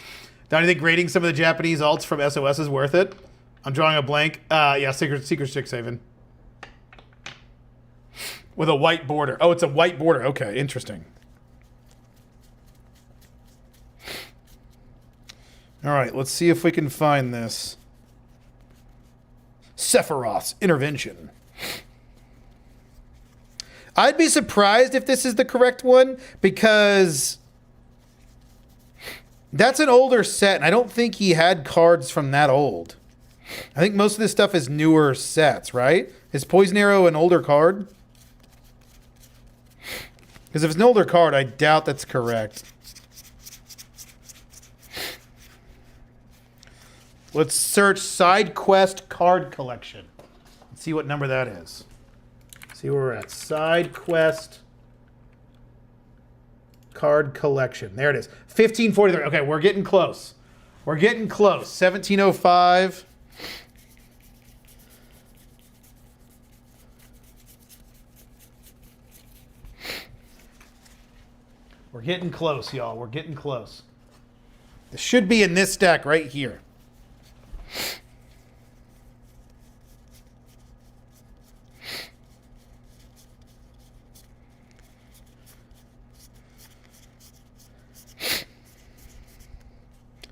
Don't you think grading some of the Japanese alts from SOS is worth it? I'm drawing a blank. Yeah, Secret Strixhaven. With a white border. Oh, it's a white border. Okay, interesting. All right, let's see if we can find this. Sephiroth's Intervention. I'd be surprised if this is the correct one, because that's an older set, and I don't think he had cards from that old. I think most of this stuff is newer sets, right? Is Poison Arrow an older card? Because if it's an older card, I doubt that's correct. Let's search Side Quest Card Collection. Let's see what number that is. See where we're at. Side Quest Card Collection. There it is. 1543. Okay, we're getting close. We're getting close. 1705. We're getting close, y'all. We're getting close. This should be in this stack right here.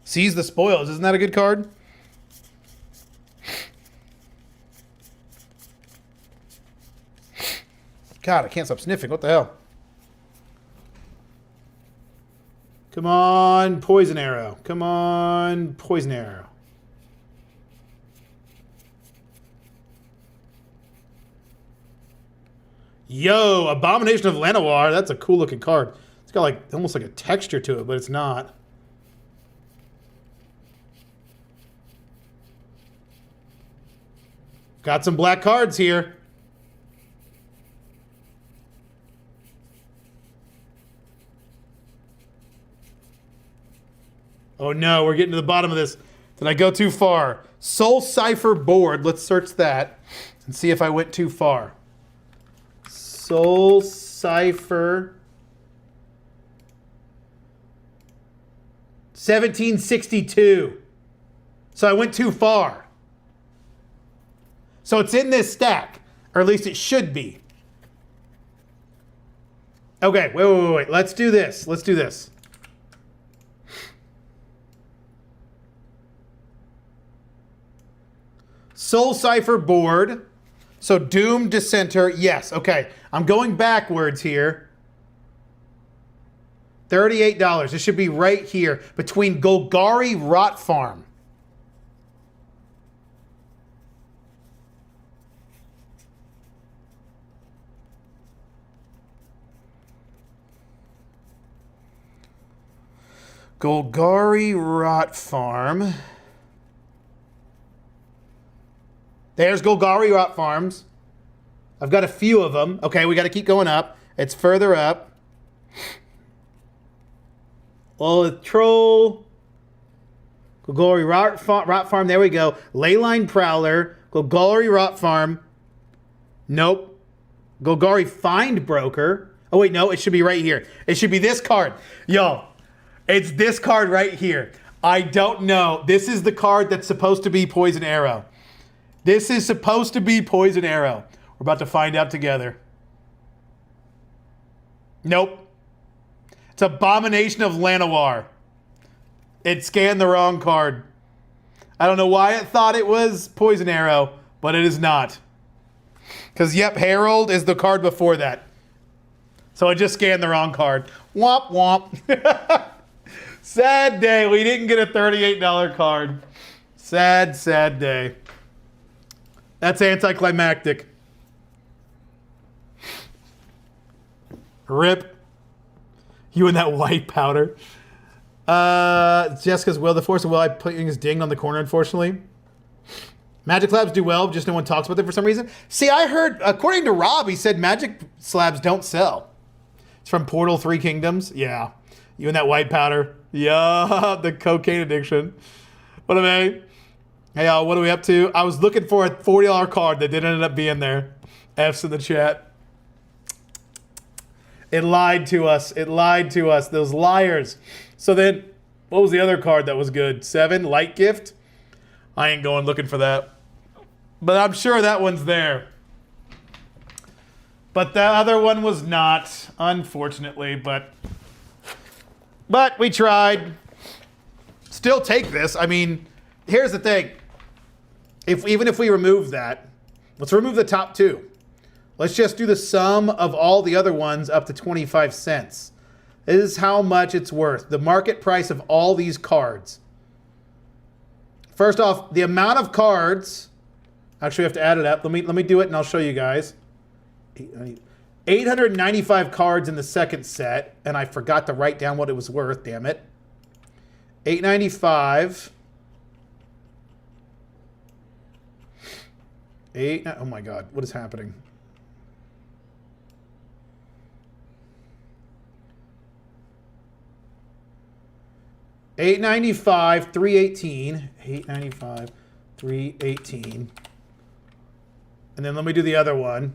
Seize the Spoils. Isn't that a good card? God, I can't stop sniffing. What the hell? Come on, Poison Arrow. Come on, Poison Arrow. Yo, Abomination of Llanowar. That's a cool looking card. It's got like almost like a texture to it, but it's not. Got some black cards here. Oh no, we're getting to the bottom of this. Did I go too far? Soul Cipher board. Let's search that and see if I went too far. Soul Cipher 1762. So I went too far. So it's in this stack, or at least it should be. Okay, wait. Let's do this. Let's do this. Soul Cipher board. So Doom Dissenter, yes. Okay, I'm going backwards here. $38. This should be right here between Golgari Rot Farm. Golgari Rot Farm. There's Golgari Rot Farms. I've got a few of them. Okay, we got to keep going up. It's further up. Oh, the Troll. Golgari Rot Farm. There we go. Leyline Prowler. Golgari Rot Farm. Nope. Golgari Find Broker. Oh, wait, no. It should be right here. It should be this card. Yo, it's this card right here. I don't know. This is the card that's supposed to be Poison Arrow. This is supposed to be Poison Arrow. We're about to find out together. Nope. It's Abomination of Llanowar. It scanned the wrong card. I don't know why it thought it was Poison Arrow, but it is not. Because, yep, Herald is the card before that. So I just scanned the wrong card. Womp womp. Sad day. We didn't get a $38 card. Sad, sad day. That's anticlimactic. Rip. You and that white powder. Jessica's Will. The Force of Will. I put his dinged on the corner, unfortunately. Magic Slabs do well, just no one talks about them for some reason. See, I heard, according to Rob, he said Magic Slabs don't sell. It's from Portal 3 Kingdoms. Yeah. You and that white powder. Yeah, the cocaine addiction. What am I? Hey, y'all, what are we up to? I was looking for a $40 card that didn't end up being there. F's in the chat. It lied to us. It lied to us. Those liars. So then, what was the other card that was good? 7, Light Gift. I ain't going looking for that. But I'm sure that one's there. But the other one was not, unfortunately. But we tried. Still take this. I mean, here's the thing. Even if we remove that, let's remove the top 2. Let's just do the sum of all the other ones up to 25 cents. This is how much it's worth. The market price of all these cards. First off, the amount of cards. Actually, we have to add it up. Let me do it and I'll show you guys. 895 cards in the second set. And I forgot to write down what it was worth, damn it. 895. Oh my God, what is happening? $895, $318. $895, $318. And then let me do the other one.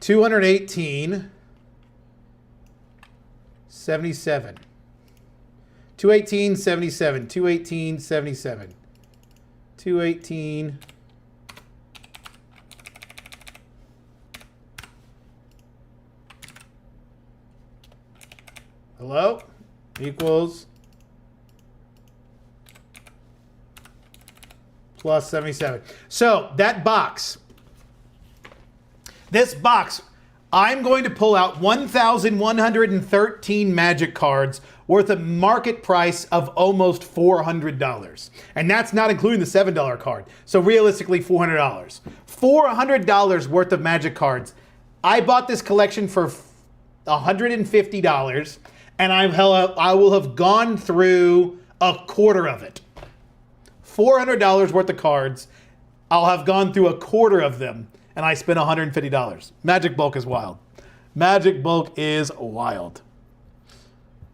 $218. 77. 218, 77. 218, 77. 218. Hello? Equals. Plus 77. So that box. This box. I'm going to pull out 1,113 Magic cards worth a market price of almost $400. And that's not including the $7 card. So realistically, $400. $400 worth of Magic cards. I bought this collection for $150, and I will have gone through a quarter of it. $400 worth of cards. I'll have gone through a quarter of them. And I spent $150. Magic Bulk is wild. Magic Bulk is wild.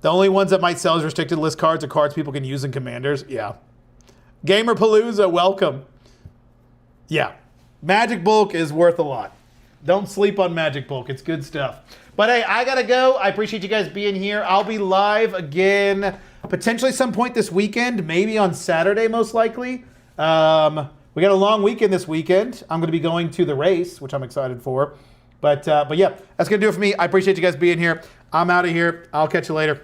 The only ones that might sell as restricted list cards are cards people can use in Commanders. Yeah. Gamer Palooza, welcome. Yeah. Magic Bulk is worth a lot. Don't sleep on Magic Bulk. It's good stuff. But hey, I gotta go. I appreciate you guys being here. I'll be live again potentially some point this weekend. Maybe on Saturday, most likely. We got a long weekend this weekend. I'm going to be going to the race, which I'm excited for. But yeah, that's going to do it for me. I appreciate you guys being here. I'm out of here. I'll catch you later.